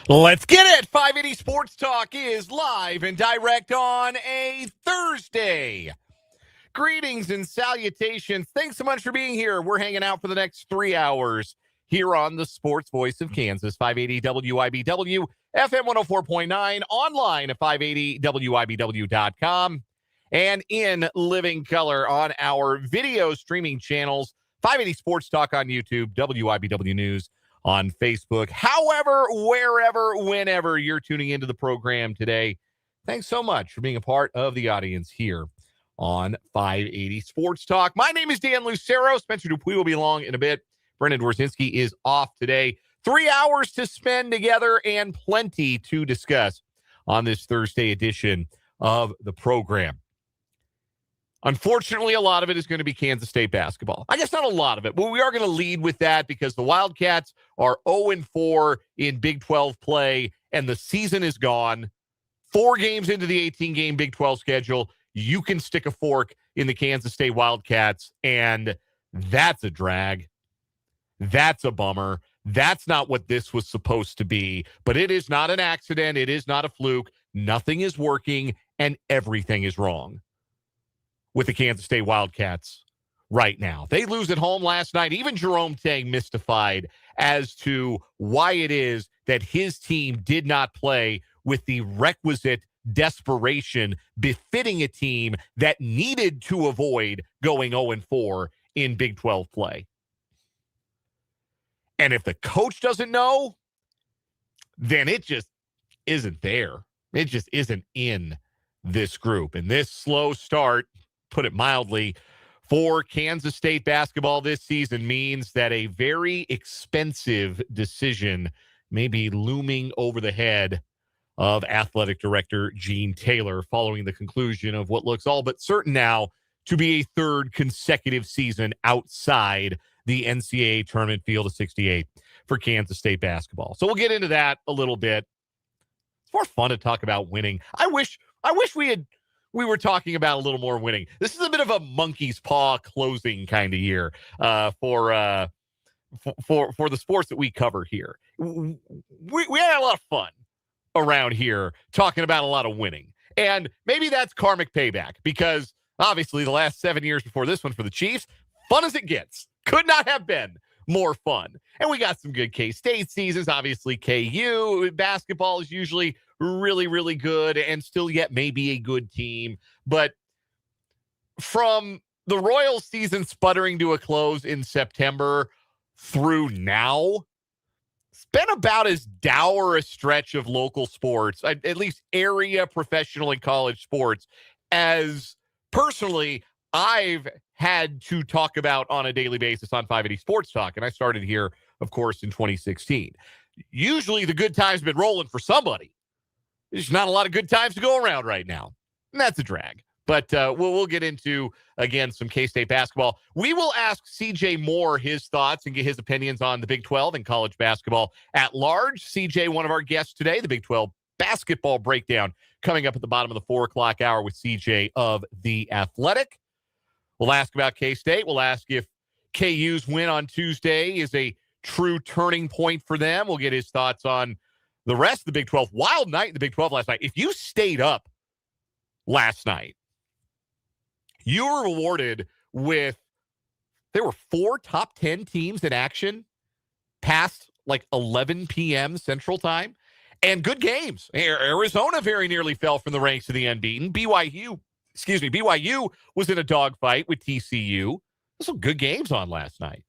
Let's get it. 580 Sports Talk is live and direct on a Thursday. Greetings and salutations. Thanks so much for being here. We're hanging out for the next 3 hours here on the Sports Voice of Kansas, 580 WIBW, FM 104.9, online at 580WIBW.com, and in living color on our video streaming channels, 580 Sports Talk on YouTube, WIBW News on Facebook. However, wherever, whenever you're tuning into the program today, thanks so much for being a part of the audience here on 580 Sports Talk. My name is Dan Lucero. Spencer Dupuis will be along in a bit. Brendan Dworzynski is off today. 3 hours to spend together and plenty to discuss on this Thursday edition of the program. Unfortunately, a lot of it is going to be Kansas State basketball. I guess not a lot of it, but we are going to lead with that because the Wildcats are 0-4 in Big 12 play, and the season is gone. 4 games into the 18-game Big 12 schedule, you can stick a fork in the Kansas State Wildcats, and that's a drag. That's a bummer. That's not what this was supposed to be, but it is not an accident. It is not a fluke. Nothing is working, and everything is wrong with the Kansas State Wildcats right now. They lose at home last night. Even Jerome Tang mystified as to why it is that his team did not play with the requisite desperation befitting a team that needed to avoid going 0-4 in Big 12 play. And if the coach doesn't know, then it just isn't there. It just isn't in this group. And this slow start, put it mildly, for Kansas State basketball this season means that a very expensive decision may be looming over the head of athletic director Gene Taylor following the conclusion of what looks all but certain now to be a third consecutive season outside the NCAA tournament field of 68 for Kansas State basketball. So we'll get into that a little bit. It's more fun to talk about winning. I wish we were talking about a little more winning. This is a bit of a monkey's paw closing kind of year for the sports that we cover here. We had a lot of fun around here talking about a lot of winning. And maybe that's karmic payback because obviously the last 7 years before this one for the Chiefs, fun as it gets, could not have been more fun. And we got some good K-State seasons. Obviously, KU basketball is usually really, really good and still yet maybe a good team. But from the Royals season sputtering to a close in September through now, it's been about as dour a stretch of local sports, at least area professional and college sports, as personally I've had to talk about on a daily basis on 580 Sports Talk. And I started here, of course, in 2016. Usually the good times have been rolling for somebody. There's not a lot of good times to go around right now. And that's a drag. But we'll get into, again, some K-State basketball. We will ask CJ Moore his thoughts and get his opinions on the Big 12 and college basketball at large. CJ, one of our guests today, the Big 12 basketball breakdown, coming up at the bottom of the 4 o'clock hour with CJ of The Athletic. We'll ask about K-State. We'll ask if KU's win on Tuesday is a true turning point for them. We'll get his thoughts on the rest of the Big 12. Wild night in the Big 12 last night. If you stayed up last night, you were rewarded with, there were 4 top 10 teams in action past like 11 p.m. Central Time, and good games. Arizona very nearly fell from the ranks of the unbeaten. BYU was in a dogfight with TCU. There's some good games on last night.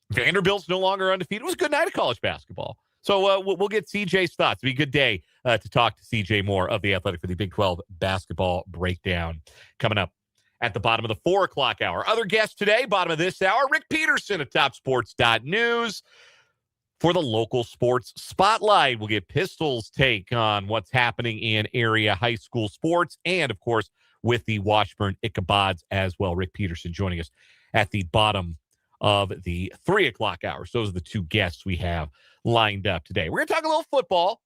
Vanderbilt's no longer undefeated. It was a good night of college basketball. So we'll get CJ's thoughts. It'll be a good day to talk to CJ Moore of The Athletic for the Big 12 basketball breakdown coming up at the bottom of the 4 o'clock hour. Other guests today, bottom of this hour, Rick Peterson of TopSports.news for the local sports spotlight. We'll get Pistol's take on what's happening in area high school sports and, of course, with the Washburn Ichabods as well. Rick Peterson joining us at the bottom of the 3 o'clock hour. So those are the 2 guests we have lined up today. We're going to talk a little football.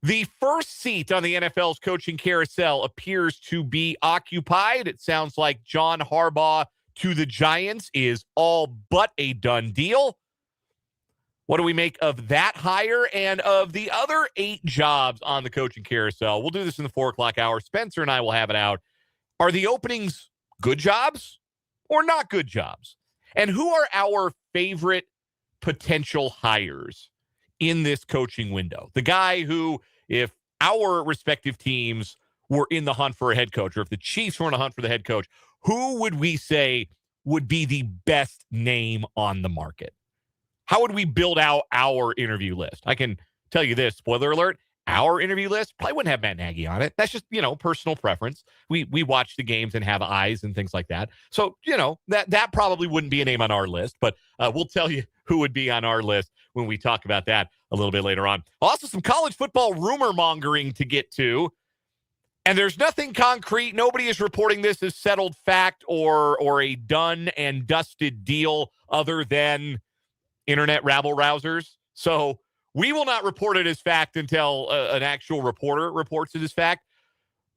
The first seat on the NFL's coaching carousel appears to be occupied. It sounds like John Harbaugh to the Giants is all but a done deal. What do we make of that hire and of the other 8 jobs on the coaching carousel? We'll do this in the 4 o'clock hour. Spencer and I will have it out. Are the openings good jobs or not good jobs? And who are our favorite potential hires in this coaching window? The guy who, if our respective teams were in the hunt for a head coach, or if the Chiefs were in a hunt for the head coach, who would we say would be the best name on the market? How would we build out our interview list? I can tell you this, spoiler alert, our interview list probably wouldn't have Matt Nagy on it. That's just, personal preference. We watch the games and have eyes and things like that. So, that probably wouldn't be a name on our list, but we'll tell you who would be on our list when we talk about that a little bit later on. Also, some college football rumor mongering to get to. And there's nothing concrete. Nobody is reporting this as settled fact or a done and dusted deal other than internet rabble-rousers. So we will not report it as fact until an actual reporter reports it as fact.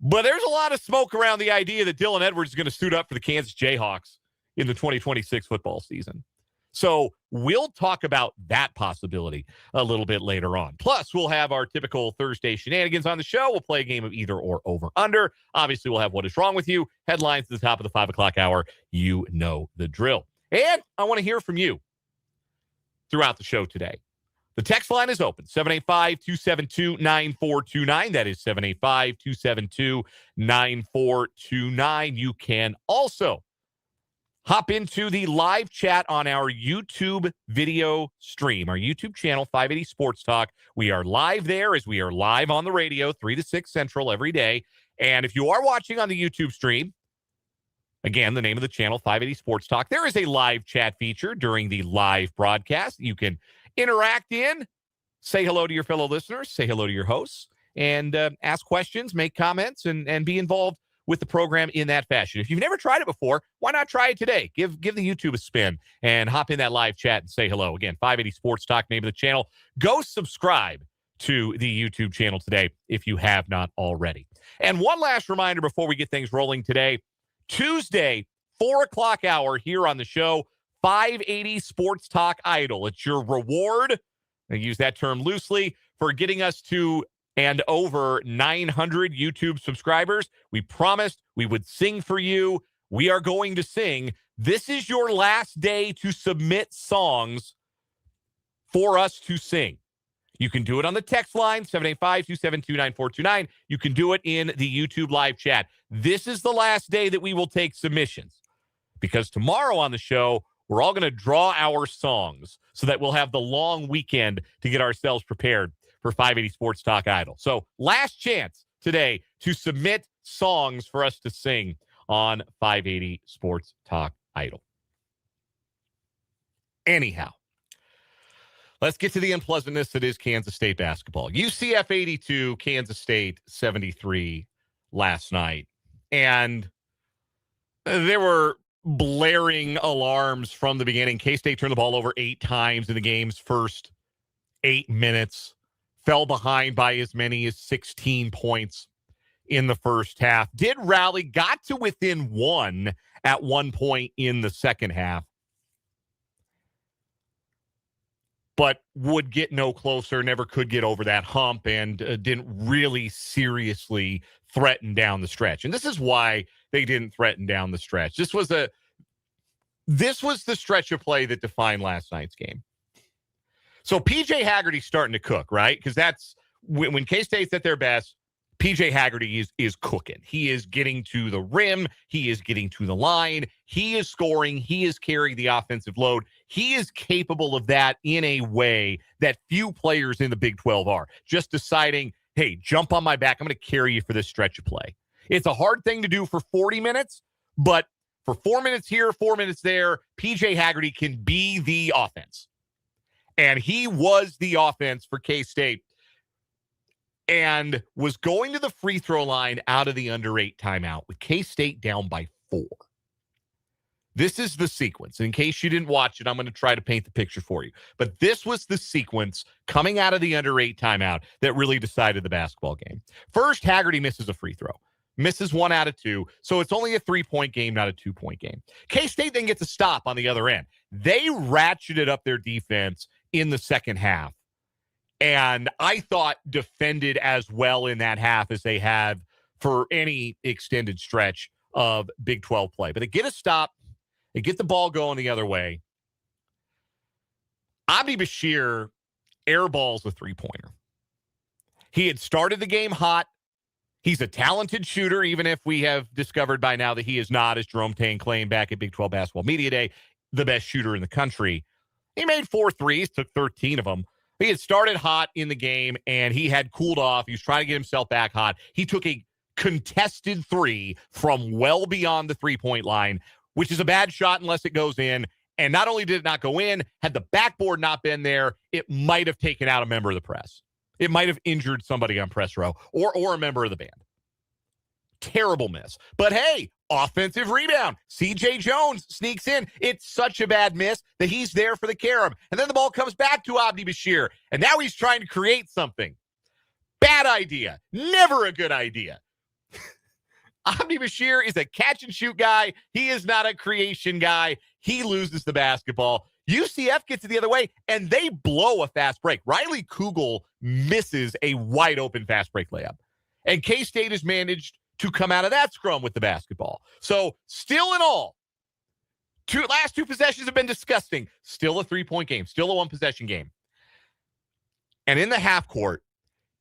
But there's a lot of smoke around the idea that Dylan Edwards is going to suit up for the Kansas Jayhawks in the 2026 football season. So we'll talk about that possibility a little bit later on. Plus, we'll have our typical Thursday shenanigans on the show. We'll play a game of either or over under. Obviously, we'll have What Is Wrong With You? Headlines at the top of the 5 o'clock hour. You know the drill. And I want to hear from you throughout the show today. The text line is open, 785-272-9429. That is 785-272-9429. You can also hop into the live chat on our YouTube video stream, our YouTube channel, 580 Sports Talk. We are live there as we are live on the radio, 3 to 6 Central every day. And if you are watching on the YouTube stream, again, the name of the channel, 580 Sports Talk. There is a live chat feature during the live broadcast. You can interact in, say hello to your fellow listeners, say hello to your hosts, and ask questions, make comments, and be involved with the program in that fashion. If you've never tried it before, why not try it today? Give the YouTube a spin and hop in that live chat and say hello. Again, 580 Sports Talk, name of the channel. Go subscribe to the YouTube channel today if you have not already. And one last reminder before we get things rolling today. Tuesday, 4 o'clock hour here on the show, 580 Sports Talk Idol. It's your reward, I use that term loosely, for getting us to and over 900 YouTube subscribers. We promised we would sing for you. We are going to sing. This is your last day to submit songs for us to sing. You can do it on the text line, 785-272-9429. You can do it in the YouTube live chat. This is the last day that we will take submissions, because tomorrow on the show, we're all going to draw our songs so that we'll have the long weekend to get ourselves prepared for 580 Sports Talk Idol. So last chance today to submit songs for us to sing on 580 Sports Talk Idol. Anyhow, let's get to the unpleasantness that is Kansas State basketball. UCF 82, Kansas State 73 last night. And there were blaring alarms from the beginning. K-State turned the ball over 8 times in the game's first 8 minutes. Fell behind by as many as 16 points in the first half. Did rally, got to within 1 at one point in the second half, but would get no closer, never could get over that hump, and didn't really seriously threaten down the stretch. And this is why they didn't threaten down the stretch. This was the stretch of play that defined last night's game. So P.J. Haggerty's starting to cook, right? Because that's when K-State's at their best, P.J. Haggerty is cooking. He is getting to the rim. He is getting to the line. He is scoring. He is carrying the offensive load. He is capable of that in a way that few players in the Big 12 are. Just deciding, hey, jump on my back. I'm going to carry you for this stretch of play. It's a hard thing to do for 40 minutes, but for 4 minutes here, 4 minutes there, P.J. Haggerty can be the offense. And he was the offense for K-State and was going to the free throw line out of the under 8 timeout with K-State down by 4. This is the sequence. In case you didn't watch it, I'm going to try to paint the picture for you. But this was the sequence coming out of the under 8 timeout that really decided the basketball game. First, Haggerty misses a free throw. Misses 1 out of 2. So it's only a 3-point game, not a 2-point game. K-State then gets a stop on the other end. They ratcheted up their defense in the second half. And I thought defended as well in that half as they have for any extended stretch of Big 12 play. But they get a stop. They get the ball going the other way. Abdi Bashir airballs a three-pointer. He had started the game hot. He's a talented shooter, even if we have discovered by now that he is not, as Jerome Tang claimed back at Big 12 Basketball Media Day, the best shooter in the country. He made 4 threes, took 13 of them. He had started hot in the game, and he had cooled off. He was trying to get himself back hot. He took a contested three from well beyond the three-point line, which is a bad shot unless it goes in. And not only did it not go in, had the backboard not been there, it might have taken out a member of the press. It might have injured somebody on press row or a member of the band. Terrible miss. But hey, offensive rebound. C.J. Jones sneaks in. It's such a bad miss that he's there for the carom. And then the ball comes back to Abdi Bashir. And now he's trying to create something. Bad idea. Never a good idea. Abdi Bashir is a catch-and-shoot guy. He is not a creation guy. He loses the basketball. UCF gets it the other way, and they blow a fast break. Riley Kugel misses a wide-open fast break layup. And K-State has managed to come out of that scrum with the basketball. So still in all, last two possessions have been disgusting. Still a three-point game. Still a one-possession game. And in the half court,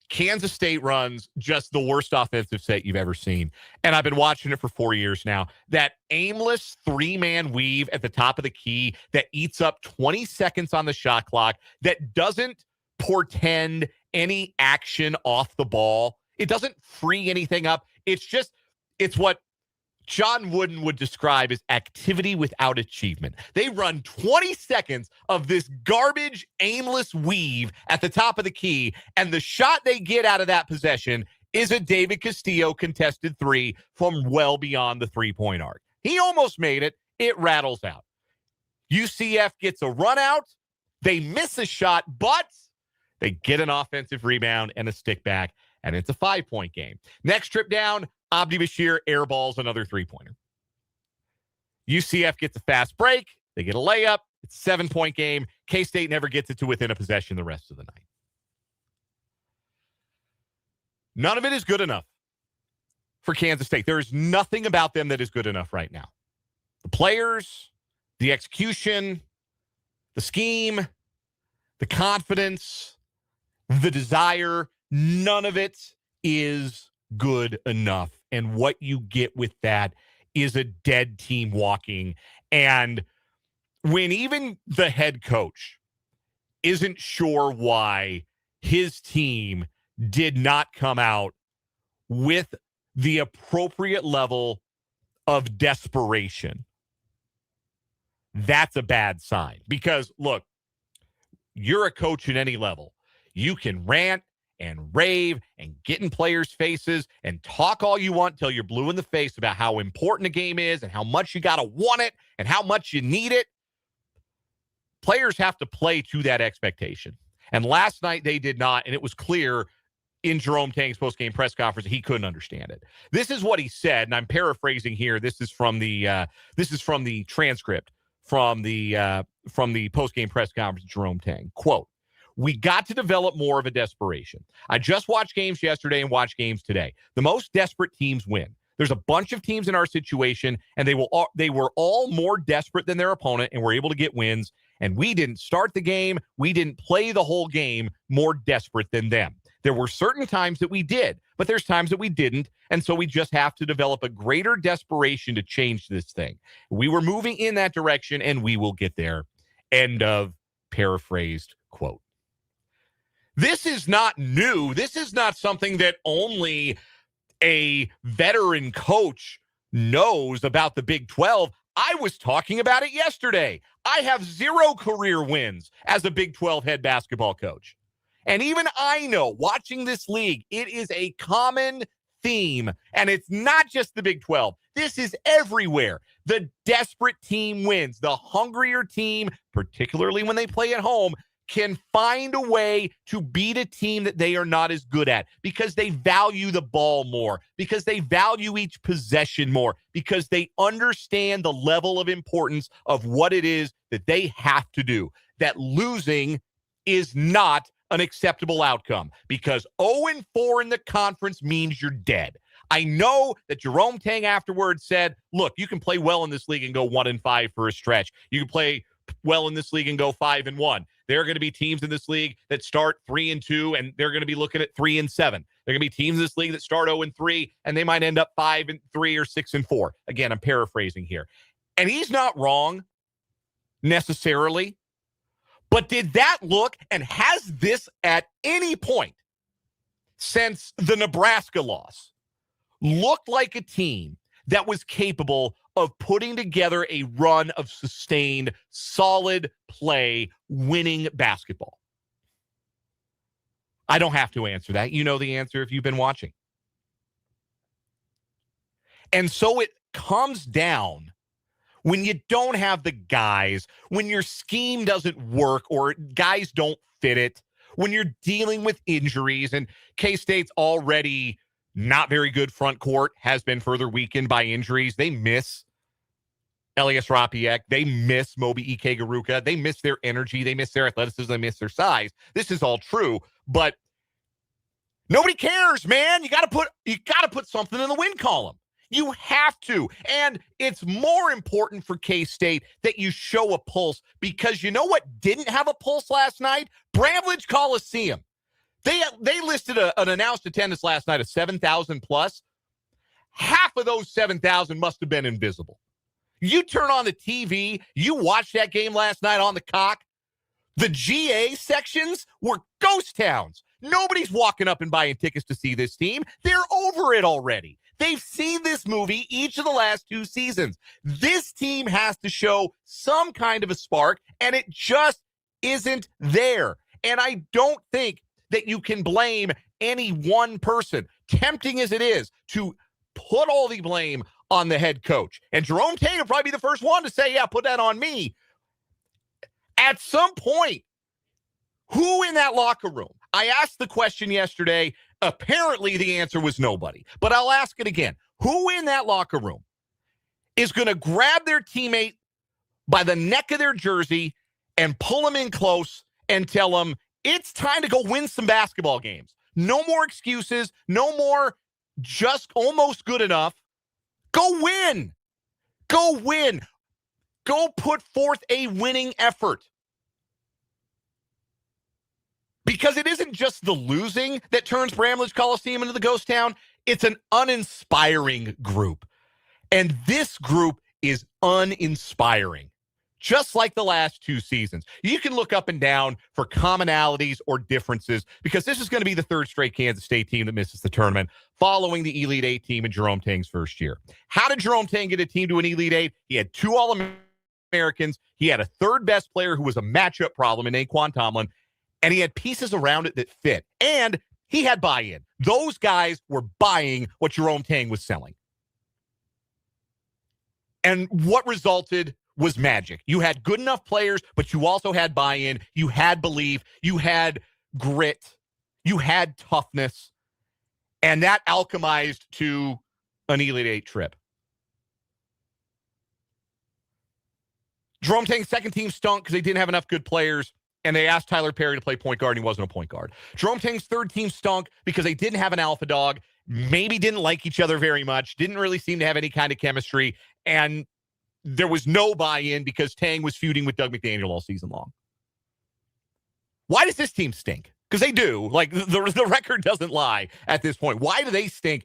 Kansas State runs just the worst offensive set you've ever seen. And I've been watching it for 4 years now. That aimless three-man weave at the top of the key that eats up 20 seconds on the shot clock, that doesn't portend any action off the ball. It doesn't free anything up. It's what John Wooden would describe as activity without achievement. They run 20 seconds of this garbage, aimless weave at the top of the key, and the shot they get out of that possession is a David Castillo contested three from well beyond the three-point arc. He almost made it. It rattles out. UCF gets a run out. They miss a shot, but they get an offensive rebound and a stick back, and it's a 5-point game. Next trip down, Abdi Bashir airballs another three-pointer. UCF gets a fast break. They get a layup. It's a 7-point game. K-State never gets it to within a possession the rest of the night. None of it is good enough for Kansas State. There is nothing about them that is good enough right now. The players, the execution, the scheme, the confidence, the desire, none of it is good enough. And what you get with that is a dead team walking. And when even the head coach isn't sure why his team did not come out with the appropriate level of desperation, that's a bad sign. Because, look, you're a coach at any level. You can rant and rave and get in players' faces and talk all you want till you're blue in the face about how important a game is and how much you got to want it and how much you need it. Players have to play to that expectation. And last night they did not, and it was clear in Jerome Tang's post-game press conference that he couldn't understand it. This is what he said, and I'm paraphrasing here. This is from the transcript from the post-game press conference of Jerome Tang. Quote, "We got to develop more of a desperation. I just watched games yesterday and watched games today. The most desperate teams win. There's a bunch of teams in our situation, and they were all more desperate than their opponent and were able to get wins. And we didn't start the game. We didn't play the whole game more desperate than them. There were certain times that we did, but there's times that we didn't. And so we just have to develop a greater desperation to change this thing. We were moving in that direction, and we will get there." End of paraphrased quote. This is not new. This is not something that only a veteran coach knows about the Big 12. I was talking about it yesterday. I have 0 career wins as a Big 12 head basketball coach. And even I know, watching this league, it is a common theme. And it's not just the Big 12. This is everywhere. The desperate team wins. The hungrier team, particularly when they play at home, can find a way to beat a team that they are not as good at because they value the ball more, because they value each possession more, because they understand the level of importance of what it is that they have to do. That losing is not an acceptable outcome because 0-4 in the conference means you're dead. I know that Jerome Tang afterwards said, look, you can play well in this league and go 1-5 for a stretch. You can play well in this league and go 5-1. There are going to be teams in this league that start 3-2, and they're going to be looking at 3-7. There are going to be teams in this league that start 0-3, and they might end up 5-3 or 6-4. Again, I'm paraphrasing here. And he's not wrong necessarily, but did that look, and has this at any point since the Nebraska loss looked like a team that was capable of putting together a run of sustained, solid play, winning basketball? I don't have to answer that. You know the answer if you've been watching. And so it comes down when you don't have the guys, when your scheme doesn't work or guys don't fit it, when you're dealing with injuries, and K-State's already not very good front court, has been further weakened by injuries. They miss Elias Rapiak. They miss Moby Ike-Garuka. They miss their energy. They miss their athleticism. They miss their size. This is all true, but nobody cares, man. You got to put something in the win column. You have to. And it's more important for K-State that you show a pulse, because you know what didn't have a pulse last night? Bramlage Coliseum. They listed an announced attendance last night of 7,000 plus. Half of those 7,000 must have been invisible. You turn on the TV, you watch that game last night on the Cock, the GA sections were ghost towns. Nobody's walking up and buying tickets to see this team. They're over it already. They've seen this movie each of the last 2 seasons. This team has to show some kind of a spark, and it just isn't there. And I don't think that you can blame any one person, tempting as it is, to put all the blame on the head coach. And Jerome Tang will probably be the first one to say, yeah, put that on me. At some point, who in that locker room? I asked the question yesterday. Apparently, the answer was nobody. But I'll ask it again. Who in that locker room is going to grab their teammate by the neck of their jersey and pull them in close and tell them, it's time to go win some basketball games? No more excuses. No more just almost good enough. Go win. Go win. Go put forth a winning effort. Because it isn't just the losing that turns Bramlage Coliseum into the ghost town. It's an uninspiring group. And this group is uninspiring, just like the last 2 seasons. You can look up and down for commonalities or differences, because this is going to be the 3rd straight Kansas State team that misses the tournament following the Elite 8 team in Jerome Tang's first year. How did Jerome Tang get a team to an Elite 8? He had 2 All-Americans. He had a 3rd best player who was a matchup problem in Naquan Tomlin. And he had pieces around it that fit. And he had buy-in. Those guys were buying what Jerome Tang was selling. And what resulted was magic. You had good enough players, but you also had buy-in. You had belief. You had grit. You had toughness. And that alchemized to an Elite 8 trip. Jerome Tang's second team stunk because they didn't have enough good players. And they asked Tyler Perry to play point guard, and he wasn't a point guard. Jerome Tang's third team stunk because they didn't have an alpha dog, maybe didn't like each other very much, didn't really seem to have any kind of chemistry, and there was no buy-in because Tang was feuding with Doug McDaniel all season long. Why does this team stink? Because they do. Like, the record doesn't lie at this point. Why do they stink?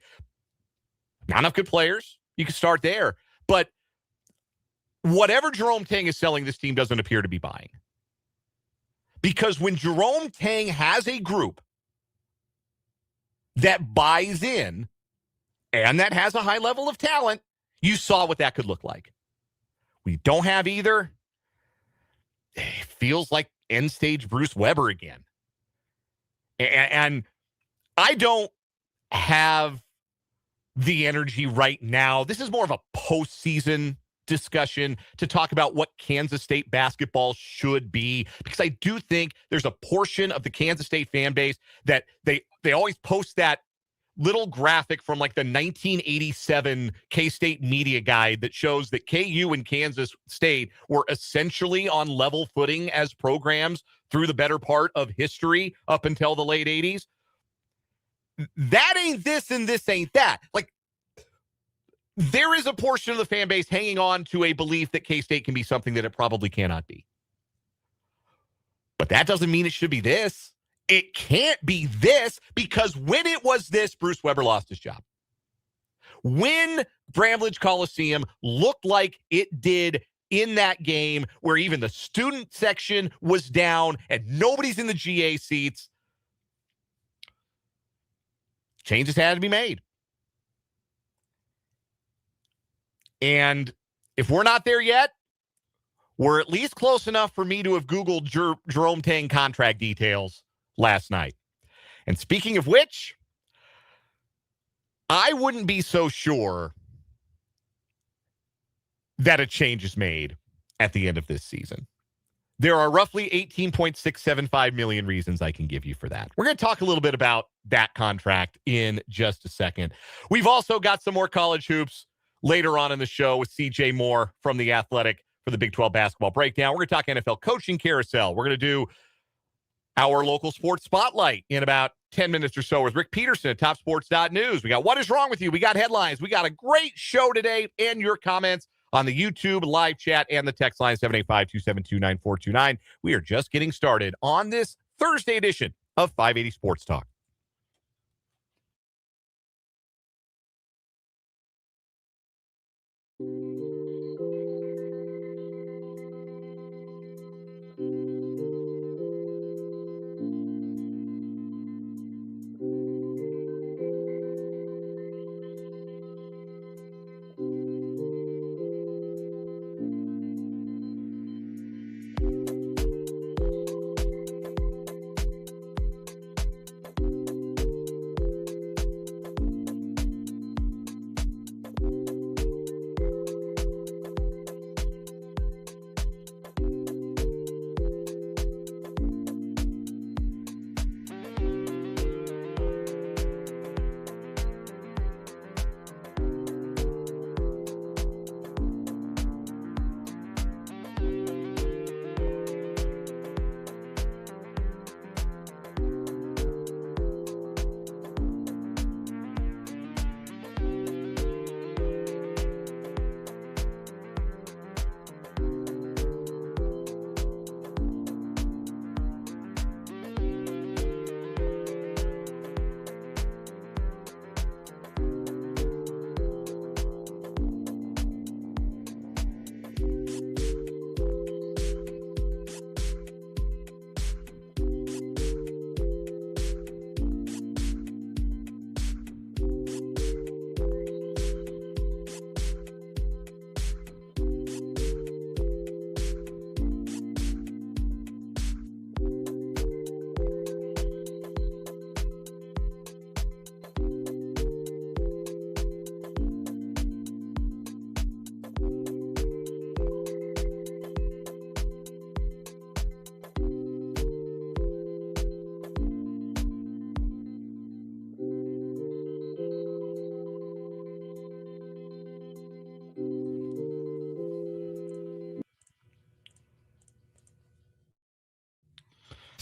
Not enough good players. You can start there. But whatever Jerome Tang is selling, this team doesn't appear to be buying. Because when Jerome Tang has a group that buys in and that has a high level of talent, you saw what that could look like. We don't have either. It feels like end stage Bruce Weber again. And I don't have the energy right now. This is more of a postseason discussion to talk about what Kansas State basketball should be, because I do think there's a portion of the Kansas State fan base that they always post that little graphic from like the 1987 K-State media guide that shows that KU and Kansas State were essentially on level footing as programs through the better part of history up until the late 80s. That ain't this and this ain't that. Like, there is a portion of the fan base hanging on to a belief that K-State can be something that it probably cannot be. But that doesn't mean it should be this. It can't be this, because when it was this, Bruce Weber lost his job. When Bramlage Coliseum looked like it did in that game, where even the student section was down and nobody's in the GA seats, changes had to be made. And if we're not there yet, we're at least close enough for me to have Googled Jerome Tang contract details last night. And speaking of which, I wouldn't be so sure that a change is made at the end of this season. There are roughly 18.675 million reasons I can give you for that. We're going to talk a little bit about that contract in just a second. We've also got some more college hoops later on in the show with CJ Moore from The Athletic for the Big 12 basketball breakdown. We're going to talk NFL coaching carousel. We're going to do our local sports spotlight in about 10 minutes or so with Rick Peterson at TopSports.news. We got What Is Wrong With You? We got headlines. We got a great show today, and your comments on the YouTube live chat and the text line 785-272-9429. We are just getting started on this Thursday edition of 580 Sports Talk.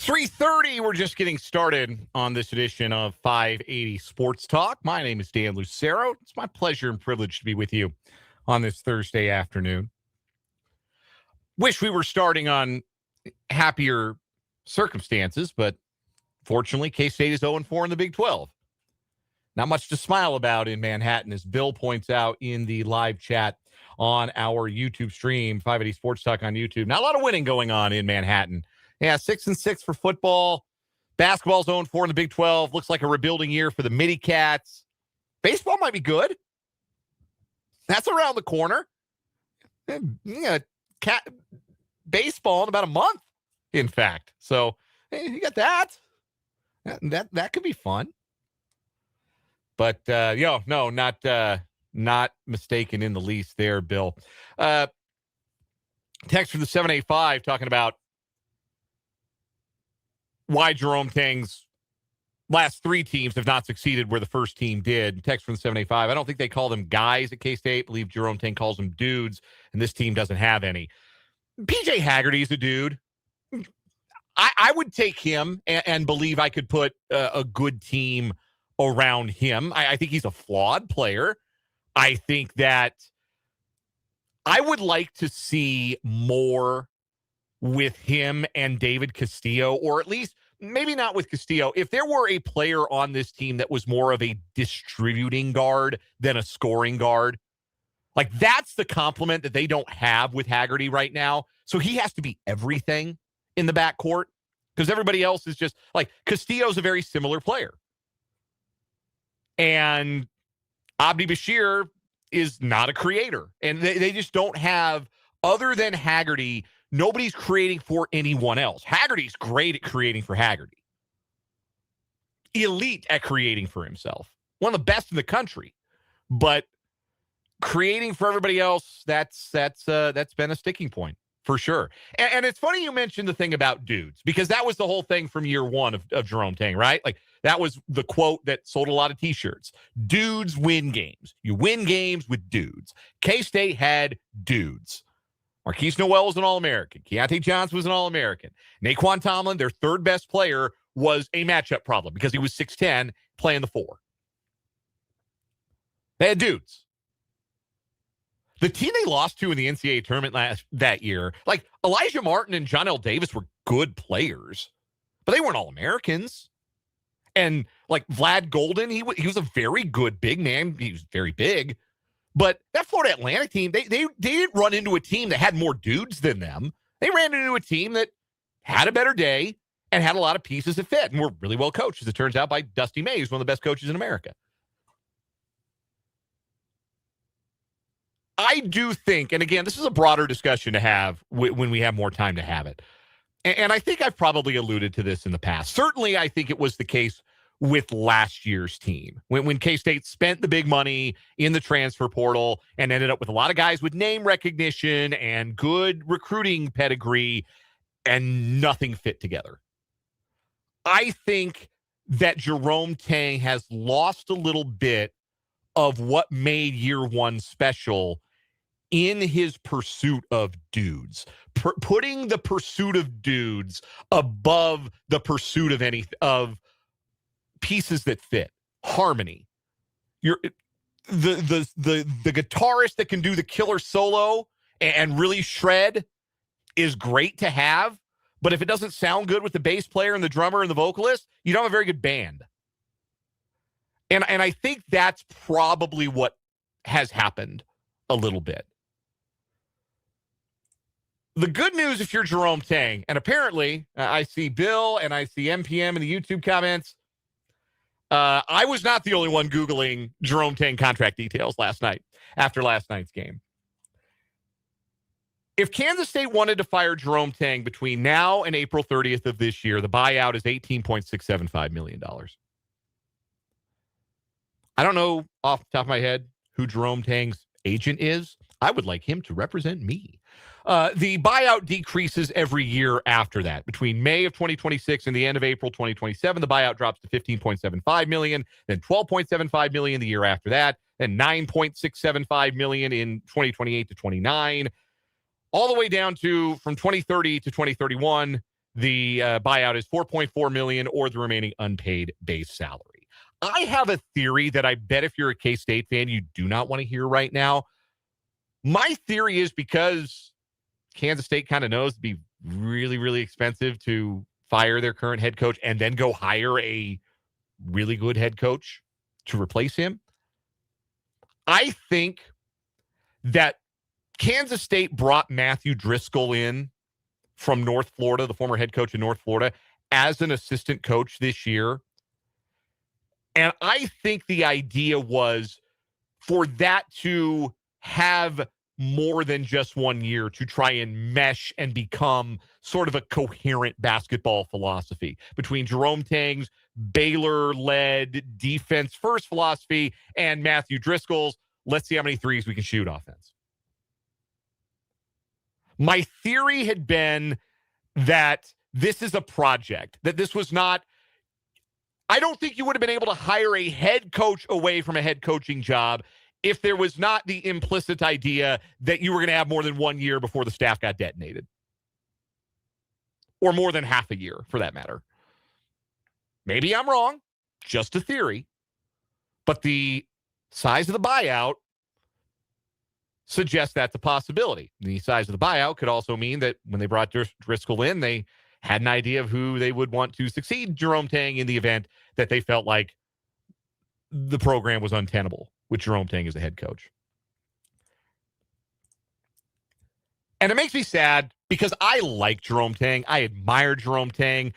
.330, we're just getting started on this edition of 580 Sports Talk. My name is Dan Lucero. It's my pleasure and privilege to be with you on this Thursday afternoon. Wish we were starting on happier circumstances, but fortunately, K-State is 0-4 in the Big 12. Not much to smile about in Manhattan, as Bill points out in the live chat on our YouTube stream, 580 Sports Talk on YouTube. Not a lot of winning going on in Manhattan. Yeah, 6-6 for football. Basketball's 0-4 in the Big 12. Looks like a rebuilding year for the Midi Cats. Baseball might be good. That's around the corner. Yeah, baseball in about a month, in fact. So hey, you got that. That could be fun. But not mistaken in the least there, Bill. Text from the 785 talking about why Jerome Tang's last three teams have not succeeded where the first team did. Text from the 785. I don't think they call them guys at K-State. I believe Jerome Tang calls them dudes, and this team doesn't have any. PJ Haggerty's a dude. I would take him and believe I could put a good team around him. I think he's a flawed player. I think that I would like to see more with him and David Castillo, or at least maybe not with Castillo. If there were a player on this team that was more of a distributing guard than a scoring guard, like that's the compliment that they don't have with Haggerty right now. So he has to be everything in the backcourt because everybody else is just like Castillo's a very similar player. And Abdi Bashir is not a creator. And they just don't have, other than Haggerty, nobody's creating for anyone else. Haggerty's great at creating for Haggerty. Elite at creating for himself. One of the best in the country. But creating for everybody else, that's been a sticking point for sure. And it's funny you mentioned the thing about dudes, because that was the whole thing from year one of Jerome Tang, right? Like that was the quote that sold a lot of t-shirts. Dudes win games. You win games with dudes. K-State had dudes. Marquise Noel was an All-American. Keontae Johnson was an All-American. Naquan Tomlin, their third best player, was a matchup problem because he was 6'10", playing the 4. They had dudes. The team they lost to in the NCAA tournament that year, like Elijah Martin and John L. Davis were good players, but they weren't All-Americans. And like Vlad Golden, he was a very good big man. He was very big. But that Florida Atlantic team, they didn't run into a team that had more dudes than them. They ran into a team that had a better day and had a lot of pieces that fit and were really well coached, as it turns out, by Dusty May, who's one of the best coaches in America. I do think, and again, this is a broader discussion to have when we have more time to have it. And I think I've probably alluded to this in the past. Certainly, I think it was the case with last year's team when K-State spent the big money in the transfer portal and ended up with a lot of guys with name recognition and good recruiting pedigree and nothing fit together. I think that Jerome Tang has lost a little bit of what made year one special in his pursuit of dudes, putting the pursuit of dudes above the pursuit of pieces that fit, harmony. You're the guitarist that can do the killer solo and really shred is great to have, but if it doesn't sound good with the bass player and the drummer and the vocalist, you don't have a very good band. And I think that's probably what has happened a little bit. The good news, if you're Jerome Tang, and apparently I see Bill and I see MPM in the YouTube comments. I was not the only one Googling Jerome Tang contract details last night after last night's game. If Kansas State wanted to fire Jerome Tang between now and April 30th of this year, the buyout is $18.675 million. I don't know off the top of my head who Jerome Tang's agent is. I would like him to represent me. The buyout decreases every year after that. Between May of 2026 and the end of April 2027, the buyout drops to $15.75 million, then $12.75 million the year after that, then $9.675 million in 2028 to 29, all the way down to from 2030 to 2031. The buyout is $4.4 million or the remaining unpaid base salary. I have a theory that I bet if you're a K-State fan, you do not want to hear right now. My theory is because Kansas State kind of knows it'd be really, really expensive to fire their current head coach and then go hire a really good head coach to replace him. I think that Kansas State brought Matthew Driscoll in from North Florida, the former head coach of North Florida, as an assistant coach this year. And I think the idea was for that to have more than just 1 year to try and mesh and become sort of a coherent basketball philosophy between Jerome Tang's Baylor-led defense-first philosophy and Matthew Driscoll's, let's see how many threes we can shoot offense. My theory had been that this is a project, that this was not, I don't think you would have been able to hire a head coach away from a head coaching job if there was not the implicit idea that you were going to have more than 1 year before the staff got detonated. or more than half a year for that matter. Maybe I'm wrong, just a theory, but the size of the buyout suggests that's a possibility. The size of the buyout could also mean that when they brought Driscoll in, they had an idea of who they would want to succeed Jerome Tang in the event that they felt like the program was untenable with Jerome Tang as the head coach. And it makes me sad because I like Jerome Tang. I admire Jerome Tang.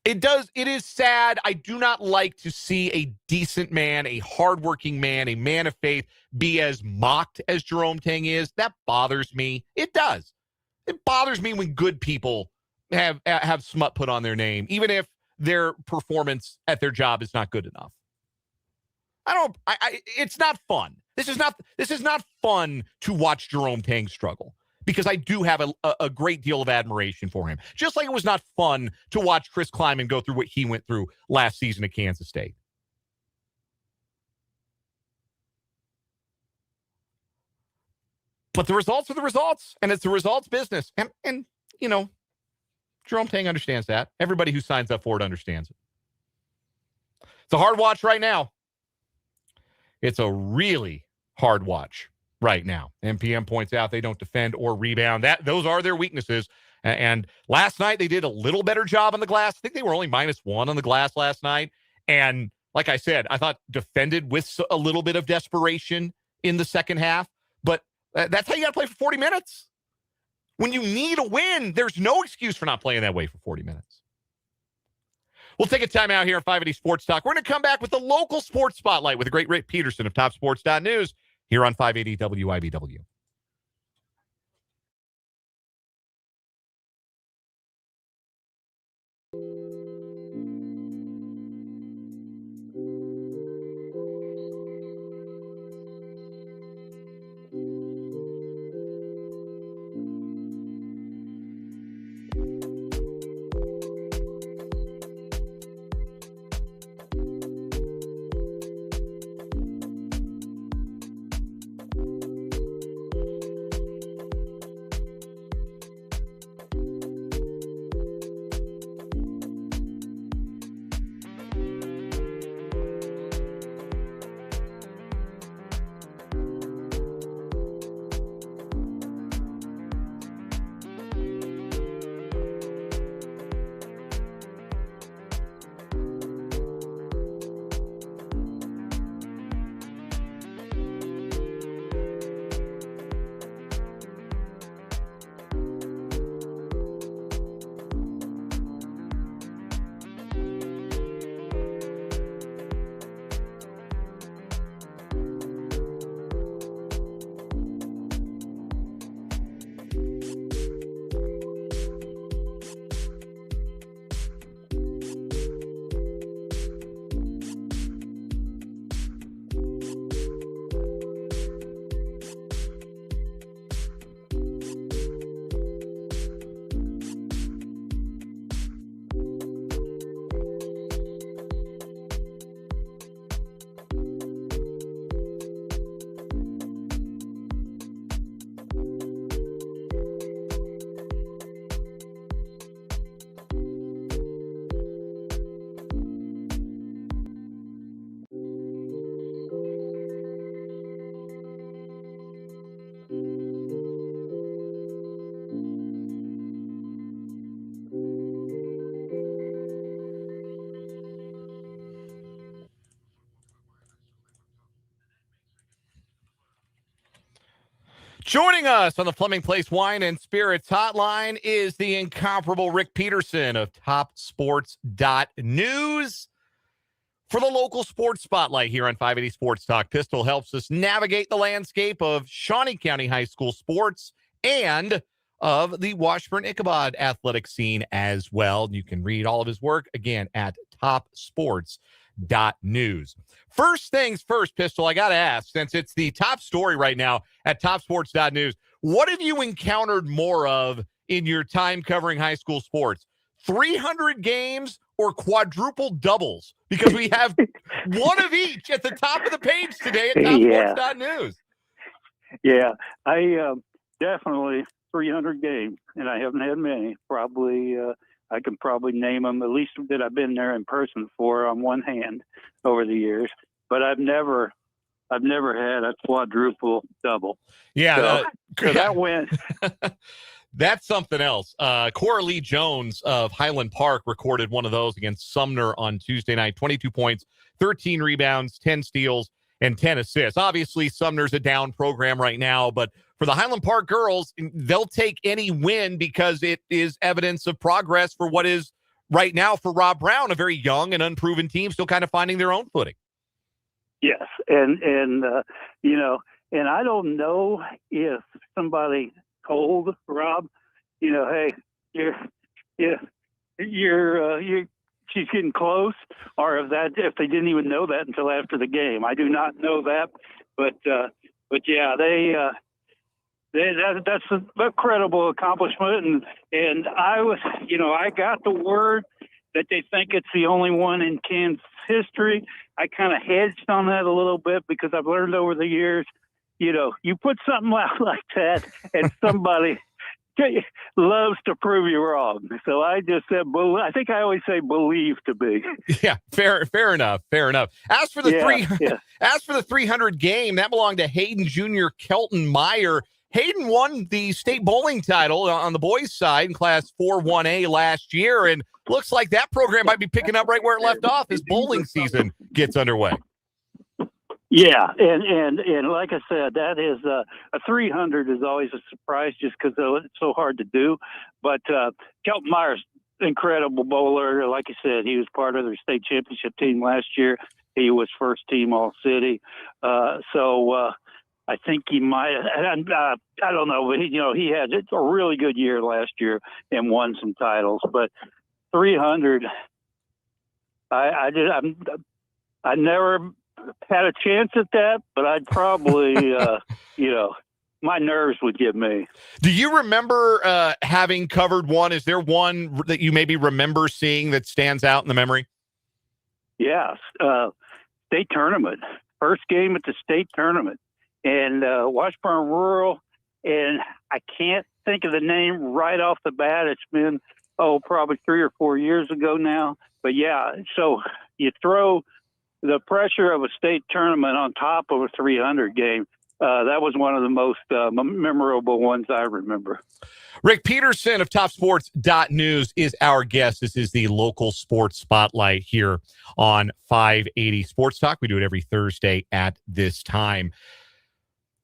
It is sad. I do not like to see a decent man, a hardworking man, a man of faith be as mocked as Jerome Tang is. That bothers me. It does. It bothers me when good people have smut put on their name, even if their performance at their job is not good enough. It's not fun. This is not fun to watch Jerome Tang struggle, because I do have a great deal of admiration for him. Just like it was not fun to watch Chris Kleiman go through what he went through last season at Kansas State. But the results are the results, and it's the results business. And you know, Jerome Tang understands that. Everybody who signs up for it understands it. It's a hard watch right now. It's a really hard watch right now. NPM points out they don't defend or rebound. Those are their weaknesses. And last night they did a little better job on the glass. I think they were only -1 on the glass last night. And like I said, I thought defended with a little bit of desperation in the second half. But that's how you got to play for 40 minutes. When you need a win, there's no excuse for not playing that way for 40 minutes. We'll take a time out here at 580 Sports Talk. We're going to come back with the local sports spotlight with the great Rick Peterson of TopSports.news here on 580 WIBW. Joining us on the Fleming Place Wine and Spirits Hotline is the incomparable Rick Peterson of TopSports.news for the local sports spotlight here on 580 Sports Talk. Pistol helps us navigate the landscape of Shawnee County High School sports and of the Washburn-Ichabod athletic scene as well. You can read all of his work, again, at TopSports.news. First things first, Pistol, I got to ask, since it's the top story right now at TopSports.news, what have you encountered more of in your time covering high school sports? 300 games or quadruple doubles? Because we have one of each at the top of the page today at TopSports.news. Yeah, I definitely 300 games, and I haven't had many. Probably, I can probably name them, at least that I've been there in person for, on one hand over the years. But I've never had a quadruple double. Yeah, so that went. That's something else. Coralie Jones of Highland Park recorded one of those against Sumner on Tuesday night. 22 points, 13 rebounds, 10 steals, and 10 assists. Obviously, Sumner's a down program right now, but for the Highland Park girls, they'll take any win because it is evidence of progress for what is right now for Rob Brown, a very young and unproven team, still kind of finding their own footing. Yes, and and I don't know if somebody told Rob, hey, she's getting close, or if they didn't even know that until after the game. I do not know that, but yeah, that's a credible accomplishment, and I was, I got the word that they think it's the only one in Kansas history. I kind of hedged on that a little bit because I've learned over the years, you put something out like that and somebody loves to prove you wrong. So I just said, I think I always say believe to be. Yeah, fair enough. As for the 300 game, that belonged to Hayden Jr. Kelton Meyer. Hayden won the state bowling title on the boys' side in Class 4-1A last year, and looks like that program might be picking up right where it left off as bowling season gets underway. Yeah, and like I said, that is a 300 is always a surprise just because it's so hard to do. But Kelton Meyer's incredible bowler. Like I said, he was part of their state championship team last year. He was first team All-City. So I think he might. I don't know, but he had a really good year last year and won some titles. But 300, I never had a chance at that, but I'd probably, my nerves would get me. Do you remember having covered one? Is there one that you maybe remember seeing that stands out in the memory? Yes. State tournament. First game at the state tournament. And Washburn Rural, and I can't think of the name right off the bat. It's been, probably 3 or 4 years ago now. But, yeah, so you throw the pressure of a state tournament on top of a 300 game. That was one of the most memorable ones I remember. Rick Peterson of TopSports.news is our guest. This is the local sports spotlight here on 580 Sports Talk. We do it every Thursday at this time.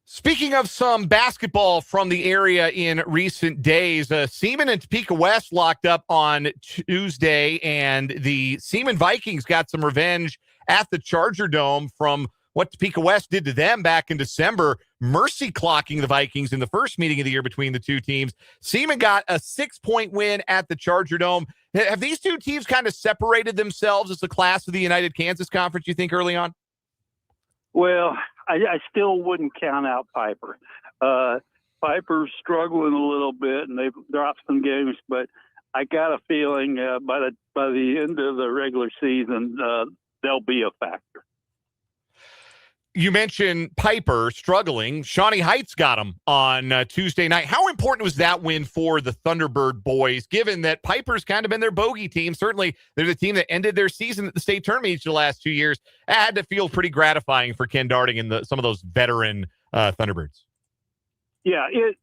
Speaking of some basketball from the area in recent days, Seaman and Topeka West locked up on Tuesday, and the Seaman Vikings got some revenge at the Charger Dome from what Topeka West did to them back in December, mercy clocking the Vikings in the first meeting of the year between the two teams. Seaman got a 6-point win at the Charger Dome. Have these two teams kind of separated themselves as the class of the United Kansas Conference, you think, early on? Well, I still wouldn't count out Piper. Piper's struggling a little bit, and they've dropped some games, but I got a feeling by the end of the regular season, they'll be a factor. You mentioned Piper struggling. Shawnee Heights got them on Tuesday night. How important was that win for the Thunderbird boys, given that Piper's kind of been their bogey team? Certainly, they're the team that ended their season at the state tournament each of the last 2 years. It had to feel pretty gratifying for Ken Darding and some of those veteran Thunderbirds. Yeah, it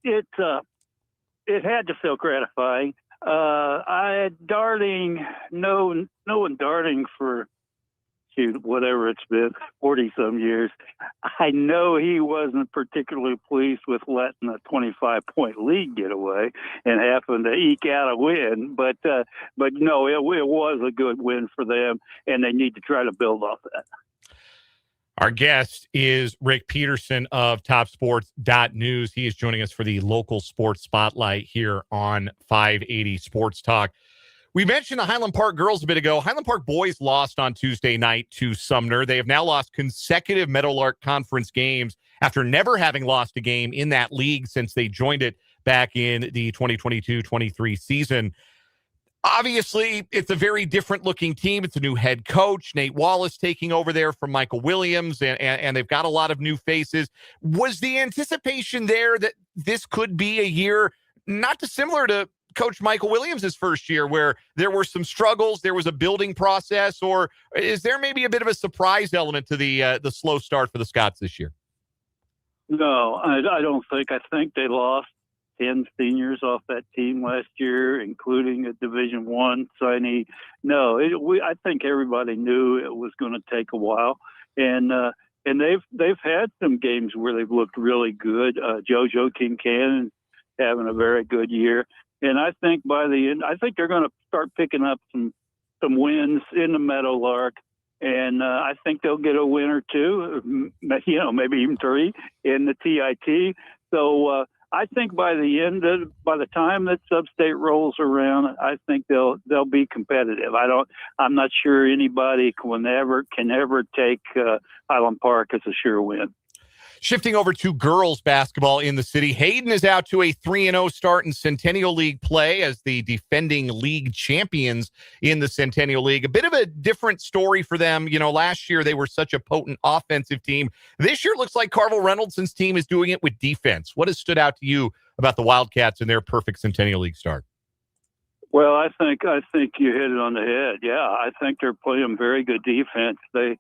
had to feel gratifying. I had Darding, knowing Darding for whatever it's been, 40-some years, I know he wasn't particularly pleased with letting a 25-point lead get away and having to eke out a win. But no, it was a good win for them, and they need to try to build off that. Our guest is Rick Peterson of TopSports.news. He is joining us for the local sports spotlight here on 580 Sports Talk. We mentioned the Highland Park girls a bit ago. Highland Park boys lost on Tuesday night to Sumner. They have now lost consecutive Meadowlark Conference games after never having lost a game in that league since they joined it back in the 2022-23 season. Obviously, it's a very different-looking team. It's a new head coach, Nate Wallace, taking over there from Michael Williams, and they've got a lot of new faces. Was the anticipation there that this could be a year not dissimilar to Coach Michael Williams' first year, where there were some struggles, there was a building process, or is there maybe a bit of a surprise element to the slow start for the Scots this year? No, I don't think. I think they lost 10 seniors off that team last year, including a Division I signee. No, I think everybody knew it was going to take a while, and they've had some games where they've looked really good. JoJo Kincannon having a very good year, and I think by the end, I think they're going to start picking up some wins in the Meadowlark. And I think they'll get a win or two, maybe even three in the TIT. So I think by the time that Sub-State rolls around, I think they'll be competitive. I'm not sure anybody can ever take Highland Park as a sure win. Shifting over to girls basketball in the city, Hayden is out to a 3-0 start in Centennial League play as the defending league champions in the Centennial League. A bit of a different story for them. Last year they were such a potent offensive team. This year it looks like Carvel Reynoldson's team is doing it with defense. What has stood out to you about the Wildcats and their perfect Centennial League start? Well, I think you hit it on the head. Yeah, I think they're playing very good defense. They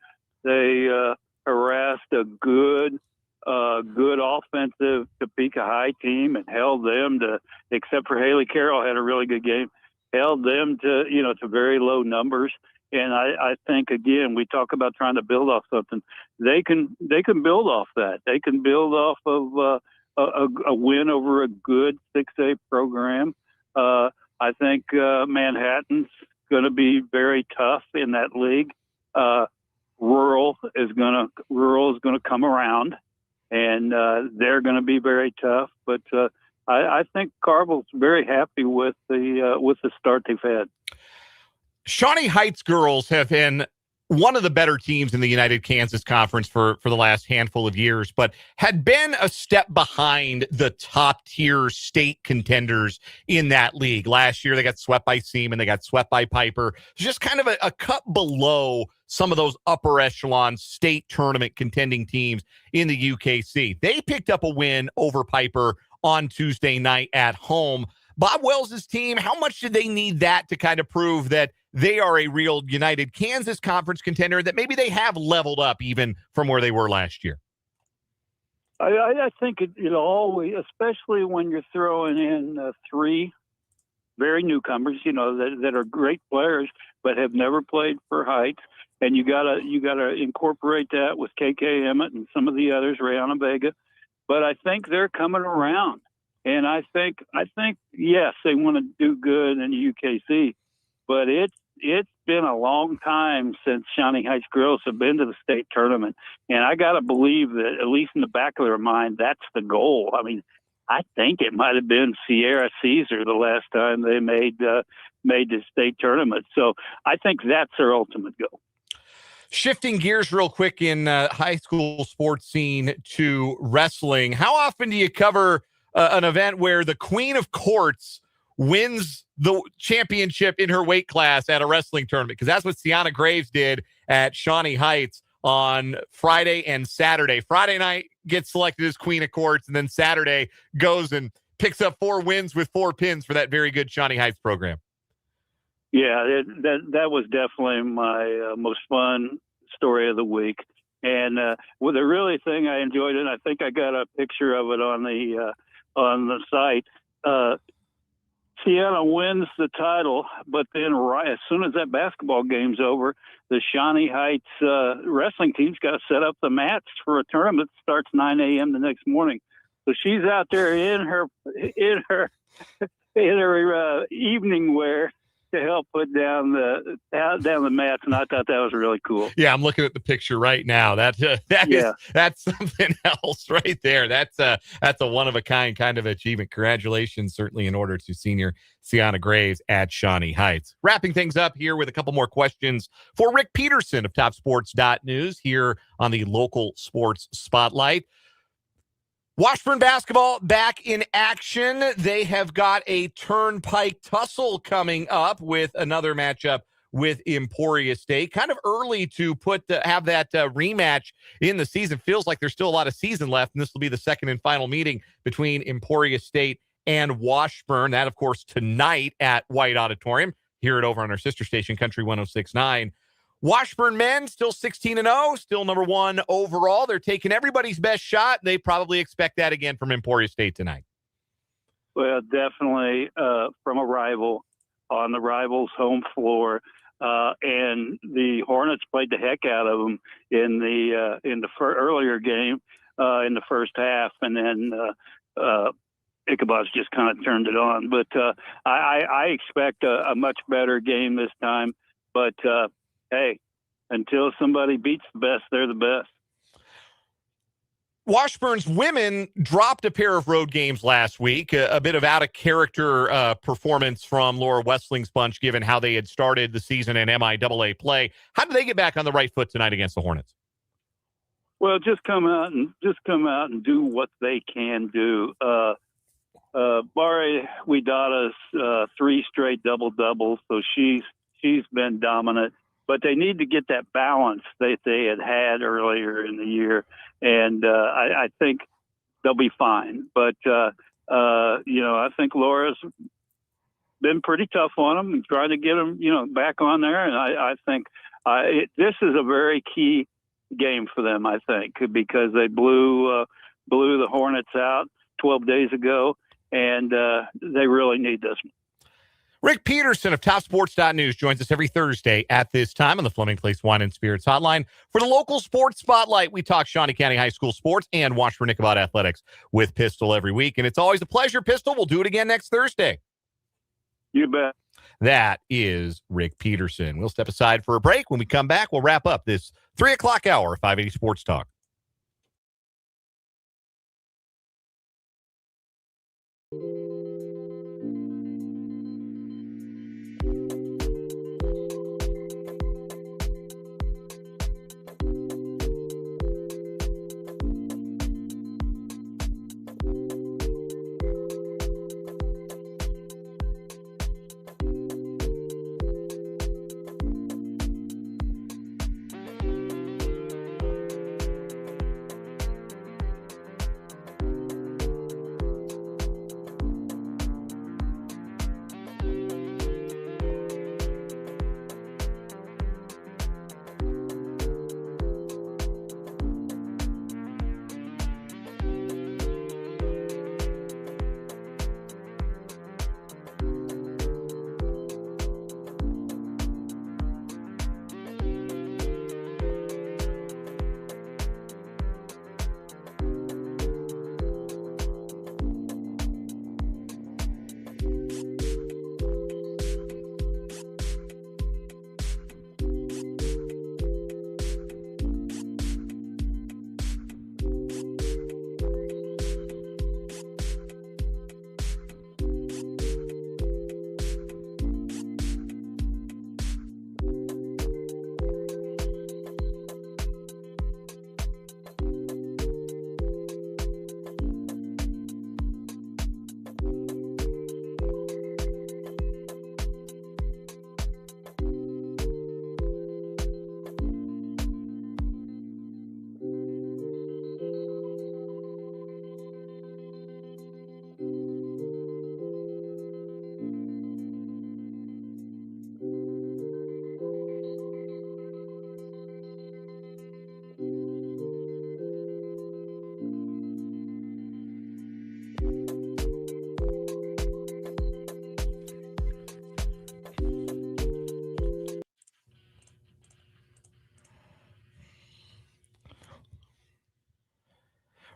harassed a good offensive Topeka High team and held them to, except for Haley Carroll had a really good game, held them to very low numbers. And I think, again, we talk about trying to build off something. They can build off that. They can build off of a win over a good 6A program. I think Manhattan's going to be very tough in that league. Rural is going to come around. And they're going to be very tough, but I think Carvel's very happy with the start they've had. Shawnee Heights girls have been one of the better teams in the United Kansas Conference for the last handful of years, but had been a step behind the top-tier state contenders in that league. Last year, they got swept by Seaman, they got swept by Piper. Just kind of a cut below some of those upper echelon state tournament contending teams in the UKC. They picked up a win over Piper on Tuesday night at home. Bob Wells' team, how much did they need that to kind of prove that they are a real United Kansas Conference contender, that maybe they have leveled up even from where they were last year? I think it always, especially when you're throwing in three very newcomers, that are great players but have never played for Heights, and you gotta incorporate that with KK Emmett and some of the others, Rayana Vega. But I think they're coming around, and I think yes, they want to do good in the UKC, but it's been a long time since Shawnee Heights girls have been to the state tournament. And I got to believe that, at least in the back of their mind, that's the goal. I mean, I think it might have been Sierra Caesar the last time they made the state tournament. So I think that's their ultimate goal. Shifting gears real quick in high school sports scene to wrestling. How often do you cover an event where the Queen of Courts wins the championship in her weight class at a wrestling tournament? Because that's what Sienna Graves did at Shawnee Heights on Friday and Saturday. Friday night gets selected as Queen of Courts, and then Saturday goes and picks up 4 wins with 4 pins for that very good Shawnee Heights program. Yeah, that was definitely my most fun story of the week. And well, the really thing I enjoyed it, I think I got a picture of it on the site. Sienna wins the title, but then right as soon as that basketball game's over, the Shawnee Heights wrestling team's got to set up the mats for a tournament that starts 9 a.m. the next morning. So she's out there in her evening wear to help put down the mats, and I thought that was really cool. Yeah, I'm looking at the picture right now. That's something else right there. That's a one of a kind of achievement. Congratulations, certainly in order to senior Sienna Graves at Shawnee Heights. Wrapping things up here with a couple more questions for Rick Peterson of TopSports.news here on the local sports spotlight. Washburn basketball back in action. They have got a Turnpike tussle coming up with another matchup with Emporia State. Kind of early to have that rematch in the season. Feels like there's still a lot of season left, and this will be the second and final meeting between Emporia State and Washburn. That, of course, tonight at White Auditorium. Hear it over on our sister station, Country 106.9. Washburn men still 16-0, still number one overall. They're taking everybody's best shot. They probably expect that again from Emporia State tonight. Well, definitely from a rival on the rival's home floor. And the Hornets played the heck out of them in the earlier game in the first half, and then Ichabod's just kind of turned it on. But I expect a much better game this time. But hey, until somebody beats the best, they're the best. Washburn's women dropped a pair of road games last week, a bit of out-of-character performance from Laura Westling's bunch, given how they had started the season in MIAA play. How did they get back on the right foot tonight against the Hornets? Well, just come out and do what they can do. Bari Widada's 3 straight double-doubles, so she's been dominant. But they need to get that balance that they had earlier in the year, and I think they'll be fine. But I think Laura's been pretty tough on them and trying to get them, back on there. And I think this is a very key game for them. I think because they blew the Hornets out 12 days ago, and they really need this one. Rick Peterson of TopSports.news joins us every Thursday at this time on the Fleming Place Wine and Spirits Hotline. For the local sports spotlight, we talk Shawnee County High School sports and Washburn-Ichabod athletics with Pistol every week. And it's always a pleasure, Pistol. We'll do it again next Thursday. You bet. That is Rick Peterson. We'll step aside for a break. When we come back, we'll wrap up this 3 o'clock hour of 580 Sports Talk.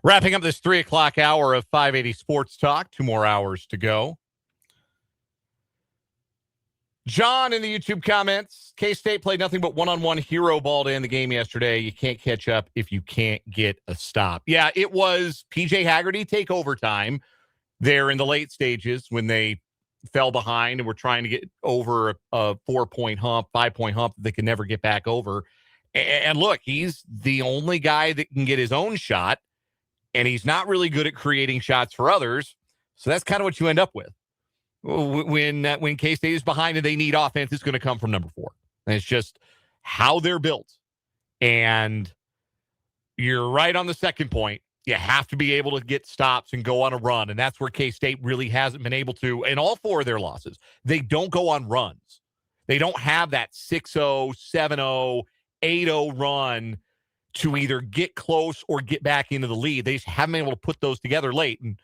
Wrapping up this 3 o'clock hour of 580 Sports Talk. 2 more hours to go. John in the YouTube comments, K-State played nothing but one-on-one hero ball to end the game yesterday. You can't catch up if you can't get a stop. Yeah, it was P.J. Haggerty take overtime there in the late stages when they fell behind and were trying to get over a 4-point hump, 5-point hump that they could never get back over. And look, he's the only guy that can get his own shot, and he's not really good at creating shots for others. So that's kind of what you end up with. When K-State is behind and they need offense, it's going to come from number 4. And it's just how they're built. And you're right on the second point. You have to be able to get stops and go on a run, and that's where K-State really hasn't been able to in all four of their losses. They don't go on runs. They don't have that 6-0, 7-0, 8-0 run to either get close or get back into the lead. They just haven't been able to put those together late, and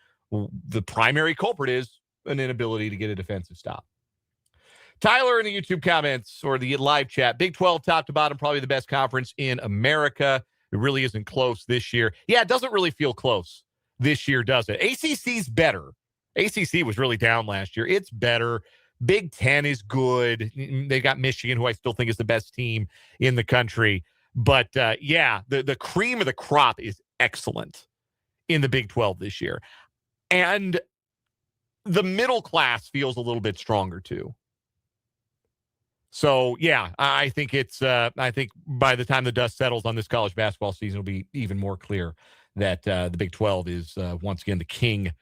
the primary culprit is an inability to get a defensive stop. Tyler in the YouTube comments or the live chat, Big 12 top to bottom, probably the best conference in America. It really isn't close this year. Yeah, it doesn't really feel close this year, does it? ACC's better. ACC was really down last year. It's better. Big 10 is good. They got Michigan, who I still think is the best team in the country. But, yeah, the cream of the crop is excellent in the Big 12 this year. And the middle class feels a little bit stronger, too. So, yeah, I think I think by the time the dust settles on this college basketball season, it'll be even more clear that the Big 12 is once again the king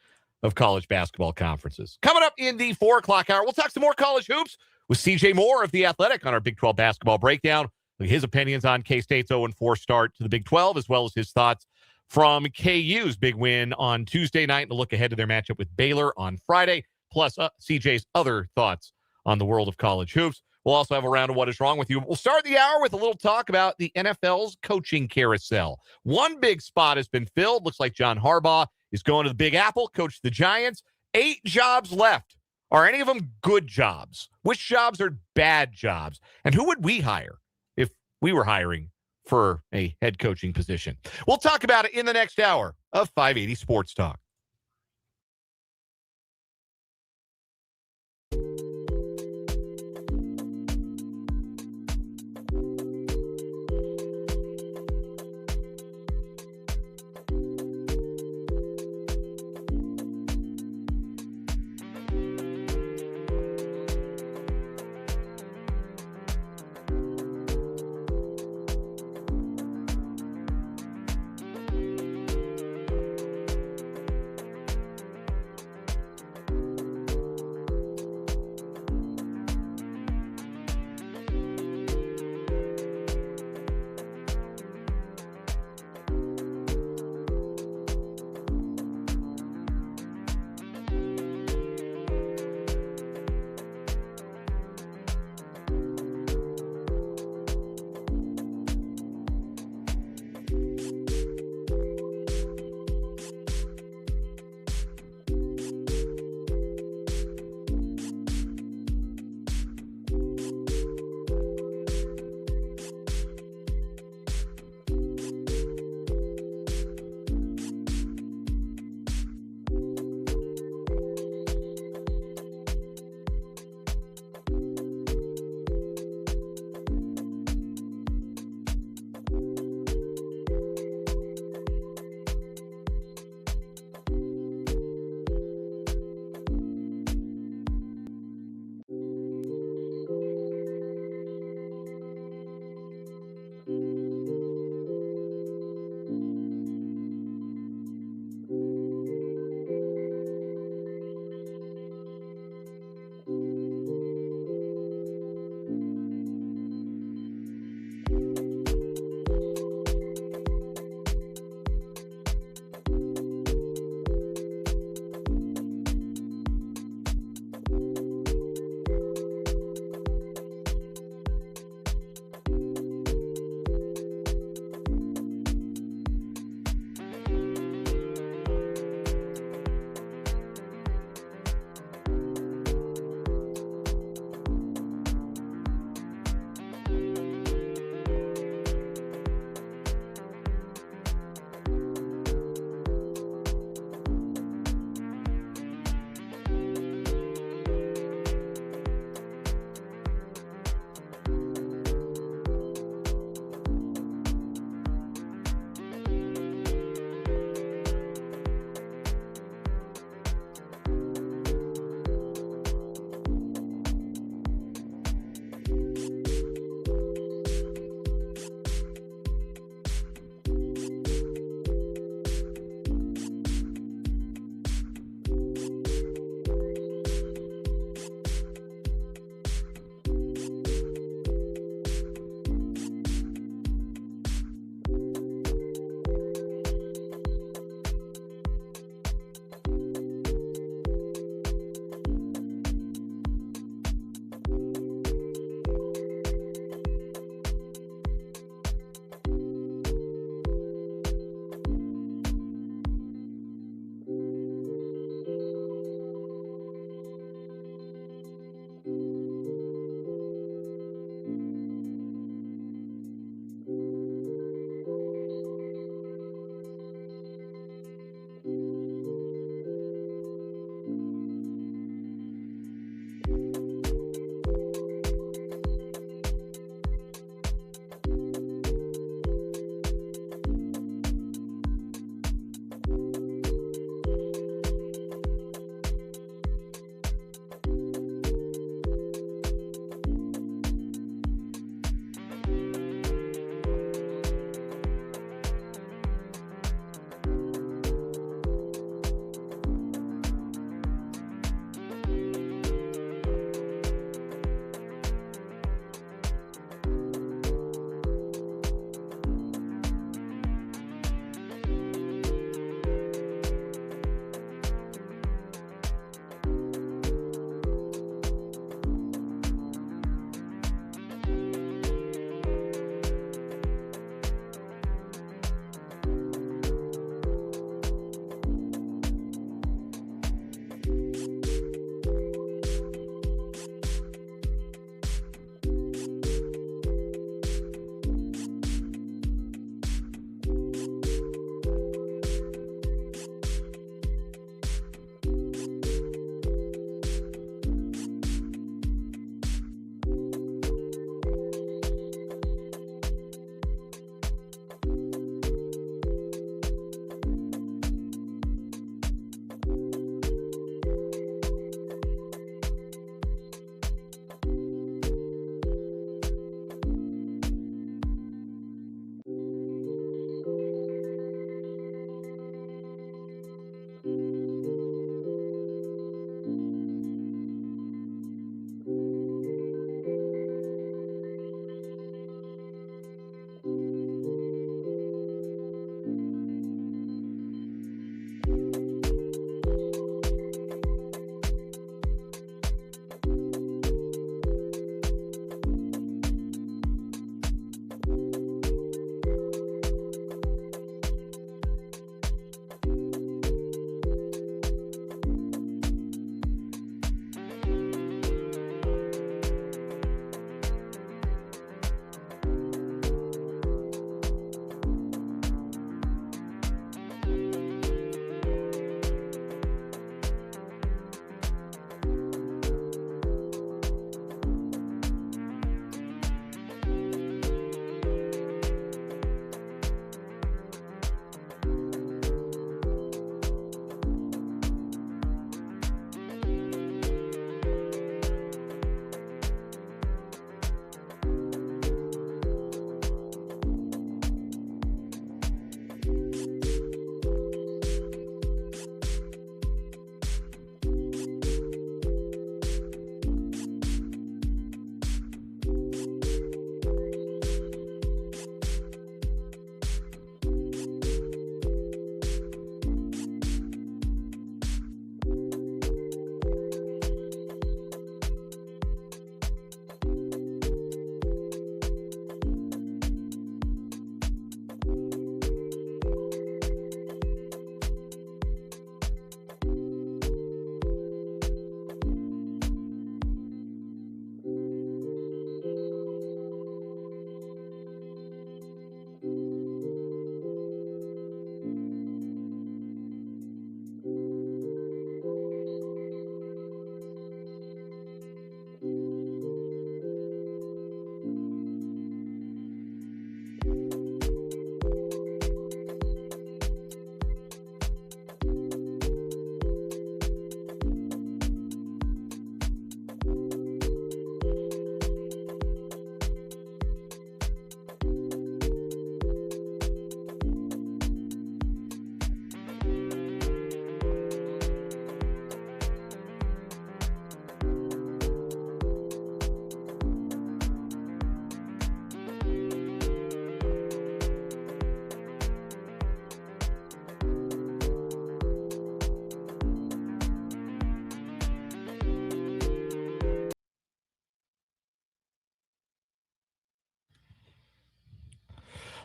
of college basketball conferences. Coming up in the 4 o'clock hour, we'll talk some more college hoops with CJ Moore of The Athletic on our Big 12 basketball breakdown. His opinions on K-State's 0-4 start to the Big 12, as well as his thoughts from KU's big win on Tuesday night and a look ahead to their matchup with Baylor on Friday, plus CJ's other thoughts on the world of college hoops. We'll also have a round of What Is Wrong With You. We'll start the hour with a little talk about the NFL's coaching carousel. One big spot has been filled. Looks like John Harbaugh is going to the Big Apple, coach the Giants. 8 jobs left. Are any of them good jobs? Which jobs are bad jobs? And who would we hire if we were hiring for a head coaching position? We'll talk about it in the next hour of 580 Sports Talk.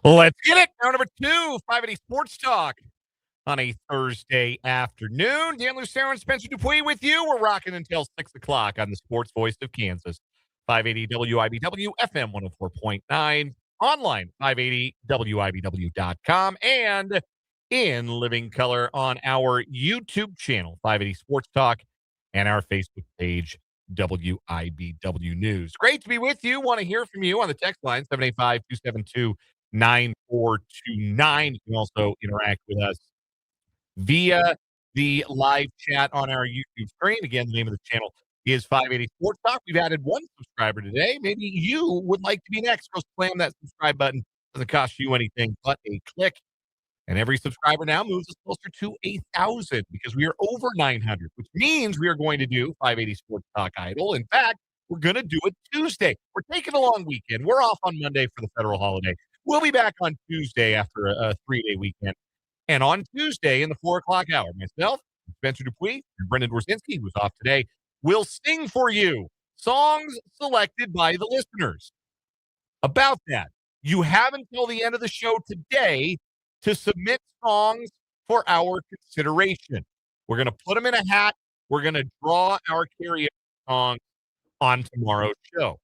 Let's get it. Hour number 2, 580 Sports Talk on a Thursday afternoon. Dan Lucero and Spencer Dupuis with you. We're rocking until 6 o'clock on the sports voice of Kansas. 580 WIBW, FM 104.9, online, 580WIBW.com, and in living color on our YouTube channel, 580 Sports Talk, and our Facebook page, WIBW News. Great to be with you. Want to hear from you on the text line, 785-272-9429. You can also interact with us via the live chat on our YouTube screen. Again, the name of the channel is 580 Sports Talk. We've added one subscriber today. Maybe you would like to be next. Go slam that subscribe button. Doesn't cost you anything but a click. And every subscriber now moves us closer to 1,000 because we are over 900, which means we are going to do 580 Sports Talk Idol. In fact, we're going to do it Tuesday. We're taking a long weekend. We're off on Monday for the federal holiday. We'll be back on Tuesday after a 3-day weekend. And on Tuesday in the 4 o'clock hour, myself, Spencer Dupuis, and Brendan Dworzinski, who's off today, will sing for you songs selected by the listeners. About that, you have until the end of the show today to submit songs for our consideration. We're going to put them in a hat. We're going to draw our karaoke songs on tomorrow's show.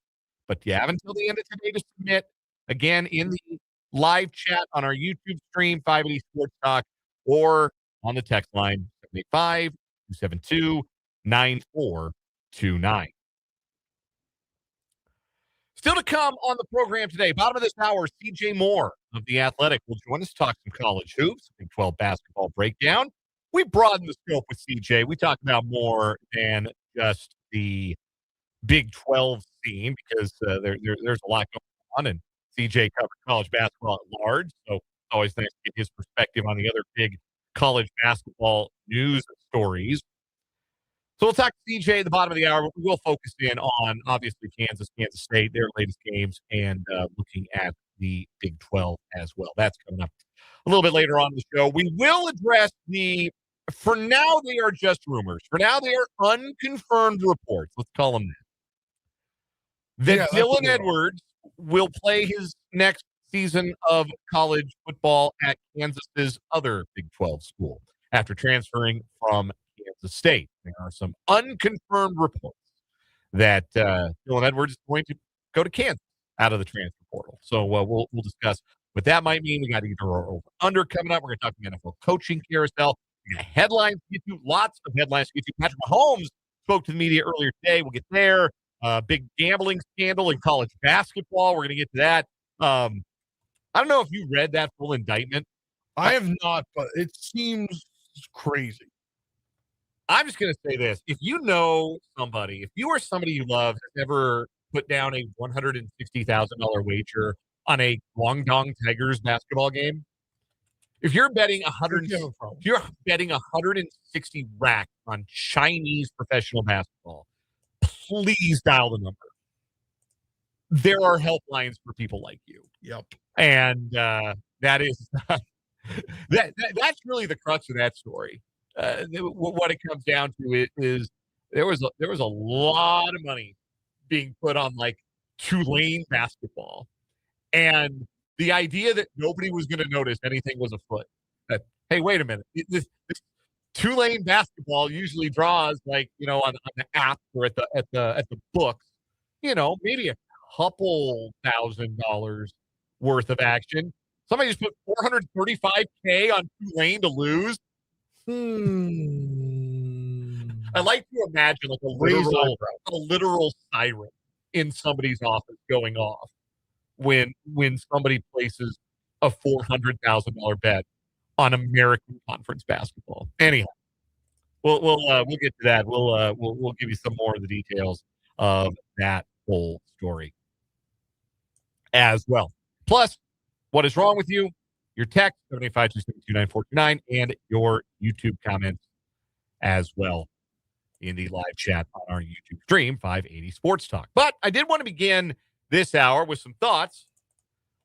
But you have until the end of today to submit. Again, in the live chat on our YouTube stream, 580 Sports Talk, or on the text line, 785-272-9429. Still to come on the program today, bottom of this hour, CJ Moore of The Athletic will join us to talk some college hoops, Big 12 basketball breakdown. We broadened the scope with CJ. We talked about more than just the Big 12 scene because there's a lot going on, and CJ covered college basketball at large, so it's always nice to get his perspective on the other big college basketball news stories. So we'll talk to CJ at the bottom of the hour, but we will focus in on, obviously, Kansas State, their latest games, and looking at the Big 12 as well. That's coming up a little bit later on in the show. We will address for now, they are just rumors. For now, they are unconfirmed reports. Let's call them that. Dylan Edwards will play his next season of college football at Kansas's other Big 12 school after transferring from Kansas State. There are some unconfirmed reports that Dylan Edwards is going to go to Kansas out of the transfer portal. So we'll discuss what that might mean. We got either or over-under coming up. We're going to talk the NFL coaching carousel. We got headlines to get to, lots of headlines to get to. Patrick Mahomes spoke to the media earlier today. We'll get there. Big gambling scandal in college basketball. We're going to get to that. I don't know if you read that full indictment. I have not, but it seems crazy. I'm just going to say this. If you know somebody, if you or somebody you love has ever put down a $160,000 wager on a Guangdong Tigers basketball game, if you're betting 160 rack on Chinese professional basketball, please dial the number. There are helplines for people like you. Yep. And that is that's really the crux of that story. What it comes down to is there was a lot of money being put on like Tulane basketball, and the idea that nobody was going to notice anything was afoot. That, hey, wait a minute, this Tulane basketball usually draws like on the app or at the books, maybe a couple $1,000 worth of action. Somebody just put $435K on Tulane to lose. I like to imagine like a literal siren in somebody's office going off when somebody places a $400,000 bet on American Conference basketball. Anyhow, we'll get to that. We'll give you some more of the details of that whole story as well. Plus, what is wrong with you? Your text, 785-272-9429, and your YouTube comments as well in the live chat on our YouTube stream, 580 Sports Talk. But I did want to begin this hour with some thoughts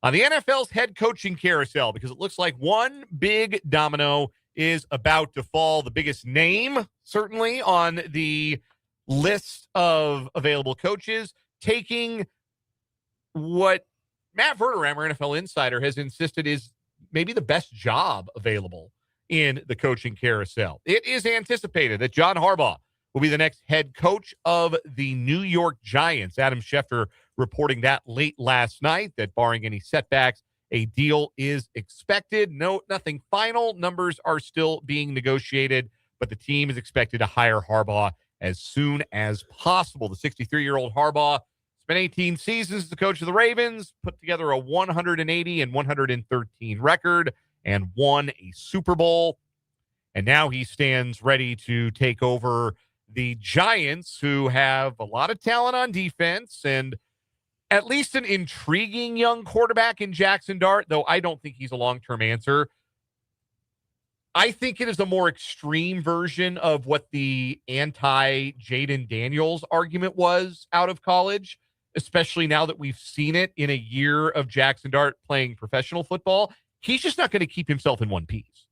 on the NFL's head coaching carousel, because it looks like one big domino is about to fall. The biggest name, certainly, on the list of available coaches, taking what Matt Verderame, NFL Insider, has insisted is maybe the best job available in the coaching carousel. It is anticipated that John Harbaugh will be the next head coach of the New York Giants. Adam Schefter reporting that late last night, that barring any setbacks, a deal is expected. No, nothing final. Numbers are still being negotiated, but the team is expected to hire Harbaugh as soon as possible. The 63-year-old Harbaugh spent 18 seasons as the coach of the Ravens, put together a 180 and 113 record, and won a Super Bowl. And now he stands ready to take over the Giants, who have a lot of talent on defense and at least an intriguing young quarterback in Jackson Dart, though I don't think he's a long-term answer. I think it is a more extreme version of what the anti-Jaden Daniels argument was out of college, especially now that we've seen it in a year of Jackson Dart playing professional football. He's just not going to keep himself in one piece.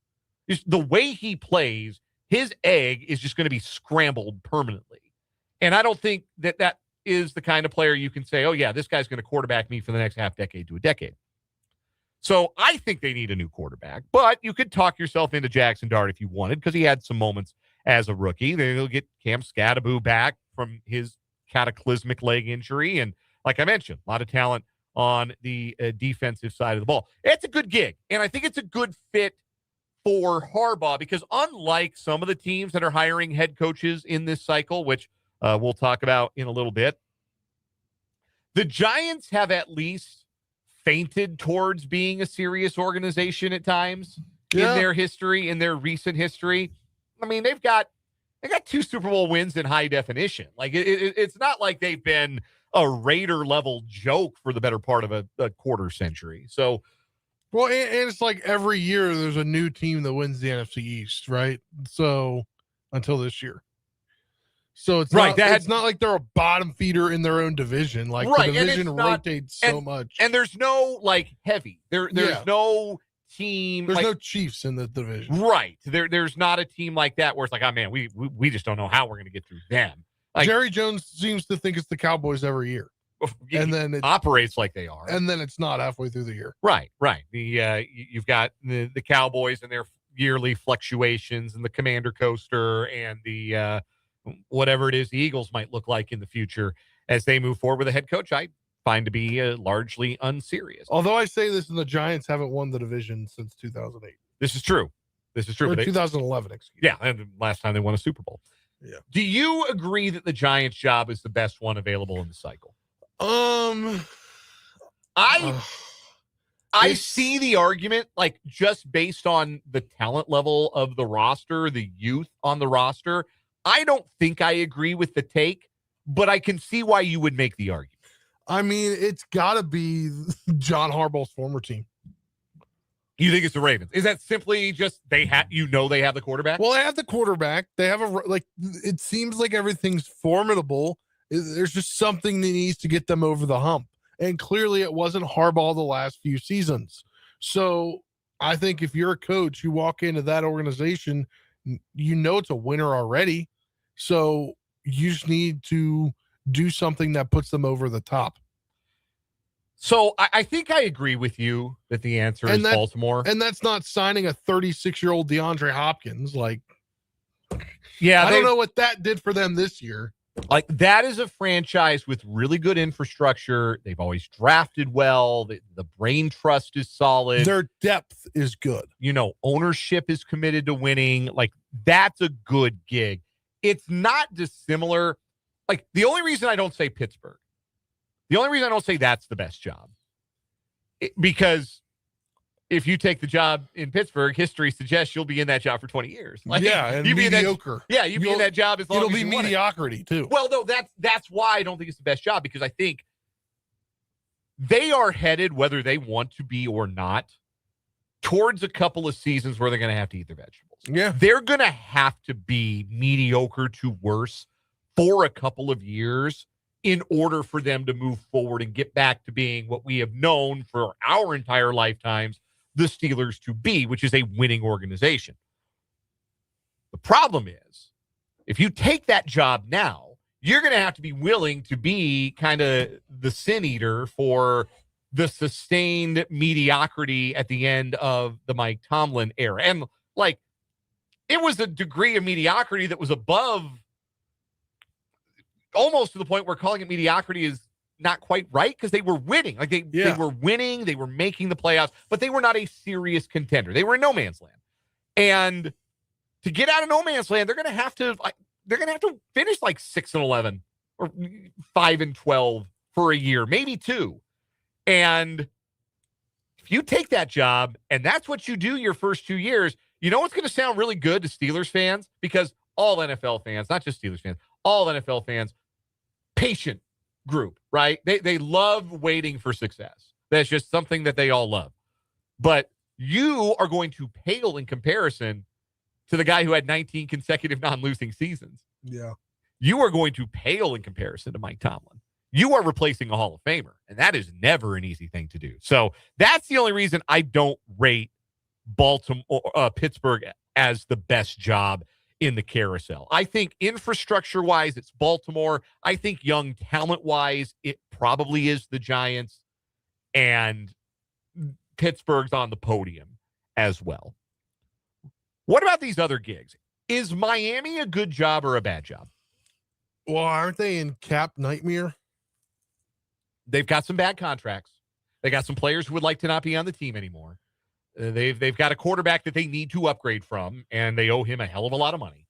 Just the way he plays, his egg is just going to be scrambled permanently. And I don't think that that is the kind of player you can say, oh, yeah, this guy's going to quarterback me for the next half decade to a decade. So I think they need a new quarterback, but you could talk yourself into Jackson Dart if you wanted, because he had some moments as a rookie. They'll get Cam Scatterbo back from his cataclysmic leg injury. And like I mentioned, a lot of talent on the defensive side of the ball. It's a good gig, and I think it's a good fit for Harbaugh, because unlike some of the teams that are hiring head coaches in this cycle, which we'll talk about in a little bit, the Giants have at least fainted towards being a serious organization at times in their history, in their recent history. I mean, they got 2 Super Bowl wins in high definition. Like it's not like they've been a Raider level joke for the better part of a quarter century. So, well, and it's like every year there's a new team that wins the NFC East, right? So until this year. So it's right. It's not like they're a bottom feeder in their own division. Like the division rotates so much. And there's no like heavy. There's no team. There's no Chiefs in the division. Right. There's not a team like that where it's like, oh man, we just don't know how we're going to get through them. Like, Jerry Jones seems to think it's the Cowboys every year. And then it operates like they are. And then it's not halfway through the year. Right. You've got the Cowboys and their yearly fluctuations, and the Commander Coaster, and the whatever it is the Eagles might look like in the future as they move forward with a head coach I find to be largely unserious. Although I say this, and the Giants haven't won the division since 2008. This is true. Or 2011, excuse me. Yeah, and the last time they won a Super Bowl. Yeah. Do you agree that the Giants' job is the best one available in the cycle? I see the argument, like, just based on the talent level of the roster, the youth on the roster. I don't think I agree with the take, but I can see why you would make the argument. I mean, it's got to be John Harbaugh's former team. You think it's the Ravens? Is that simply just they have the quarterback? Well, they have the quarterback. They have it seems like everything's formidable. There's just something that needs to get them over the hump. And clearly it wasn't Harbaugh the last few seasons. So I think if you're a coach, you walk into that organization, you know it's a winner already. So you just need to do something that puts them over the top. So I think I agree with you that the answer is Baltimore. And that's not signing a 36-year-old DeAndre Hopkins. Like, yeah, I don't know what that did for them this year. Like, that is a franchise with really good infrastructure. They've always drafted well. The brain trust is solid. Their depth is good. Ownership is committed to winning. Like, that's a good gig. It's not dissimilar. Like, the only reason I don't say Pittsburgh, the only reason I don't say that's the best job, because if you take the job in Pittsburgh, history suggests you'll be in that job for 20 years. Like, and you'll mediocre. You'll be in that job as long as you want. It'll be mediocrity, too. Well, no, that's why I don't think it's the best job, because I think they are headed, whether they want to be or not, towards a couple of seasons where they're going to have to eat their vegetables. Yeah. They're going to have to be mediocre to worse for a couple of years in order for them to move forward and get back to being what we have known for our entire lifetimes the Steelers to be, which is a winning organization. The problem is, if you take that job now, you're going to have to be willing to be kind of the sin eater for the sustained mediocrity at the end of the Mike Tomlin era. And like, it was a degree of mediocrity that was above, almost to the point where calling it mediocrity is not quite right, because they were winning. Like they were winning, they were making the playoffs, but they were not a serious contender. They were in no man's land. And to get out of no man's land, they're going to have to finish like 6-11 or 5-12 for a year, maybe 2. And if you take that job and that's what you do your first 2 years, you know what's going to sound really good to Steelers fans? Because all NFL fans, not just Steelers fans, all NFL fans, patient group, right? They love waiting for success. That's just something that they all love. But you are going to pale in comparison to the guy who had 19 consecutive non-losing seasons. Yeah. You are going to pale in comparison to Mike Tomlin. You are replacing a Hall of Famer, and that is never an easy thing to do. So that's the only reason I don't rate Pittsburgh as the best job in the carousel. I think infrastructure-wise, it's Baltimore. I think young talent-wise, it probably is the Giants, and Pittsburgh's on the podium as well. What about these other gigs? Is Miami a good job or a bad job? Well, aren't they in cap nightmare? They've got some bad contracts. They got some players who would like to not be on the team anymore. They've got a quarterback that they need to upgrade from, and they owe him a hell of a lot of money.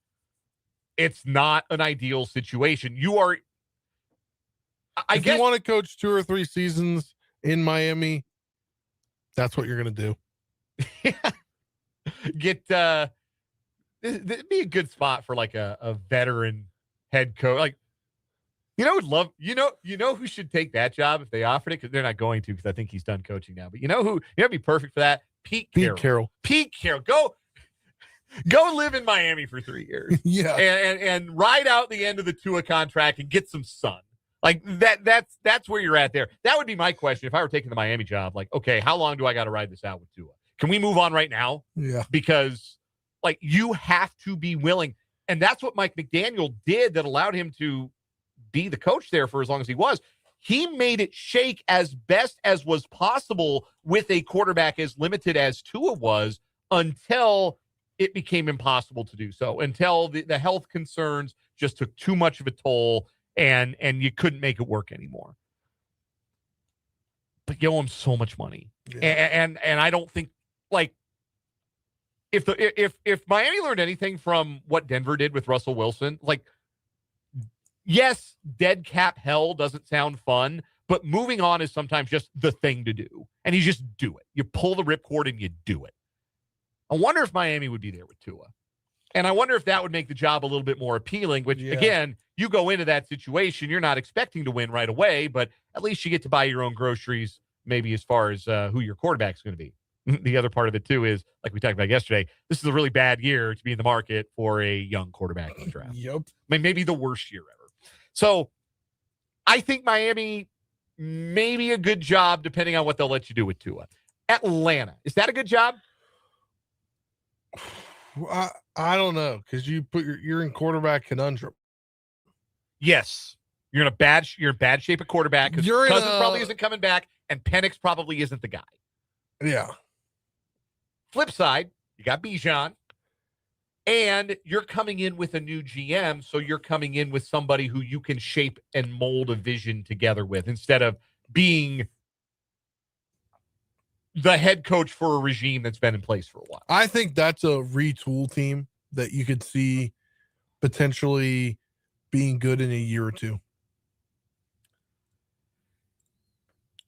It's not an ideal situation. You are, I guess, you want to coach 2 or 3 seasons in Miami, that's what you're going to do. Get it'd be a good spot for like a veteran head coach. Like, who should take that job if they offered it, because they're not going to, because I think he's done coaching now. But who'd be perfect for that? Pete Carroll. Go live in Miami for 3 years. Yeah. And ride out the end of the Tua contract and get some sun. Like that's where you're at there. That would be my question if I were taking the Miami job. Like, okay, how long do I got to ride this out with Tua? Can we move on right now? Yeah. Because like you have to be willing. And that's what Mike McDaniel did that allowed him to be the coach there for as long as he was. He made it shake as best as was possible with a quarterback as limited as Tua was, until it became impossible to do so, until the health concerns just took too much of a toll and you couldn't make it work anymore. But you owe him so much money. Yeah. And I don't think, like, if Miami learned anything from what Denver did with Russell Wilson, like, yes, dead cap hell doesn't sound fun, but moving on is sometimes just the thing to do. And you just do it. You pull the ripcord and you do it. I wonder if Miami would be there with Tua. And I wonder if that would make the job a little bit more appealing, which, again, you go into that situation, you're not expecting to win right away, but at least you get to buy your own groceries, maybe as far as who your quarterback's going to be. The other part of it, too, is, like we talked about yesterday, this is a really bad year to be in the market for a young quarterback in the draft. Yep. I mean, maybe the worst year ever. So I think Miami, maybe a good job, depending on what they'll let you do with Tua. Atlanta, is that a good job? I don't know, because you're in quarterback conundrum. Yes, you're in bad shape at quarterback, because Cousins probably isn't coming back, and Penix probably isn't the guy. Yeah. Flip side, you got Bijan, and you're coming in with a new GM, so you're coming in with somebody who you can shape and mold a vision together with, instead of being the head coach for a regime that's been in place for a while. I think that's a retool team that you could see potentially being good in a year or two.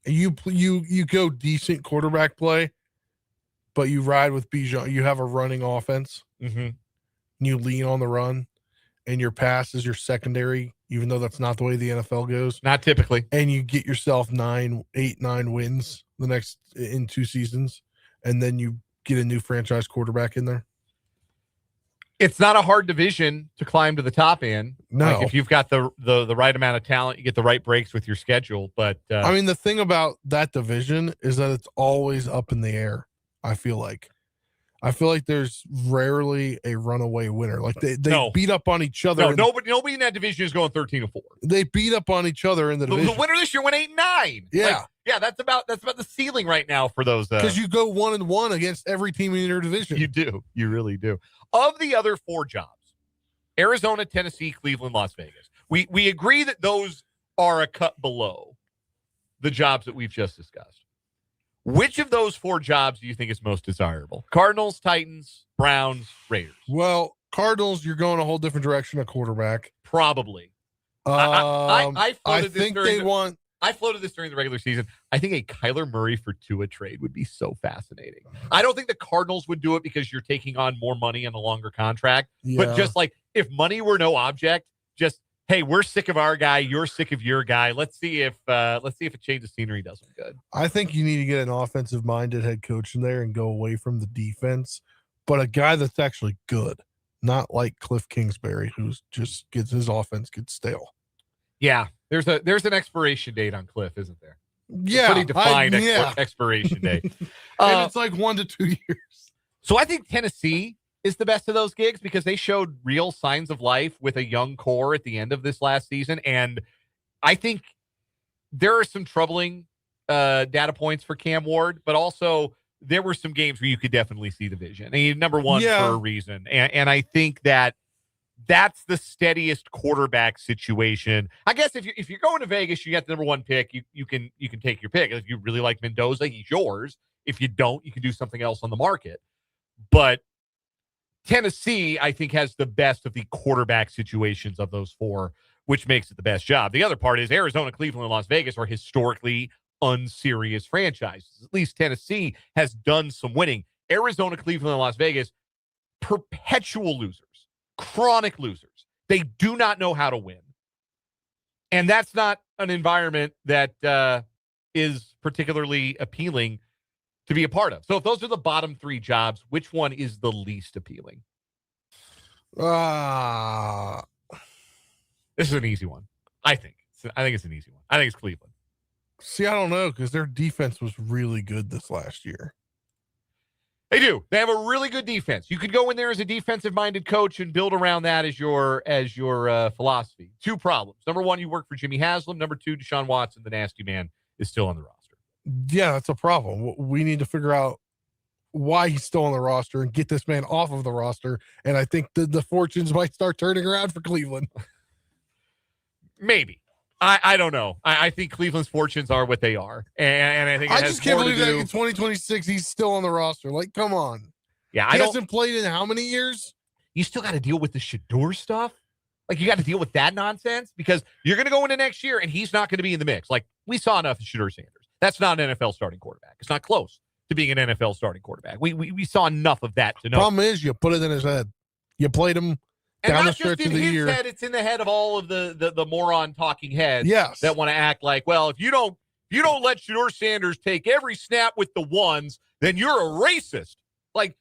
You go decent quarterback play, but you ride with Bijan. You have a running offense. Mm-hmm. You lean on the run, and your pass is your secondary, even though that's not the way the NFL goes. Not typically. And you get yourself 9 wins in 2 seasons, and then you get a new franchise quarterback in there. It's not a hard division to climb to the top in. No. Like, if you've got the right amount of talent, you get the right breaks with your schedule. But I mean, the thing about that division is that it's always up in the air, I feel like. I feel like there's rarely a runaway winner. Like they No. beat up on each other. No, nobody in that division is going 13-4. They beat up on each other in the division. The winner this year went 8-9. Yeah. Yeah, that's about the ceiling right now for those. Because you go 1-1 against every team in your division. You do. You really do. Of the other 4 jobs, Arizona, Tennessee, Cleveland, Las Vegas. We agree that those are a cut below the jobs that we've just discussed. Which of those 4 jobs do you think is most desirable? Cardinals, Titans, Browns, Raiders. Well, Cardinals, you're going a whole different direction at quarterback. Probably. I floated this during the regular season. I think a Kyler Murray for Tua trade would be so fascinating. I don't think the Cardinals would do it because you're taking on more money and a longer contract. Yeah. But just like if money were no object, just hey, we're sick of our guy, you're sick of your guy. Let's see if a change of scenery does them good. I think you need to get an offensive-minded head coach in there and go away from the defense, but a guy that's actually good, not like Cliff Kingsbury, who's just gets his offense gets stale. Yeah, there's an expiration date on Cliff, isn't there? Yeah, pretty defined expiration date, and it's like 1 to 2 years. So I think Tennessee is the best of those gigs because they showed real signs of life with a young core at the end of this last season. And I think there are some troubling data points for Cam Ward, but also there were some games where you could definitely see the vision. And he's number 1 for a reason. And I think that's the steadiest quarterback situation. I guess if you're going to Vegas, you got the number 1 pick, you can take your pick. If you really like Mendoza, he's yours. If you don't, you can do something else on the market. But Tennessee, I think, has the best of the quarterback situations of those 4, which makes it the best job. The other part is Arizona, Cleveland, and Las Vegas are historically unserious franchises. At least Tennessee has done some winning. Arizona, Cleveland, and Las Vegas, perpetual losers, chronic losers. They do not know how to win. And that's not an environment that is particularly appealing to be a part of. So if those are the bottom 3 jobs, which one is the least appealing? This is an easy one. I think it's an easy one. I think it's Cleveland. See, I don't know because their defense was really good this last year. They do. They have a really good defense. You could go in there as a defensive-minded coach and build around that as your philosophy. 2 problems. Number 1, you work for Jimmy Haslam. Number 2, Deshaun Watson, the nasty man, is still on the roster. Yeah, that's a problem. We need to figure out why he's still on the roster and get this man off of the roster. And I think the fortunes might start turning around for Cleveland. Maybe. I don't know. I think Cleveland's fortunes are what they are. And I think I just can't believe that in 2026 he's still on the roster. Like, come on. Yeah, he hasn't played in how many years? You still got to deal with the Shador stuff. Like, you got to deal with that nonsense because you're going to go into next year and he's not going to be in the mix. Like, we saw enough of Shador Sanders. That's not an NFL starting quarterback. It's not close to being an NFL starting quarterback. We saw enough of that to know. Problem is, you put it in his head. You played him down the stretch of the year. And not just in his head, it's in the head of all of the moron talking heads that want to act like, well, if you don't let Shador Sanders take every snap with the ones, then you're a racist. Like,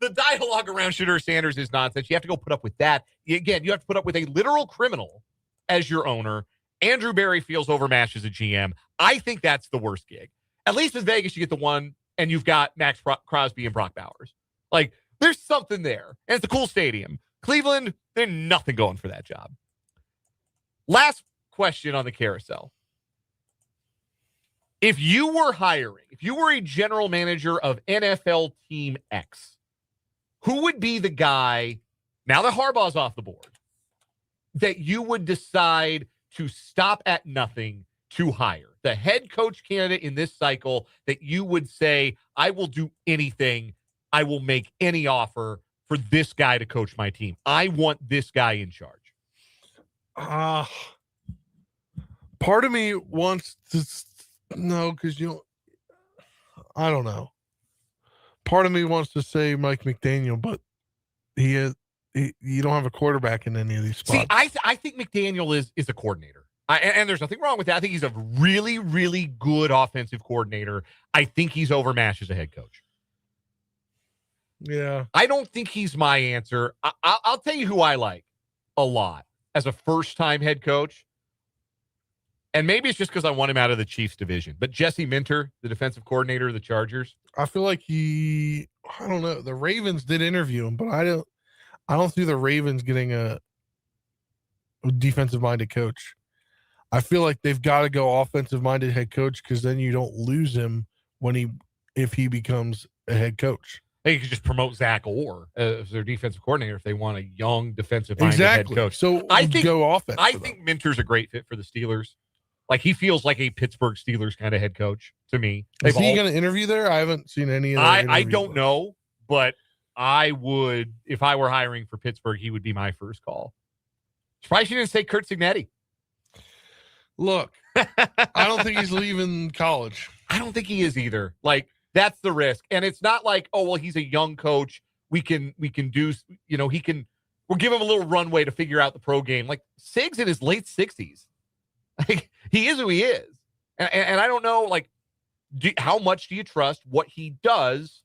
the dialogue around Shador Sanders is nonsense. You have to go put up with that. Again, you have to put up with a literal criminal as your owner. Andrew Berry feels overmatched as a GM. I think that's the worst gig. At least in Vegas, you get the one, and you've got Max Crosby and Brock Bowers. Like, there's something there. And it's a cool stadium. Cleveland, there's nothing going for that job. Last question on the carousel. If you were a general manager of NFL Team X, who would be the guy, now that Harbaugh's off the board, that you would decide to stop at nothing to hire? The head coach candidate in this cycle that you would say, I will do anything, I will make any offer for this guy to coach my team. I want this guy in charge. Part of me wants to because I don't know. Part of me wants to say Mike McDaniel, but you don't have a quarterback in any of these spots. See, I think McDaniel is a coordinator. And there's nothing wrong with that. I think he's a really, really good offensive coordinator. I think he's overmatched as a head coach. Yeah. I don't think he's my answer. I'll tell you who I like a lot as a first-time head coach. And maybe it's just because I want him out of the Chiefs division. But Jesse Minter, the defensive coordinator of the Chargers. I feel like he I don't know. The Ravens did interview him, but I don't see the Ravens getting a defensive minded coach. I feel like they've got to go offensive minded head coach because then you don't lose him if he becomes a head coach. They could just promote Zach Orr as their defensive coordinator if they want a young defensive minded head coach. So I think go offense. I think Minter's a great fit for the Steelers. Like he feels like a Pittsburgh Steelers kind of head coach to me. Is he going to interview there? I haven't seen any of that. I don't know, but I would, if I were hiring for Pittsburgh, he would be my first call. Surprised you didn't say Kurt Signetti. Look, I don't think he's leaving college. I don't think he is either. Like, that's the risk. And it's not like, oh, well, he's a young coach. We can do, we'll give him a little runway to figure out the pro game. Like, Sig's in his late 60s. Like, he is who he is. And I don't know, like, how much do you trust what he does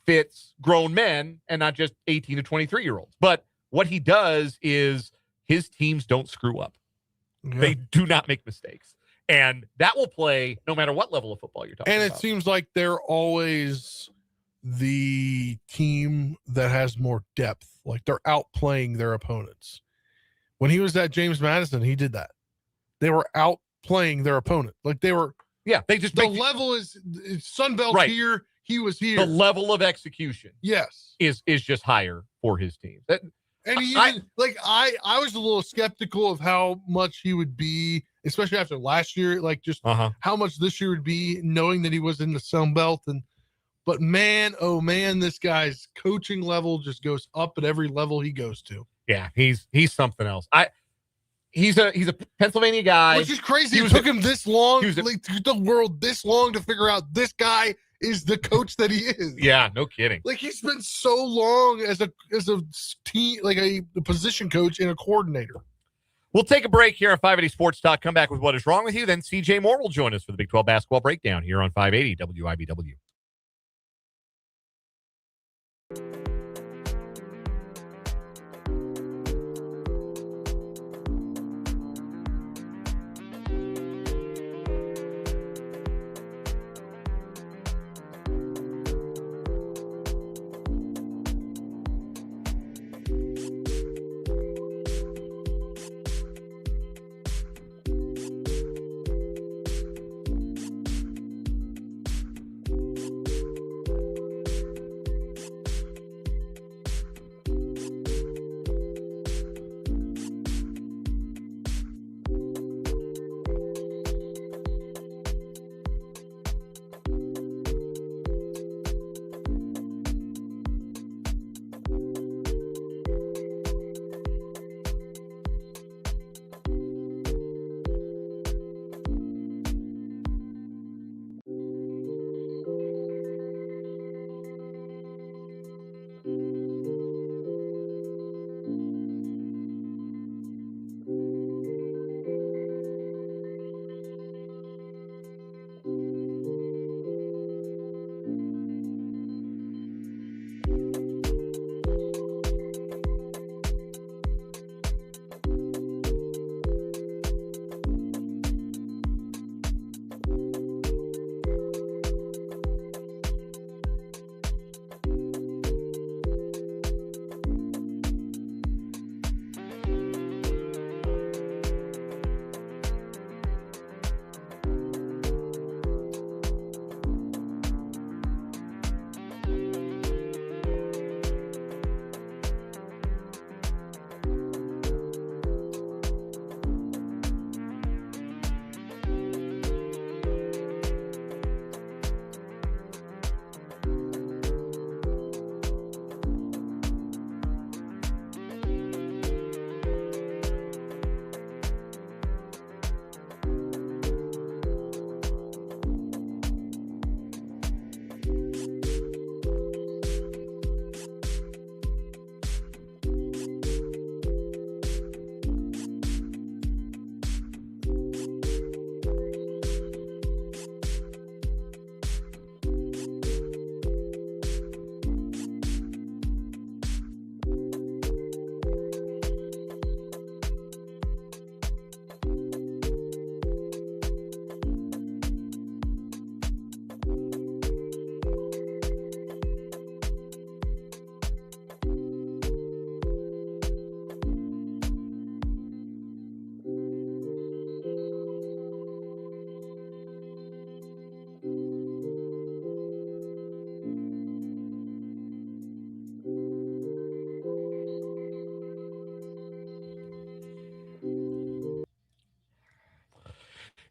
fits grown men and not just 18 to 23-year-olds? But what he does is his teams don't screw up. Yeah. They do not make mistakes. And that will play no matter what level of football you're talking about. And it seems like they're always the team that has more depth. Like they're outplaying their opponents. When he was at James Madison, he did that. They were outplaying their opponent. Like they were. Yeah, they just. The level is Sunbelt right here. He was here. The level of execution. Yes. Is just higher for his team. And I was a little skeptical of how much he would be, especially after last year, like just how much this year would be, knowing that he was in the Sun Belt. But man, oh man, this guy's coaching level just goes up at every level he goes to. Yeah, he's something else. He's a Pennsylvania guy. Which is crazy. It took him this long, took the world this long to figure out this guy is the coach that he is. Yeah, no kidding. Like he's been so long as a team, like a position coach and a coordinator. We'll take a break here on 580 Sports Talk. Come back with What Is Wrong With You. Then CJ Moore will join us for the Big 12 basketball breakdown here on 580 WIBW.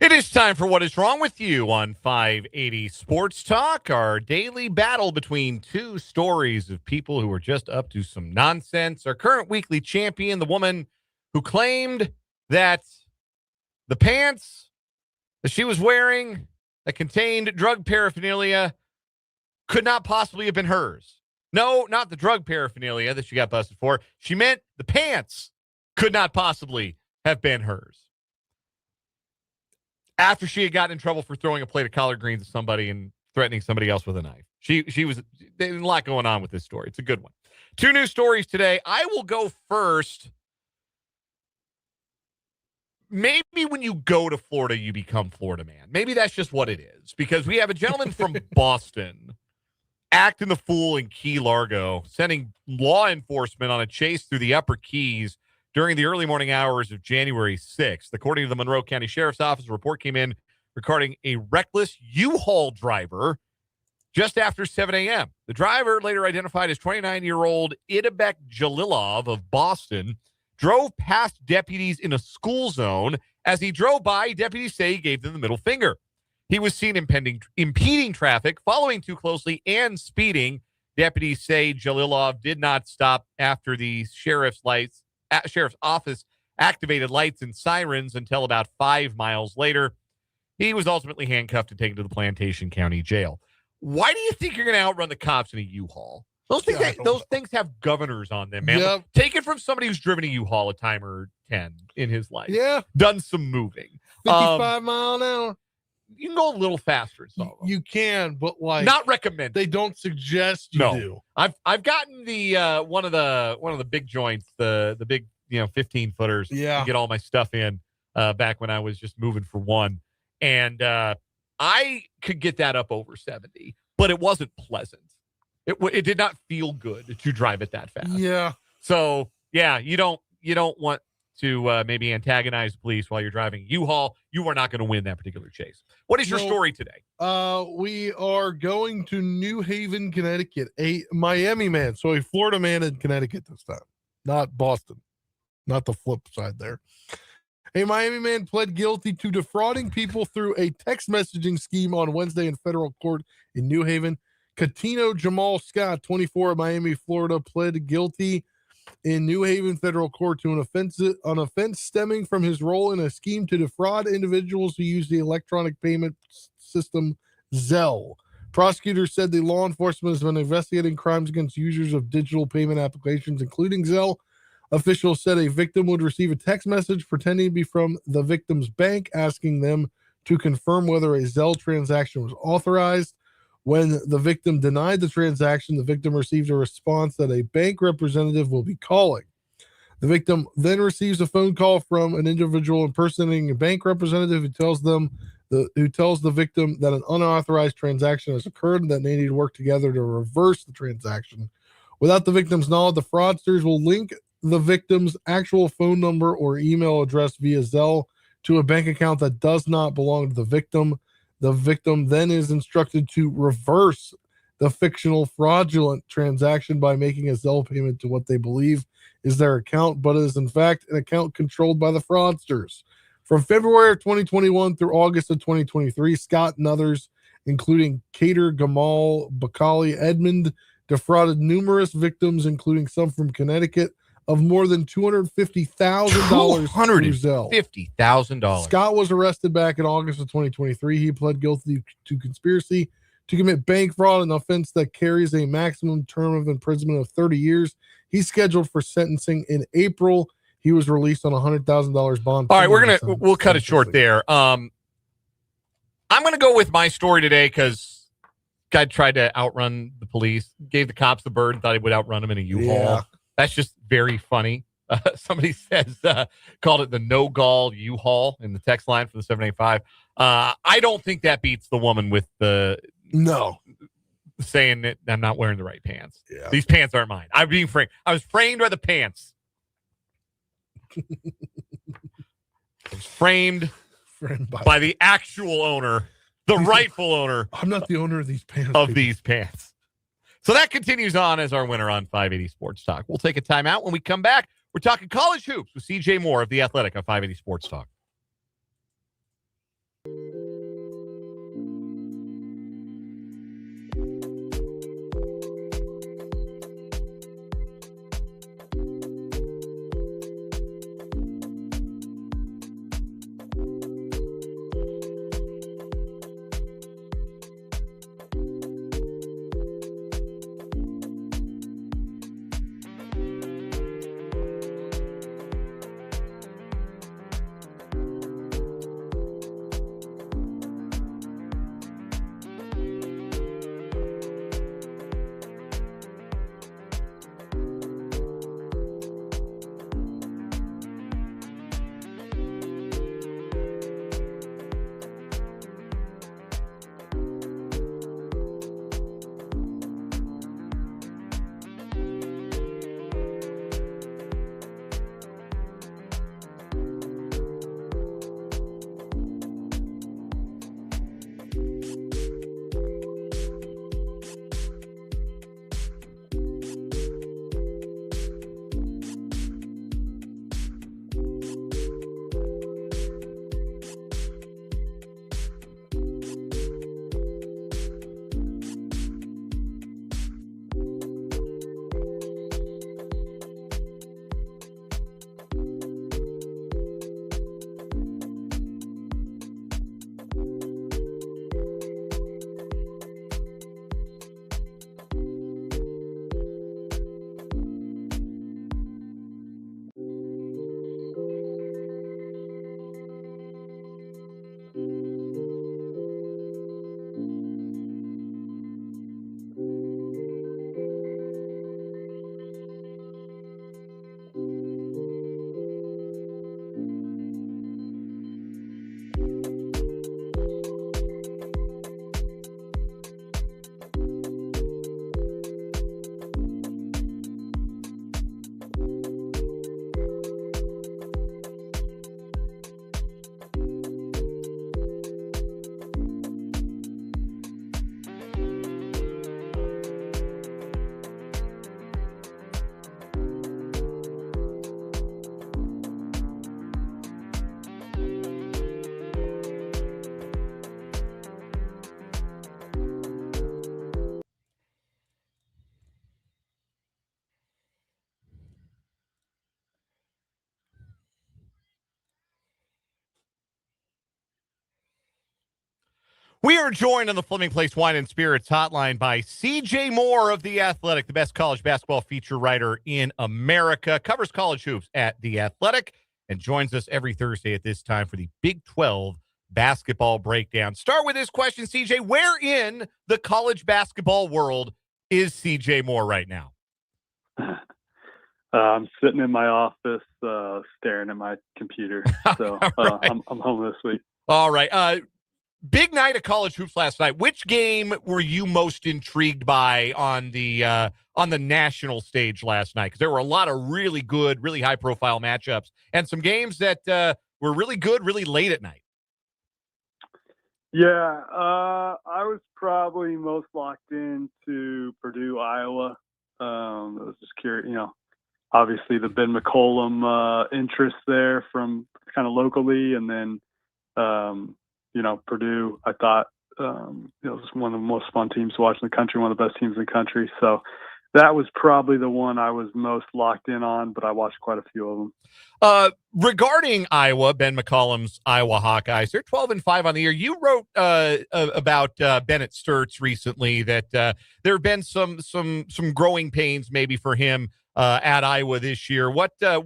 It is time for What Is Wrong With You on 580 Sports Talk, our daily battle between two stories of people who are just up to some nonsense. Our current weekly champion, the woman who claimed that the pants that she was wearing that contained drug paraphernalia could not possibly have been hers. No, not the drug paraphernalia that she got busted for. She meant the pants could not possibly have been hers. After she had gotten in trouble for throwing a plate of collard greens at somebody and threatening somebody else with a knife. There's a lot going on with this story. It's a good one. Two new stories today. I will go first. Maybe when you go to Florida, you become Florida man. Maybe that's just what it is. Because we have a gentleman from Boston acting the fool in Key Largo, sending law enforcement on a chase through the Upper Keys during the early morning hours of January 6th. According to the Monroe County Sheriff's Office, a report came in regarding a reckless U-Haul driver just after 7 a.m. The driver, later identified as 29-year-old Idabek Jalilov of Boston, drove past deputies in a school zone. As he drove by, deputies say he gave them the middle finger. He was seen impeding traffic, following too closely, and speeding. Deputies say Jalilov did not stop after the sheriff's office activated lights and sirens until about 5 miles later. He was ultimately handcuffed and taken to the Plantation County Jail. Why do you think you're going to outrun the cops in a U-Haul? Those things have governors on them, man. Yep. Take it from somebody who's driven a U-Haul a time or 10 in his life. Yeah. Done some moving. 55 mile an hour. You can go a little faster in some of them. You can, but not recommended. They don't suggest you do. I've gotten the one of the big joints, the big 15 footers. Yeah. To get all my stuff in back when I was just moving for one, and I could get that up over 70, but it wasn't pleasant. It did not feel good to drive it that fast. Yeah. So yeah, you don't want to maybe antagonize the police while you're driving a U-Haul. You are not going to win that particular chase. What is your story today? We are going to New Haven, Connecticut. A Miami man, so a Florida man in Connecticut this time, not Boston, not the flip side there. A Miami man pled guilty to defrauding people through a text messaging scheme on Wednesday in federal court in New Haven. Catino Jamal Scott, 24, of Miami, Florida, pled guilty in New Haven federal court to an offense stemming from his role in a scheme to defraud individuals who use the electronic payment system Zelle. Prosecutors said the law enforcement has been investigating crimes against users of digital payment applications, including Zelle. Officials said a victim would receive a text message pretending to be from the victim's bank, asking them to confirm whether a Zelle transaction was authorized. When the victim denied the transaction, the victim received a response that a bank representative will be calling. The victim then receives a phone call from an individual impersonating a bank representative who tells the victim that an unauthorized transaction has occurred and that they need to work together to reverse the transaction. Without the victim's knowledge, the fraudsters will link the victim's actual phone number or email address via Zelle to a bank account that does not belong to the victim. The victim then is instructed to reverse the fictional fraudulent transaction by making a Zelle payment to what they believe is their account, but is in fact an account controlled by the fraudsters. From February of 2021 through August of 2023, Scott and others, including Cater, Gamal, Bakali, Edmund, defrauded numerous victims, including some from Connecticut, of more than $250,000 through Zelle. $50,000. Scott was arrested back in August of 2023. He pled guilty to conspiracy to commit bank fraud, an offense that carries a maximum term of imprisonment of 30 years. He's scheduled for sentencing in April. He was released on a $100,000 bond. All right, we'll cut it short there. I'm going to go with my story today because guy tried to outrun the police, gave the cops the bird, and thought he would outrun them in a U-Haul. Yeah. That's just very funny. Somebody says, called it the no-gall U-Haul in the text line for the 785. I don't think that beats the woman with the saying that I'm not wearing the right pants. Yeah. These pants aren't mine. I'm being framed. I was framed by the pants. I was framed by the actual owner, the rightful owner. I'm not the owner of these pants. These pants. So that continues on as our winner on 580 Sports Talk. We'll take a timeout. When we come back, we're talking college hoops with CJ Moore of The Athletic on 580 Sports Talk. We are joined on the Fleming Place Wine and Spirits hotline by CJ Moore of The Athletic, the best college basketball feature writer in America, covers college hoops at The Athletic, and joins us every Thursday at this time for the Big 12 basketball breakdown. Start with this question, CJ. Where in the college basketball world is CJ Moore right now? I'm sitting in my office staring at my computer. So Right. I'm home this week. All right. Big night of college hoops last night. Which game were you most intrigued by on the national stage last night? Because there were a lot of really good, really high-profile matchups and some games that were really good, really late at night. Yeah, I was probably most locked into Purdue, Iowa. I was just curious, obviously the Ben McCollum interest there from kind of locally, and then Purdue, I thought, it was one of the most fun teams to watch in the country, one of the best teams in the country. So that was probably the one I was most locked in on, but I watched quite a few of them. Regarding Iowa, Ben McCollum's Iowa Hawkeyes, they're 12-5 on the year. You wrote about Bennett Sturts recently that there have been some growing pains maybe for him at Iowa this year. What do the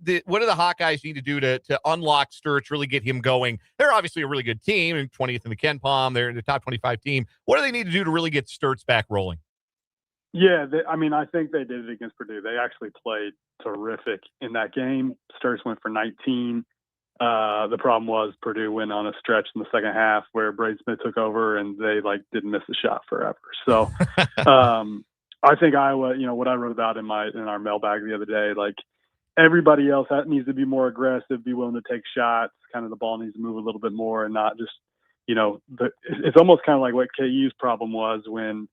Hawkeyes need to do to unlock Sturts, really get him going? They're obviously a really good team, and 20th in the Ken Palm. They're in the top 25 team. What do they need to do to really get Sturts back rolling? Yeah, I think they did it against Purdue. They actually played terrific in that game. Sturts went for 19. The problem was Purdue went on a stretch in the second half where Braden Smith took over, and they didn't miss a shot forever. So I think Iowa, what I wrote about in our mailbag the other day, everybody else needs to be more aggressive, be willing to take shots. Kind of the ball needs to move a little bit more, and not just, it's almost kind of like what KU's problem was when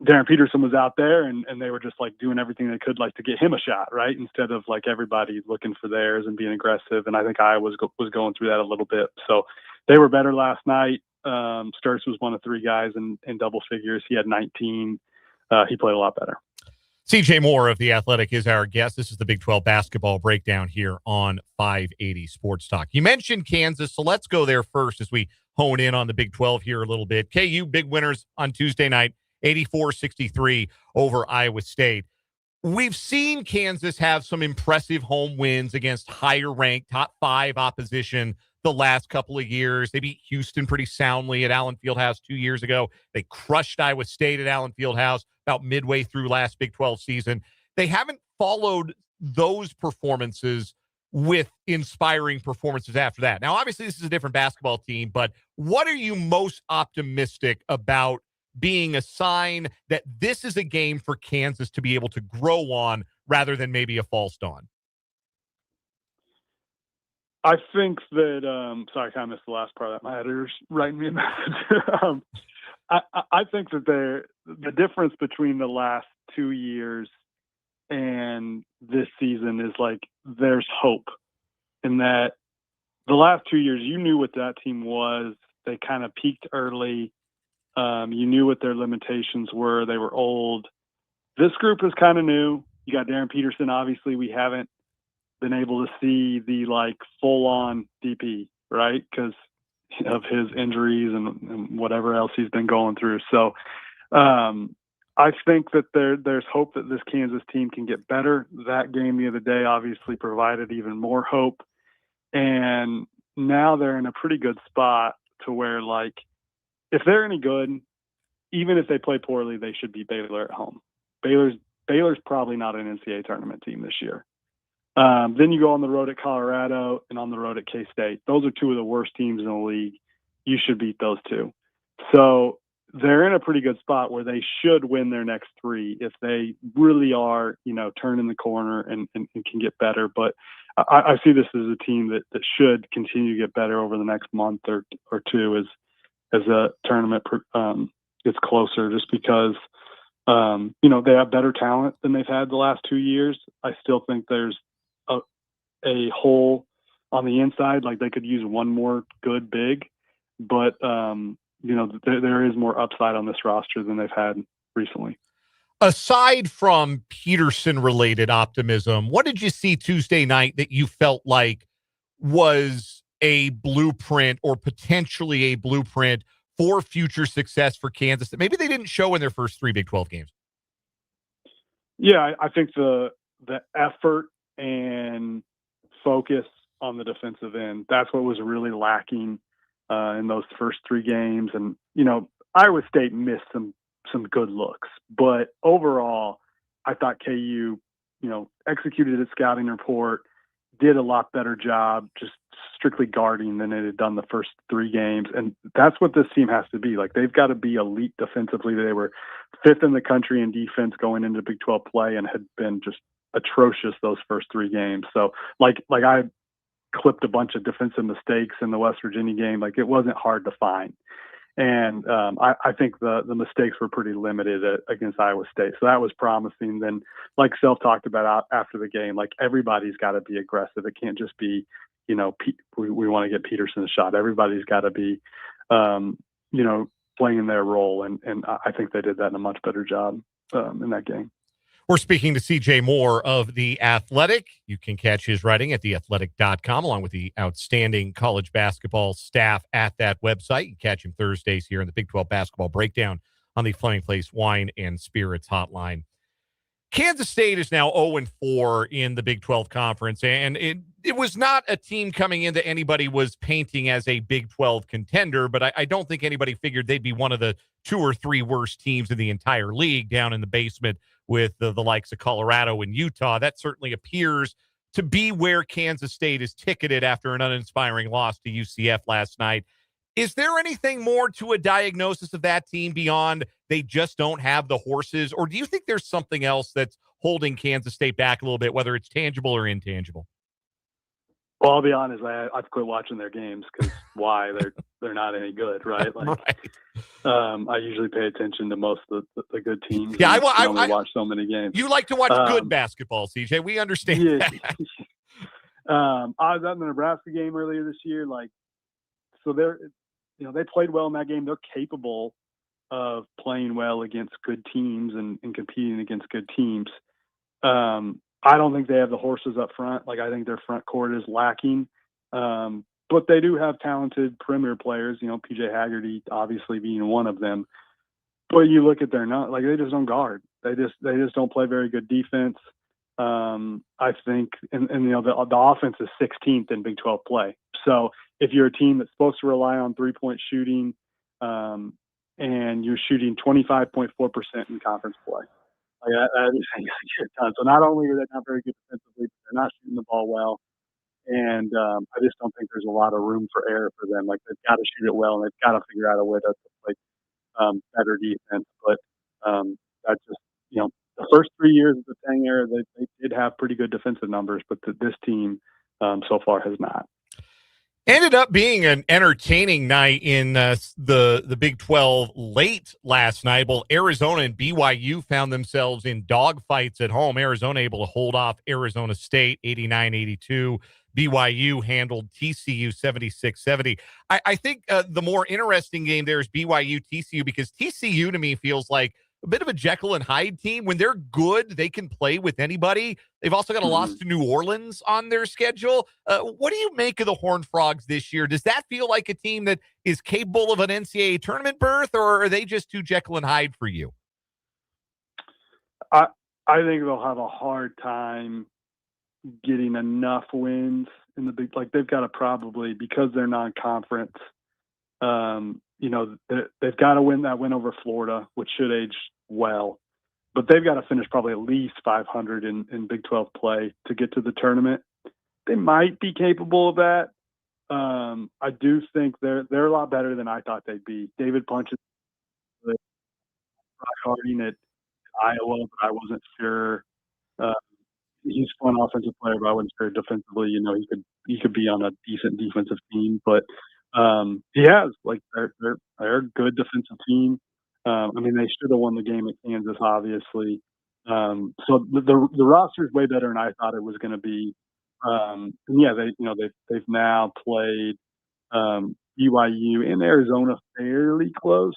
Darren Peterson was out there and they were just doing everything they could to get him a shot, right? Instead of everybody looking for theirs and being aggressive. And I think Iowa was going through that a little bit. So they were better last night. Sturts was one of three guys in double figures. He had 19. He played a lot better. CJ Moore of The Athletic is our guest. This is the Big 12 basketball breakdown here on 580 Sports Talk. You mentioned Kansas, so let's go there first as we hone in on the Big 12 here a little bit. KU, big winners on Tuesday night, 84-63 over Iowa State. We've seen Kansas have some impressive home wins against higher-ranked, top 5 opposition the last couple of years. They beat Houston pretty soundly at Allen Fieldhouse 2 years ago. They crushed Iowa State at Allen Fieldhouse about midway through last Big 12 season. They haven't followed those performances with inspiring performances after that. Now, obviously, this is a different basketball team, but what are you most optimistic about being a sign that this is a game for Kansas to be able to grow on rather than maybe a false dawn? I think that, sorry, I kind of missed the last part of that. My editor's writing me a message. I think that the difference between the last 2 years and this season is there's hope in that the last 2 years, you knew what that team was. They kind of peaked early. You knew what their limitations were. They were old. This group is kind of new. You got Darren Peterson. Obviously, we haven't been able to see the full-on DP, right? Because of his injuries and whatever else he's been going through. So I think that there's hope that this Kansas team can get better. That game the other day obviously provided even more hope. And now they're in a pretty good spot to where if they're any good, even if they play poorly, they should beat Baylor at home. Baylor's probably not an NCAA tournament team this year. Then you go on the road at Colorado and on the road at K-State. Those are two of the worst teams in the league. You should beat those two. So they're in a pretty good spot where they should win their next 3 if they really are, turning the corner and can get better. But I see this as a team that should continue to get better over the next month or two as a tournament gets closer, just because they have better talent than they've had the last 2 years. I still think there's a hole on the inside. They could use one more good big, but there is more upside on this roster than they've had recently. Aside from Peterson related optimism, what did you see Tuesday night that you felt like was a blueprint or potentially a blueprint for future success for Kansas that maybe they didn't show in their first 3 Big 12 games? Yeah, I think the effort and focus on the defensive end, that's what was really lacking in those first 3 games. And, Iowa State missed some good looks. But overall, I thought KU, executed its scouting report, did a lot better job just strictly guarding than it had done the first 3 games. And that's what this team has to be. Like, they've got to be elite defensively. They were 5th in the country in defense going into Big 12 play and had been just atrocious those first 3 games. So like I clipped a bunch of defensive mistakes in the West Virginia game. Like, it wasn't hard to find. And I think the mistakes were pretty limited against Iowa State. So that was promising. Then, like Self talked about after the game, like, everybody's got to be aggressive. It can't just be, we want to get Peterson a shot. Everybody's got to be, playing their role. And I think they did that in a much better job in that game. We're speaking to CJ Moore of The Athletic. You can catch his writing at theathletic.com, along with the outstanding college basketball staff at that website. You can catch him Thursdays here in the Big 12 Basketball Breakdown on the Fleming Place Wine and Spirits Hotline. Kansas State is now 0-4 in the Big 12 Conference, and it was not a team coming in that anybody was painting as a Big 12 contender, but I don't think anybody figured they'd be one of the 2 or 3 worst teams in the entire league down in the basement with the likes of Colorado and Utah. That certainly appears to be where Kansas State is ticketed after an uninspiring loss to UCF last night. Is there anything more to a diagnosis of that team beyond they just don't have the horses? Or do you think there's something else that's holding Kansas State back a little bit, whether it's tangible or intangible? Well, I'll be honest, I've quit watching their games because why? They're not any good, right? Like, right. I usually pay attention to most of the good teams. Yeah, I only watch so many games. You like to watch good basketball, CJ. We understand. Yeah. That. I was at the Nebraska game earlier this year. So they played well in that game. They're capable of playing well against good teams and competing against good teams. I don't think they have the horses up front. Like, I think their front court is lacking. But they do have talented perimeter players, PJ Haggerty obviously being one of them. But you look at their they just don't guard. They just don't play very good defense. I think, and the offense is 16th in Big 12 play. So if you're a team that's supposed to rely on 3-point shooting, and you're shooting 25.4% in conference play, that is a ton. So not only are they not very good defensively, but they're not shooting the ball well. And I just don't think there's a lot of room for error for them. Like, they've got to shoot it well, and they've got to figure out a way to play better defense. But that's just, the first 3 years of the Tang era, they did have pretty good defensive numbers, but this team so far has not. Ended up being an entertaining night in the Big 12 late last night. Both Arizona and BYU found themselves in dogfights at home. Arizona able to hold off Arizona State 89-82. BYU handled TCU 76-70. I think the more interesting game there is BYU-TCU, because TCU to me feels like a bit of a Jekyll and Hyde team. When they're good, they can play with anybody. They've also got a loss to New Orleans on their schedule. What do you make of the Horned Frogs this year? Does that feel like a team that is capable of an NCAA tournament berth, or are they just too Jekyll and Hyde for you? I think they'll have a hard time getting enough wins in the big. Like, they've got to probably, because they're non-conference, they've got to win that win over Florida, which should age well. But they've got to finish probably at least 500 in Big 12 play to get to the tournament. They might be capable of that. I do think they're a lot better than I thought they'd be. David Punch is guarding at Iowa, but I wasn't sure. He's a fun offensive player, but I wasn't sure defensively. He could be on a decent defensive team, but he has. Like, they're a good defensive team. They should have won the game at Kansas, obviously. So the roster is way better than I thought it was going to be. They've now played BYU and Arizona fairly close.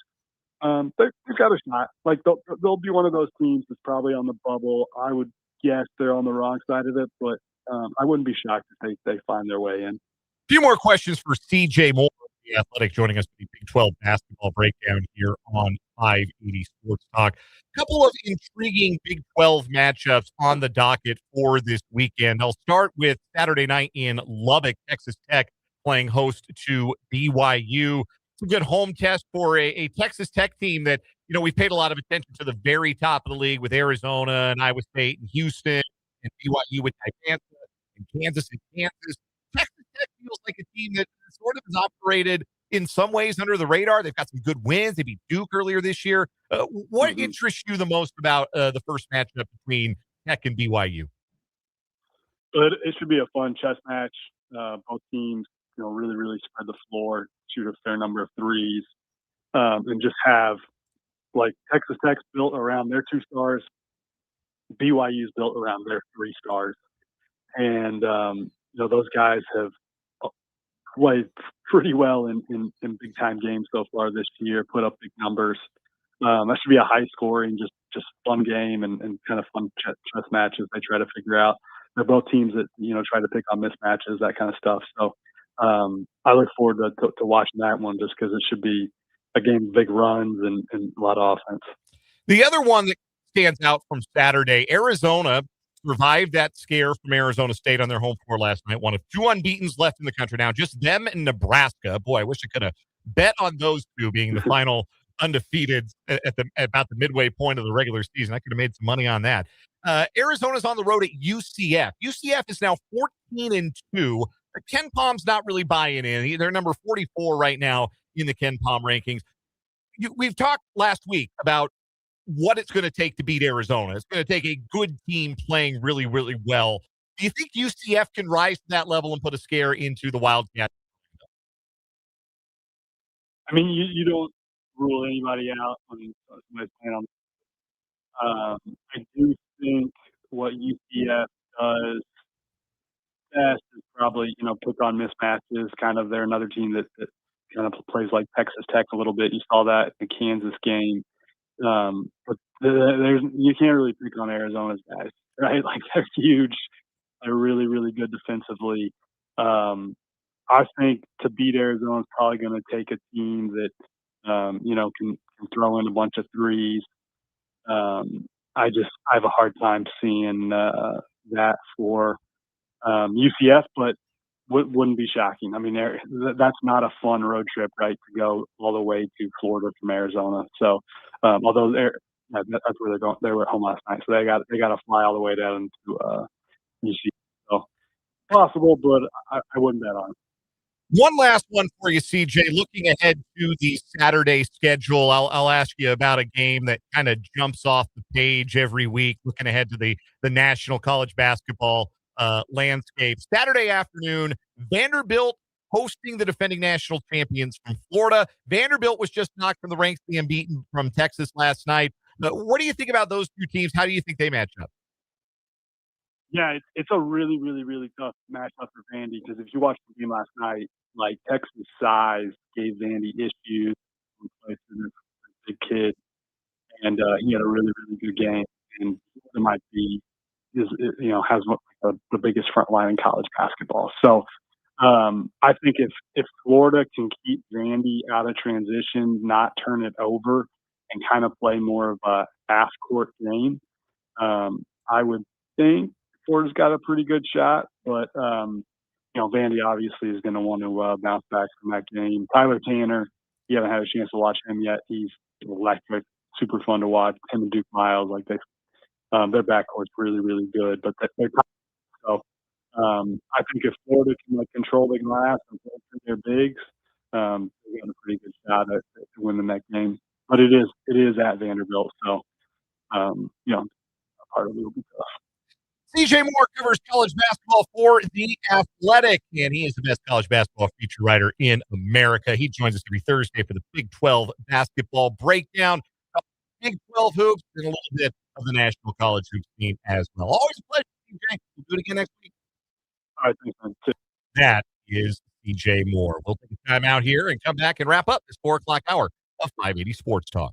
They've got a shot. Like, they'll be one of those teams that's probably on the bubble. I would guess they're on the wrong side of it, but I wouldn't be shocked if they find their way in. few more questions for CJ Moore, the Athletic, joining us for the Big 12 basketball breakdown here on 580 Sports Talk. A couple of intriguing Big 12 matchups on the docket for this weekend. I'll start with Saturday night in Lubbock, Texas Tech playing host to BYU. It's a good home test for a Texas Tech team that, we've paid a lot of attention to the very top of the league with Arizona and Iowa State and Houston and BYU with Atlanta and Kansas and Kansas. Texas Tech feels like a team that sort of has operated in some ways under the radar. They've got some good wins. They beat Duke earlier this year. What interests you the most about the first matchup between Tech and BYU? But it should be a fun chess match. Both teams, really, really spread the floor, shoot a fair number of threes, and just have Texas Tech's built around their 2 stars, BYU's built around their 3 stars, and those guys have played pretty well in big time games so far this year, put up big numbers. That should be a high scoring, just fun game and kind of fun chess matches they try to figure out. They're both teams that, try to pick on mismatches, that kind of stuff. So I look forward to watching that one just because it should be a game of big runs and a lot of offense. The other one that stands out from Saturday, Arizona survived that scare from Arizona State on their home floor last night. One of 2 unbeatens left in the country now, just them and Nebraska. Boy, I wish I could have bet on those 2 being the final undefeated at about the midway point of the regular season. I could have made some money on that. Arizona's on the road at UCF. UCF is now 14-2. Ken Palm's not really buying in. They're number 44 right now in the Ken Palm rankings. We've talked last week about what it's going to take to beat Arizona. It's going to take a good team playing really, really well. Do you think UCF can rise to that level and put a scare into the Wildcats? I mean, you don't rule anybody out when somebody's playing on. I do think what UCF does best is probably, pick on mismatches. Kind of, they're another team that kind of plays like Texas Tech a little bit. You saw that in the Kansas game. But you can't really pick on Arizona's guys, right? Like, they're huge. They're really, really good defensively. I think to beat Arizona is probably going to take a team that, can throw in a bunch of threes. I have a hard time seeing that for UCF, but wouldn't be shocking. I mean, that's not a fun road trip, right, to go all the way to Florida from Arizona. So, although that's where they're going, they were at home last night, so they got to fly all the way down to UCF. So possible, but I wouldn't bet on it. One last one for you, CJ. Looking ahead to the Saturday schedule, I'll ask you about a game that kind of jumps off the page every week. Looking ahead to the national college basketball landscape. Saturday afternoon, Vanderbilt hosting the defending national champions from Florida. Vanderbilt was just knocked from the ranks, being beaten from Texas last night. What do you think about those 2 teams? How do you think they match up? Yeah, it's a really, really, really tough matchup for Vandy because if you watched the game last night, Texas size gave Vandy issues. This big kid, and he had a really, really good game. And it might be has the biggest front line in college basketball. So I think if Florida can keep Vandy out of transition, not turn it over, and kind of play more of a half court game, I would think Florida's got a pretty good shot, but Vandy obviously is going to want to bounce back from that game. Tyler Tanner, you haven't had a chance to watch him yet. He's electric, super fun to watch. Him and Duke Miles, their backcourt's really, really good. But they're so I think if Florida can control the glass and play through their bigs, they got a pretty good shot at winning that game. But it is at Vanderbilt, so part of it will be tough. CJ Moore covers college basketball for The Athletic, and he is the best college basketball feature writer in America. He joins us every Thursday for the Big 12 basketball breakdown, Big 12 hoops, and a little bit of the national college hoops scene as well. Always a pleasure, CJ. We'll do it again next week. All right, thanks. That is CJ Moore. We'll take a time out here and come back and wrap up this 4 o'clock hour of 580 Sports Talk.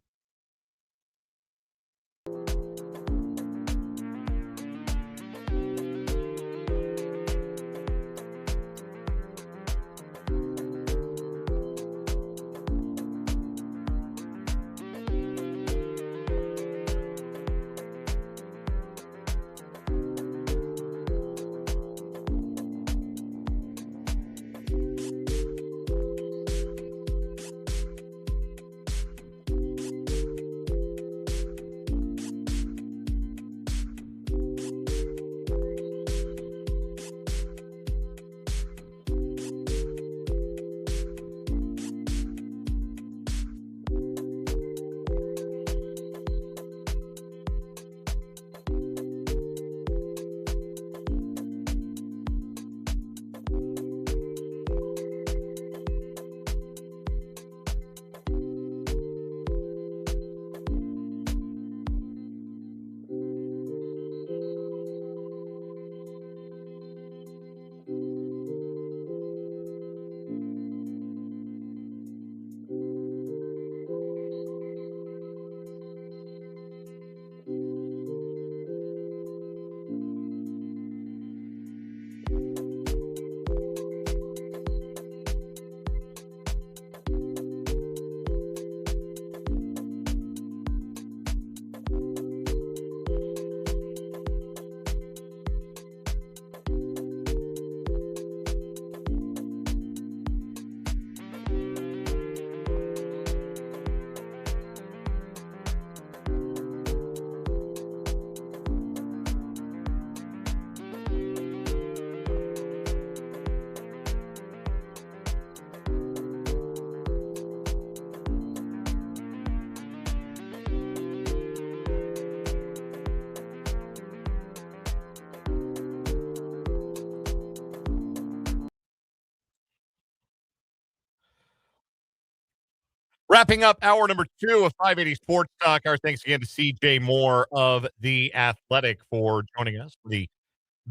Wrapping up hour number 2 of 580 Sports Talk. Our thanks again to CJ Moore of The Athletic for joining us for the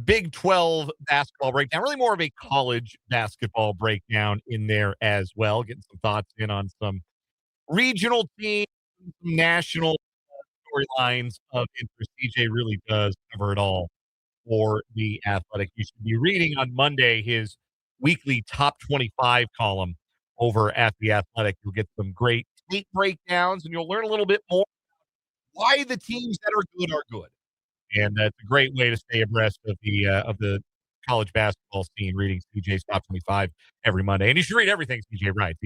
Big 12 basketball breakdown. Really more of a college basketball breakdown in there as well. Getting some thoughts in on some regional teams, some national storylines of interest. CJ really does cover it all for The Athletic. You should be reading on Monday his weekly top 25 column over at The Athletic. You'll get some great tape breakdowns, and you'll learn a little bit more why the teams that are good are good. And that's a great way to stay abreast of the college basketball scene, reading CJ's top 25 every Monday. And you should read everything CJ writes.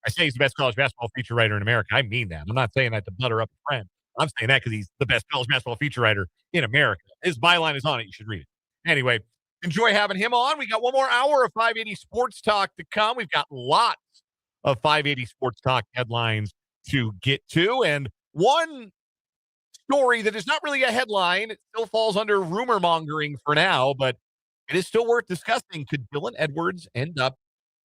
I say he's the best college basketball feature writer in America. I mean that. I'm not saying that to butter up a friend. I'm saying that because he's the best college basketball feature writer in America. His byline is on it. You should read it. Anyway, enjoy having him on. We got one more hour of 580 Sports Talk to come. We've got lots of 580 Sports Talk headlines to get to. And one story that is not really a headline. It still falls under rumor mongering for now, but it is still worth discussing. Could Dylan Edwards end up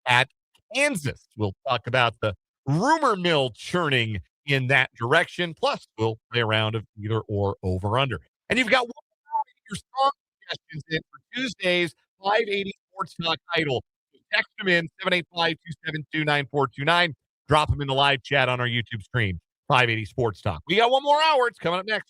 at Kansas? We'll talk about the rumor mill churning in that direction. Plus, we'll play around of either or over under. And you've got one more of your song suggestions in for Tuesday's 580 Sports Talk title. Text them in 785-272-9429. Drop them in the live chat on our YouTube stream. 580 Sports Talk. We got one more hour. It's coming up next.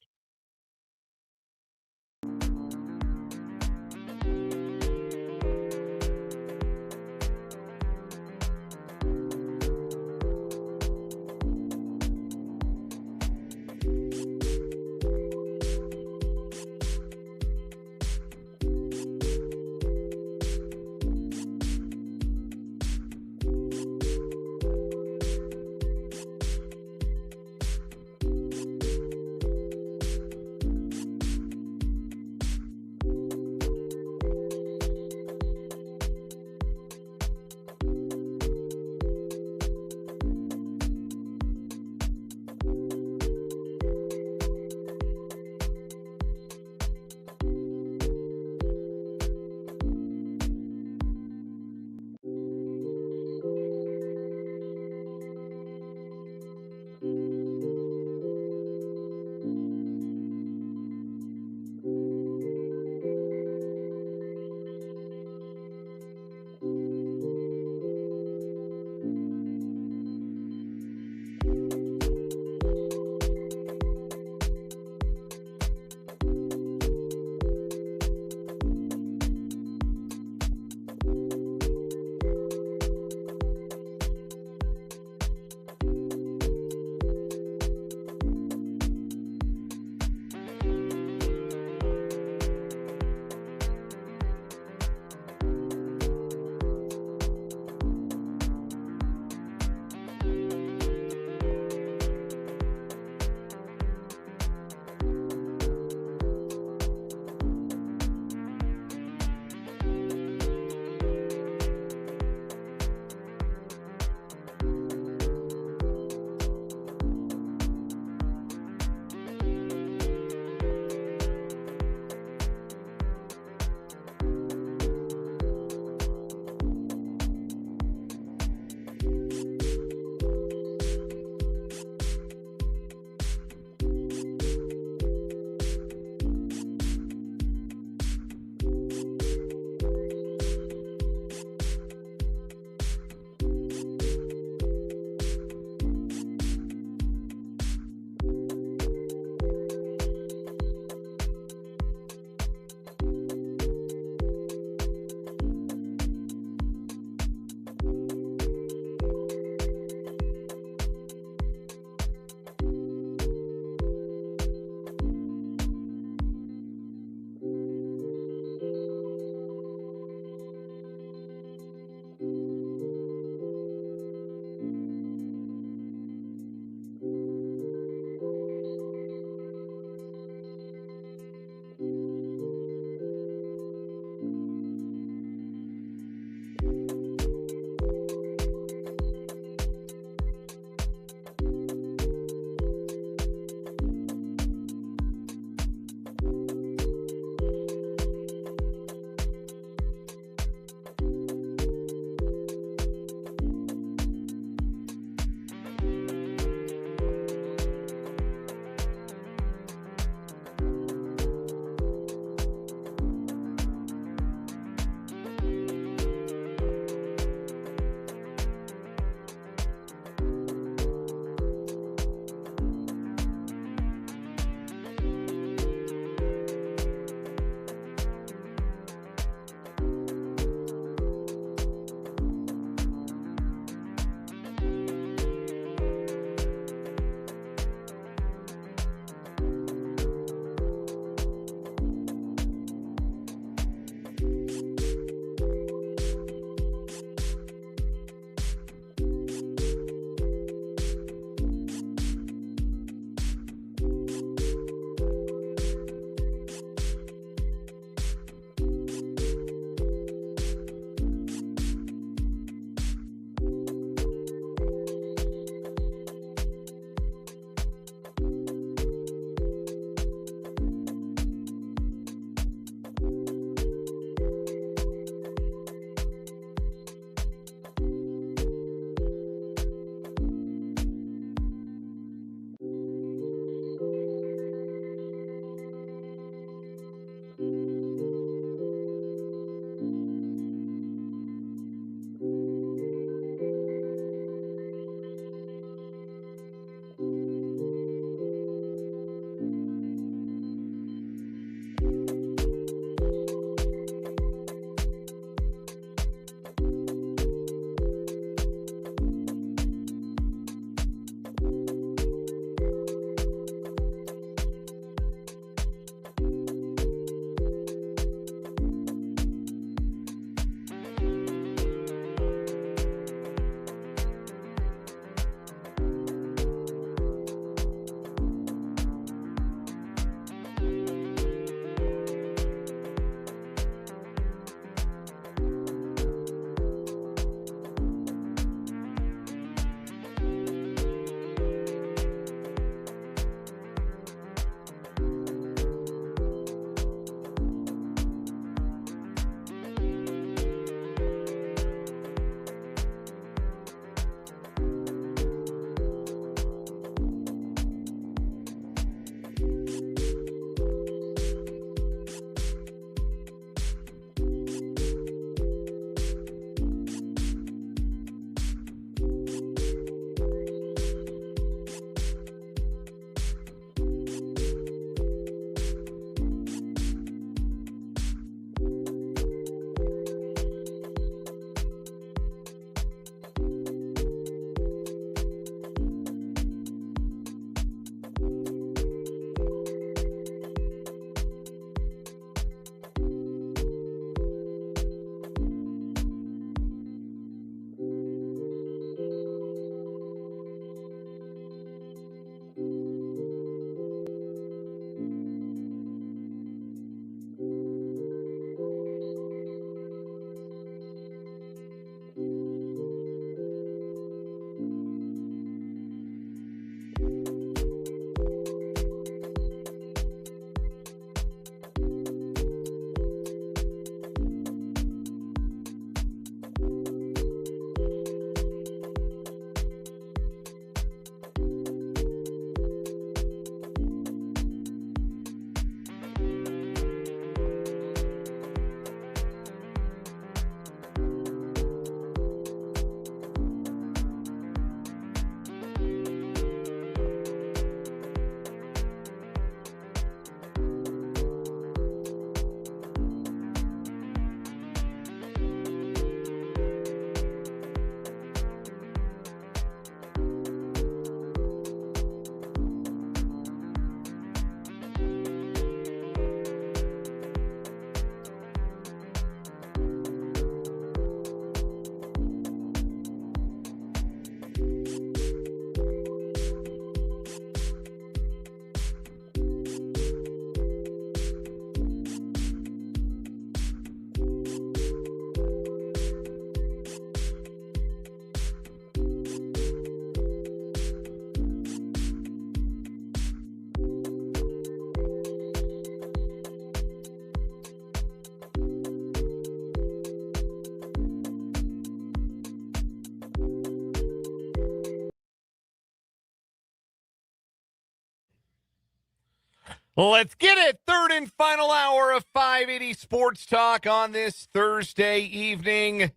Let's get it. Third and final hour of 580 Sports Talk on this Thursday evening.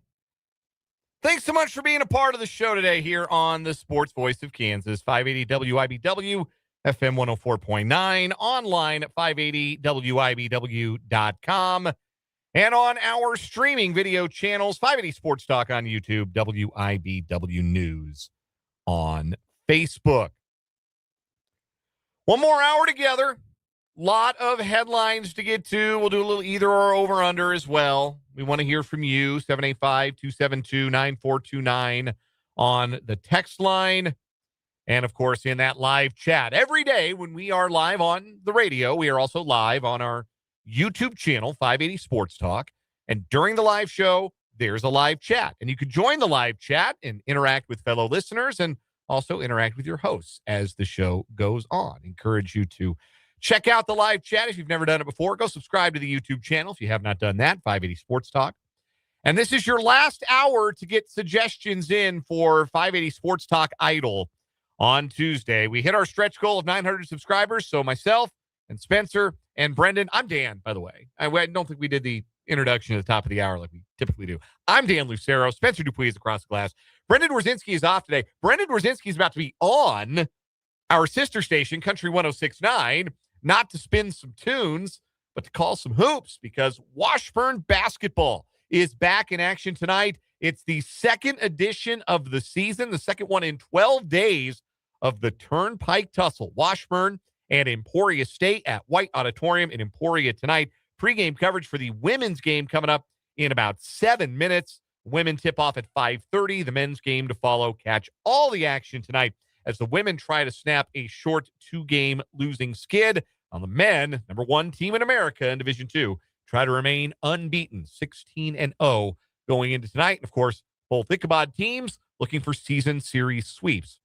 Thanks so much for being a part of the show today here on the Sports Voice of Kansas, 580 WIBW, FM 104.9, online at 580WIBW.com, and on our streaming video channels, 580 Sports Talk on YouTube, WIBW News on Facebook. One more hour together. Lot of headlines to get to. We'll do a little either or over under as well. We want to hear from you, 785-272-9429 on the text line. And, of course, in that live chat. Every day when we are live on the radio, we are also live on our YouTube channel, 580 Sports Talk. And during the live show, there's a live chat. And you can join the live chat and interact with fellow listeners and also interact with your hosts as the show goes on. Encourage you to check out the live chat if you've never done it before. Go subscribe to the YouTube channel if you have not done that, 580 Sports Talk. And this is your last hour to get suggestions in for 580 Sports Talk Idol on Tuesday. We hit our stretch goal of 900 subscribers, so myself and Spencer and Brendan. I'm Dan, by the way. I don't think we did the introduction at the top of the hour like we typically do. I'm Dan Lucero. Spencer Dupuis is across the glass. Brendan Wrzinski is off today. Brendan Wrzinski is about to be on our sister station, Country 106.9, not to spin some tunes, but to call some hoops, because Washburn basketball is back in action tonight. It's the second edition of the season, the second one in 12 days of the Turnpike Tussle. Washburn and Emporia State at White Auditorium in Emporia tonight. Pre-game coverage for the women's game coming up in about 7 minutes. Women tip off at 5:30. The men's game to follow. Catch all the action tonight as the women try to snap a short 2-game losing skid. On the men, number 1 team in America in Division II, try to remain unbeaten, 16-0 going into tonight. And, of course, both Ichabod teams looking for season series sweeps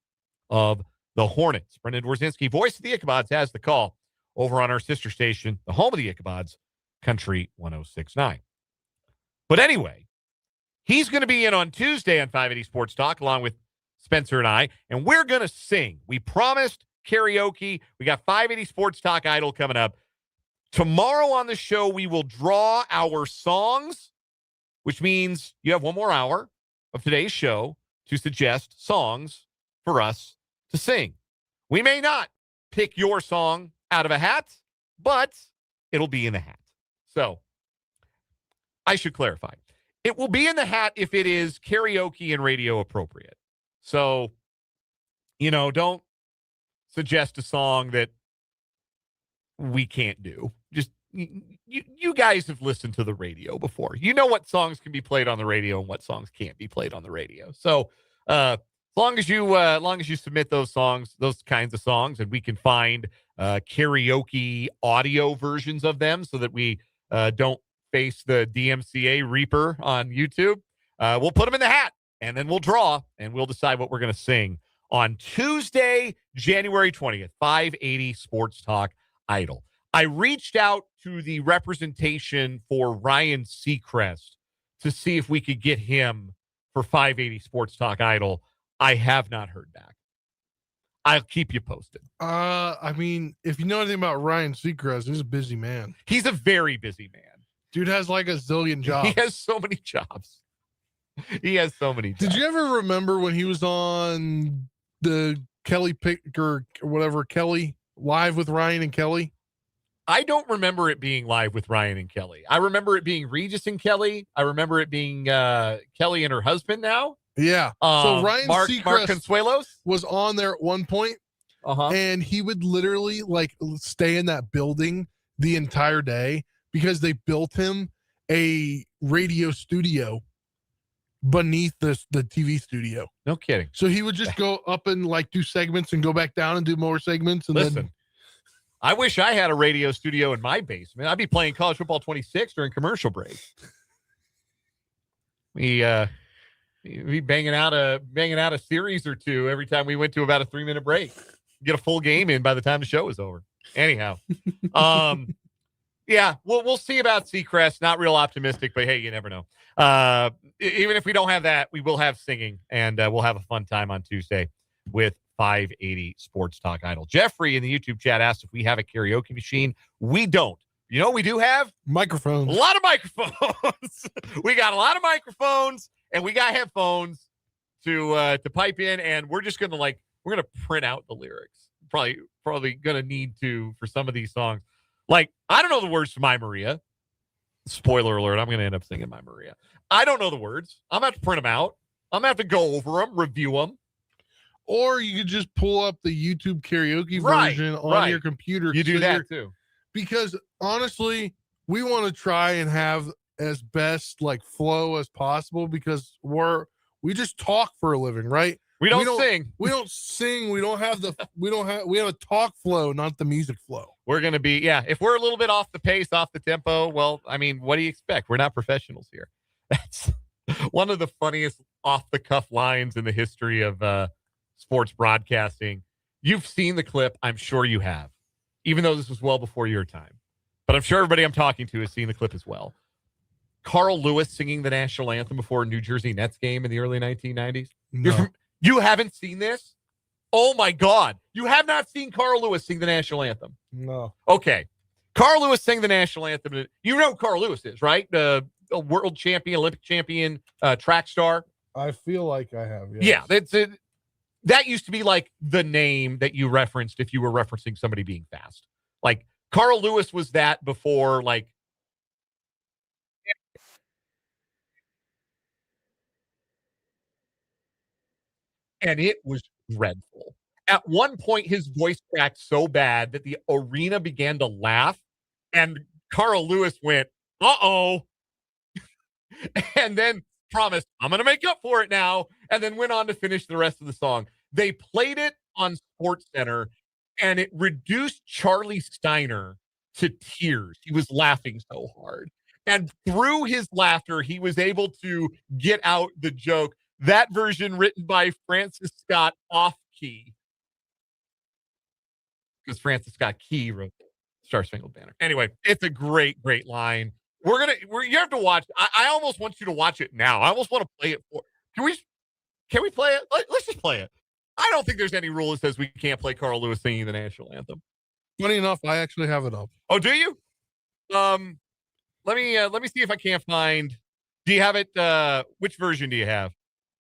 of the Hornets. Brendan Wrzinski, voice of the Ichabods, has the call over on our sister station, the home of the Ichabods, Country 106.9. But anyway, he's going to be in on Tuesday on 580 Sports Talk along with Spencer and I, and we're going to sing. We promised karaoke. We got 580 Sports Talk Idol coming up. Tomorrow on the show, we will draw our songs, which means you have one more hour of today's show to suggest songs for us to sing. We may not pick your song out of a hat, but it'll be in the hat. So I should clarify. It will be in the hat if it is karaoke and radio appropriate. So, don't suggest a song that we can't do. Just you guys have listened to the radio before. You know what songs can be played on the radio and what songs can't be played on the radio. So as long as you submit those songs, those kinds of songs, and we can find karaoke audio versions of them so that we don't face the DMCA Reaper on YouTube, we'll put them in the hat and then we'll draw and we'll decide what we're going to sing on Tuesday, January 20th, 580 Sports Talk Idol. I reached out to the representation for Ryan Seacrest to see if we could get him for 580 Sports Talk Idol. I have not heard back. I'll keep you posted. I mean, if you know anything about Ryan Seacrest, he's a busy man. He's a very busy man. Dude has like a zillion jobs. He has so many jobs. He has so many jobs. Did you ever remember when he was on the Kelly or whatever, Kelly, Live with Ryan and Kelly? I don't remember it being Live with Ryan and Kelly. I remember it being Regis and Kelly. I remember it being Kelly and her husband now. Yeah. So Ryan Mark Seacrest Consuelos was on there at one point, and he would literally like stay in that building the entire day because they built him a radio studio beneath the TV studio. No kidding. So he would just go up and like do segments and go back down and do more segments. And Listen, then I wish I had a radio studio in my basement. I'd be playing college football 26 during commercial break. We banging out a series or two every time we went to about a 3-minute break. Get a full game in by the time the show is over. Anyhow, yeah, we'll see about Seacrest. Not real optimistic, but hey, you never know. Even if we don't have that, we will have singing, and we'll have a fun time on Tuesday with 580 Sports Talk Idol. Jeffrey in the YouTube chat asked if we have a karaoke machine. We don't. You know what we do have? Microphones. A lot of microphones. We got a lot of microphones, and we got headphones to pipe in, and we're just gonna we're gonna print out the lyrics. Probably gonna need to for some of these songs. Like, I don't know the words to My Maria. Spoiler alert, I'm gonna end up singing My Maria. I don't know the words. I'm gonna have to print them out. I'm gonna have to go over them, review them. Or you could just pull up the YouTube karaoke version on your computer. You do that too. Because honestly, we want to try and have as best flow as possible because we just talk for a living, right? We don't sing. We don't sing. We have a talk flow, not the music flow. We're going to be, if we're a little bit off the pace, off the tempo, well, I mean, what do you expect? We're not professionals here. That's one of the funniest off the cuff lines in the history of sports broadcasting. You've seen the clip. I'm sure you have, even though this was well before your time. But I'm sure everybody I'm talking to has seen the clip as well. Carl Lewis singing the national anthem before a New Jersey Nets game in the early 1990s. No. You haven't seen this? Oh, my God. You have not seen Carl Lewis sing the national anthem? No. Okay. Carl Lewis sang the national anthem. You know who Carl Lewis is, right? A world champion, Olympic champion, track star. I feel like I have. Yes. Yeah, that used to be like the name that you referenced if you were referencing somebody being fast. Like, Carl Lewis was that before, and it was dreadful. At one point, his voice cracked so bad that the arena began to laugh, and Carl Lewis went, uh-oh, and then promised, I'm going to make up for it now, and then went on to finish the rest of the song. They played it on SportsCenter, and it reduced Charlie Steiner to tears. He was laughing so hard. And through his laughter, he was able to get out the joke. That version written by Francis Scott Off-Key. Because Francis Scott Key wrote Star Spangled Banner. Anyway, it's a great, great line. You have to watch. I almost want you to watch it now. I almost want to play it for. Can we play it? Let's just play it. I don't think there's any rule that says we can't play Carl Lewis singing the national anthem. Funny enough, I actually have it up. Oh, do you? Let me see if I can't find. Do you have it? Which version do you have?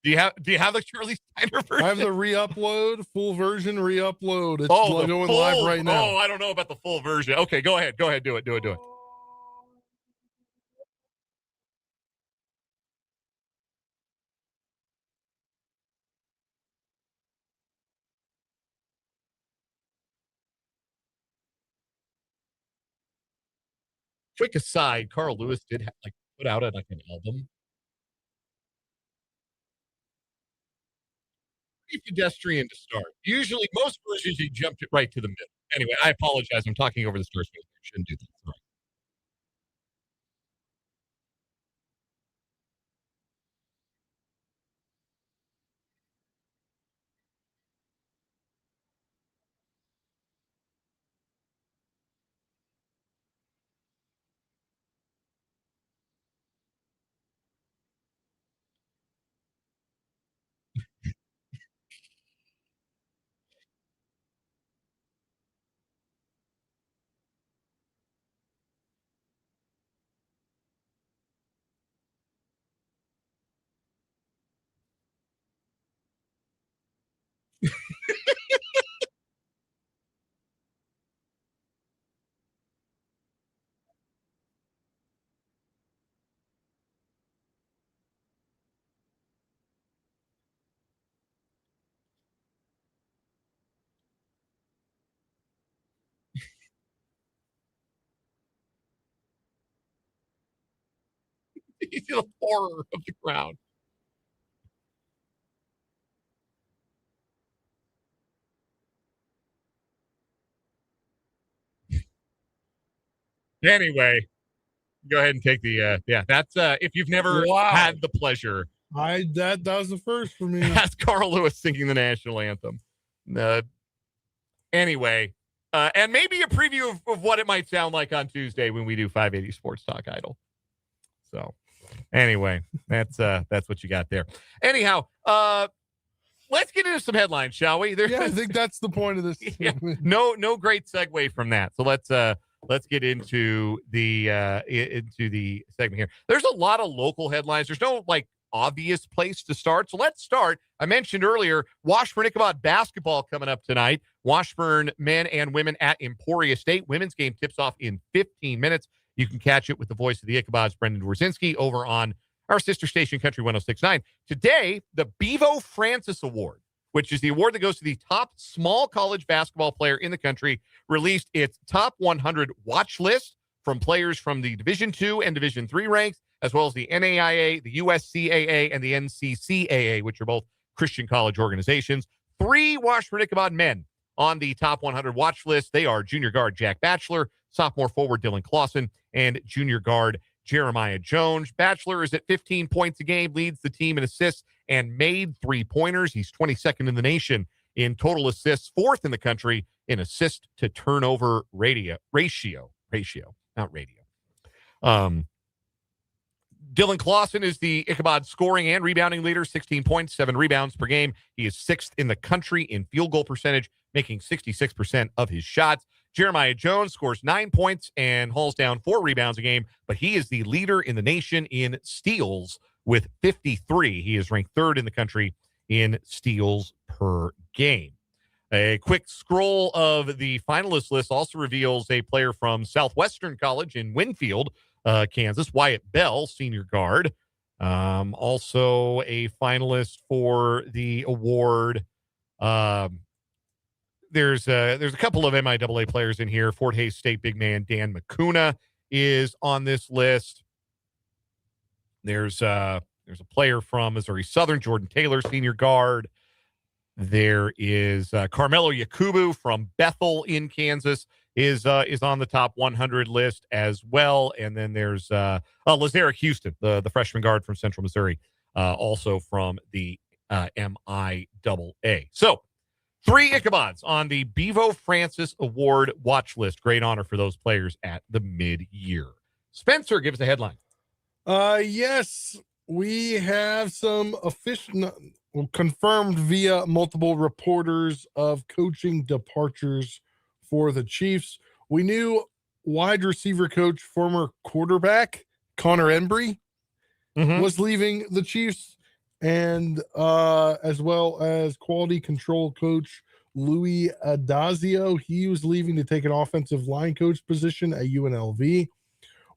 Do you have the Charlie Steiner version? I have the re-upload, full version re-upload. It's going live right now. Oh, I don't know about the full version. Okay, go ahead. Do it. Quick aside, Carl Lewis did put out an album. Pretty pedestrian to start. Usually, most versions you jumped it right to the middle. Anyway, I apologize. I'm talking over the Star Space. I shouldn't do that. Sorry. He's the horror of the crowd. Anyway, go ahead and take the that's if you've never had the pleasure. That was the first for me. That's Carl Lewis singing the national anthem. Anyway, and maybe a preview of what it might sound like on Tuesday when we do 580 Sports Talk Idol. So anyway, that's what you got there. Anyhow, let's get into some headlines, shall we? Yeah, I think that's the point of this. Yeah, no great segue from that. So let's get into the segment here. There's a lot of local headlines. There's no like obvious place to start. So let's start. I mentioned earlier, Washburn-Ichabod basketball coming up tonight. Washburn men and women at Emporia State. Women's game tips off in 15 minutes. You can catch it with the voice of the Ichabods, Brendan Dworzinski, over on our sister station, Country 106.9. Today, the Bevo Francis Award, which is the award that goes to the top small college basketball player in the country, released its top 100 watch list from players from the Division II and Division III ranks, as well as the NAIA, the USCAA, and the NCCAA, which are both Christian college organizations. 3 Washburn-Ichabod men on the top 100 watch list. They are junior guard Jack Batchelor, sophomore forward Dylan Clausen, and junior guard Jeremiah Jones. Batchelor is at 15 points a game, leads the team in assists, and made 3-pointers. He's 22nd in the nation in total assists, 4th in the country in assist to turnover ratio, not radio. Dylan Clausen is the Ichabod scoring and rebounding leader, 16 points, 7 rebounds per game. He is 6th in the country in field goal percentage, making 66% of his shots. Jeremiah Jones scores 9 points and hauls down 4 rebounds a game, but he is the leader in the nation in steals with 53. He is ranked 3rd in the country in steals per game. A quick scroll of the finalist list also reveals a player from Southwestern College in Winfield, Kansas, Wyatt Bell, senior guard. Also a finalist for the award. There's a couple of MIAA players in here. Fort Hays State big man Dan McCuna is on this list. There's a player from Missouri Southern, Jordan Taylor, senior guard. There is Carmelo Yakubu from Bethel in Kansas is on the top 100 list as well. And then there's Lazarick Houston, the freshman guard from Central Missouri, also from the MIAA. So 3 Ichabods on the Bevo Francis Award watch list. Great honor for those players at the mid-year. Spencer, give us a headline. Yes, we have some official confirmed via multiple reporters of coaching departures for the Chiefs. We knew wide receiver coach, former quarterback Connor Embry was leaving the Chiefs, and as well as quality control coach Louis Adazio. He was leaving to take an offensive line coach position at UNLV.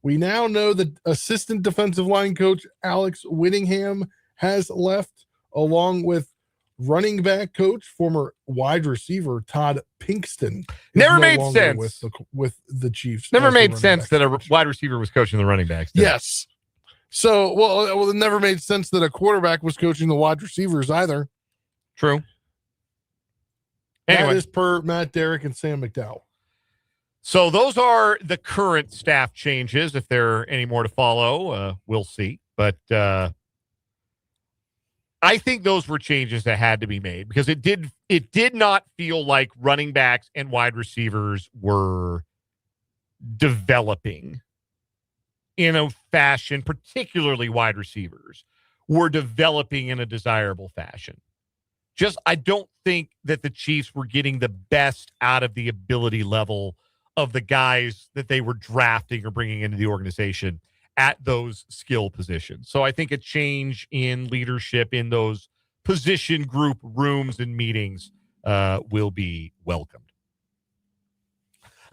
We now know that assistant defensive line coach Alex Whittingham has left, along with running back coach, former wide receiver Todd Pinkston. Never made sense with the Chiefs. Never made sense that a wide receiver was coaching the running backs. Yes. So, well, it never made sense that a quarterback was coaching the wide receivers either. True. Anyway. That is per Matt Derrick and Sam McDowell. So those are the current staff changes. If there are any more to follow, we'll see. But I think those were changes that had to be made because it did not feel like running backs and wide receivers were developing in a fashion, particularly wide receivers, were developing in a desirable fashion. I don't think that the Chiefs were getting the best out of the ability level of the guys that they were drafting or bringing into the organization at those skill positions. So I think a change in leadership in those position group rooms and meetings will be welcomed.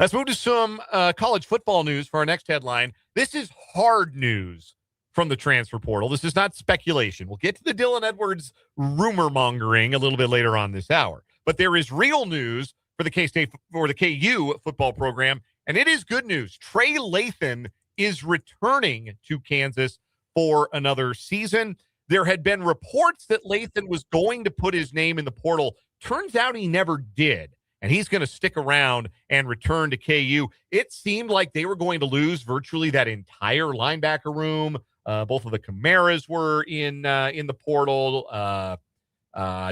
Let's move to some college football news for our next headline. This is hard news from the transfer portal. This is not speculation. We'll get to the Dylan Edwards rumor mongering a little bit later on this hour. But there is real news for the K-State or the KU football program, and it is good news. Trey Lathan is returning to Kansas for another season. There had been reports that Lathan was going to put his name in the portal. Turns out he never did, and he's going to stick around and return to KU. It seemed like they were going to lose virtually that entire linebacker room. Both of the Camaras were in the portal.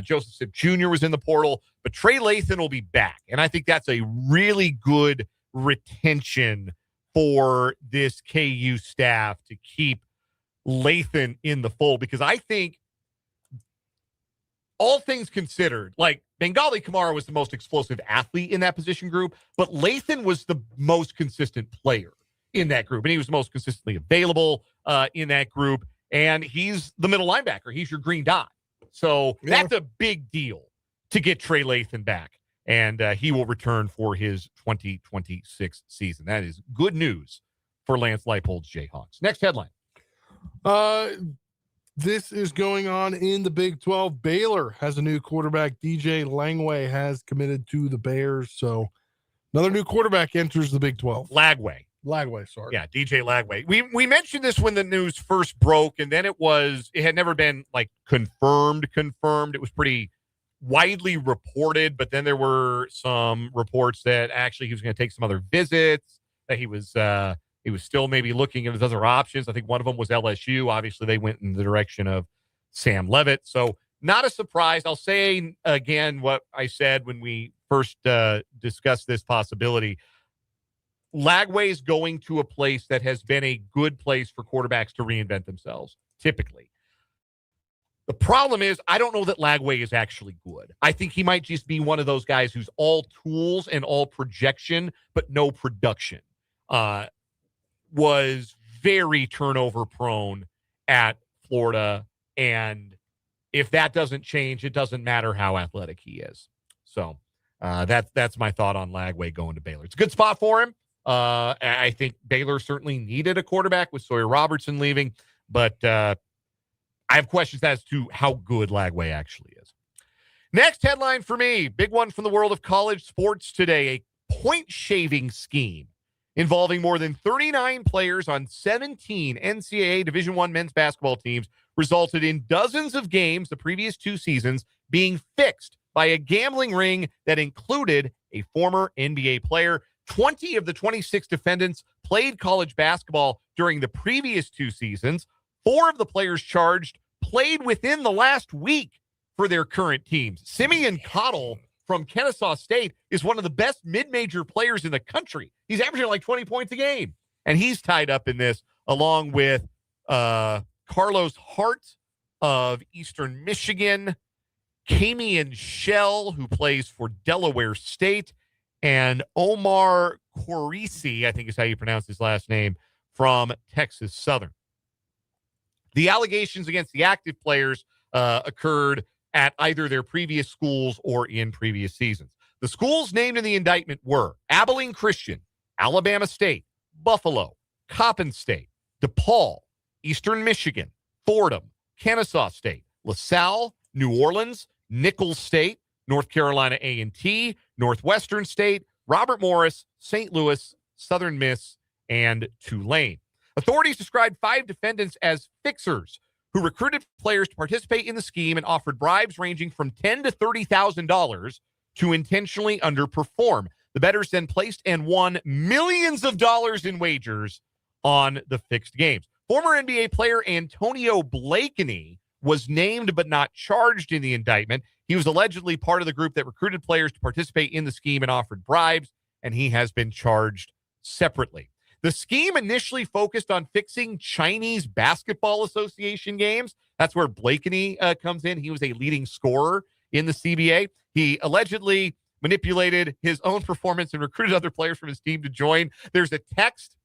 Joseph Sipp Jr. was in the portal, but Trey Lathan will be back. And I think that's a really good retention for this KU staff to keep Lathan in the fold, because I think all things considered, like Bengali Kamara was the most explosive athlete in that position group, but Lathan was the most consistent player in that group, and he was the most consistently available in that group. And he's the middle linebacker. He's your green dot. So that's a big deal to get Trey Lathan back. And he will return for his 2026 season. That is good news for Lance Leipold's Jayhawks. Next headline. This is going on in the Big 12. Baylor has a new quarterback. DJ Langway has committed to the Bears. So another new quarterback enters the Big 12. Lagway, sorry. Yeah, DJ Lagway. We mentioned this when the news first broke, and then it had never been like confirmed. It was pretty widely reported, but then there were some reports that actually he was going to take some other visits, that he was still maybe looking at his other options. I think one of them was LSU. Obviously, they went in the direction of Sam Leavitt. So not a surprise. I'll say again what I said when we first discussed this possibility. Lagway is going to a place that has been a good place for quarterbacks to reinvent themselves, typically. The problem is, I don't know that Lagway is actually good. I think he might just be one of those guys who's all tools and all projection, but no production. Was very turnover prone at Florida. And if that doesn't change, it doesn't matter how athletic he is. So that's my thought on Lagway going to Baylor. It's a good spot for him. I think Baylor certainly needed a quarterback with Sawyer Robertson leaving, but I have questions as to how good Lagway actually is. Next headline for me, big one from the world of college sports today, a point-shaving scheme involving more than 39 players on 17 NCAA Division I men's basketball teams resulted in dozens of games the previous 2 seasons being fixed by a gambling ring that included a former NBA player. 20 of the 26 defendants played college basketball during the previous 2 seasons. 4 of the players charged played within the last week for their current teams. Simeon Cottle from Kennesaw State is one of the best mid-major players in the country. He's averaging like 20 points a game, and he's tied up in this along with Carlos Hart of Eastern Michigan, Kamian Shell, who plays for Delaware State, and Omar Corisi, I think is how you pronounce his last name, from Texas Southern. The allegations against the active players occurred at either their previous schools or in previous seasons. The schools named in the indictment were Abilene Christian, Alabama State, Buffalo, Coppin State, DePaul, Eastern Michigan, Fordham, Kennesaw State, LaSalle, New Orleans, Nichols State, North Carolina A&T, Northwestern State, Robert Morris, St. Louis, Southern Miss, and Tulane. Authorities described 5 defendants as fixers who recruited players to participate in the scheme and offered bribes ranging from $10,000 to $30,000 to intentionally underperform. The bettors then placed and won millions of dollars in wagers on the fixed games. Former NBA player Antonio Blakeney was named but not charged in the indictment. He was allegedly part of the group that recruited players to participate in the scheme and offered bribes, and he has been charged separately. The scheme initially focused on fixing Chinese Basketball Association games. That's where Blakeney comes in. He was a leading scorer in the CBA. He allegedly manipulated his own performance and recruited other players from his team to join. There's a text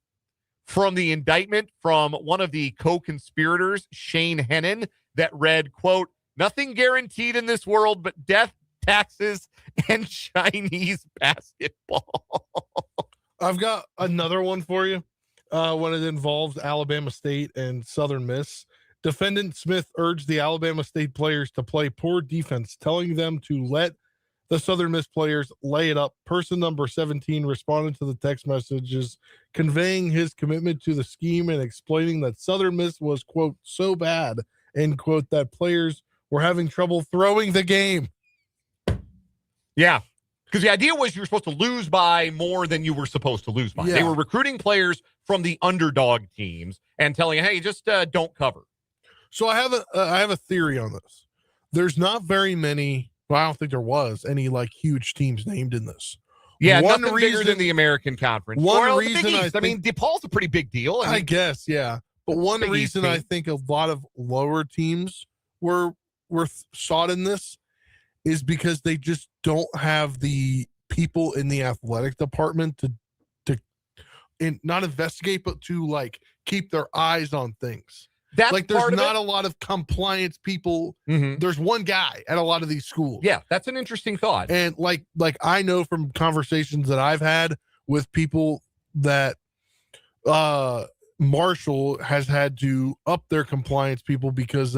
from the indictment from one of the co-conspirators, Shane Hennon, that read, quote, "Nothing guaranteed in this world but death, taxes, and Chinese basketball." I've got another one for you when it involves Alabama State and Southern Miss. Defendant Smith urged the Alabama State players to play poor defense, telling them to let the Southern Miss players lay it up. Person number 17 responded to the text messages, conveying his commitment to the scheme and explaining that Southern Miss was, quote, so bad, end quote, that players were having trouble throwing the game. Yeah. Because the idea was you were supposed to lose by more than you were supposed to lose by. Yeah. They were recruiting players from the underdog teams and telling you, hey, just don't cover. So I have a theory on this. There's not very many, well, I don't think there was any like huge teams named in this. Yeah, nothing bigger than the American Conference. One reason I mean, DePaul's a pretty big deal. I guess, yeah. But one reason I think a lot of lower teams were sought in this is because they just don't have the people in the athletic department to not investigate, but to like keep their eyes on things. That's like there's part of not it. a lot of compliance people. Mhm. There's one guy at a lot of these schools. Yeah, that's an interesting thought. And like I know from conversations that I've had with people that Marshall has had to up their compliance people because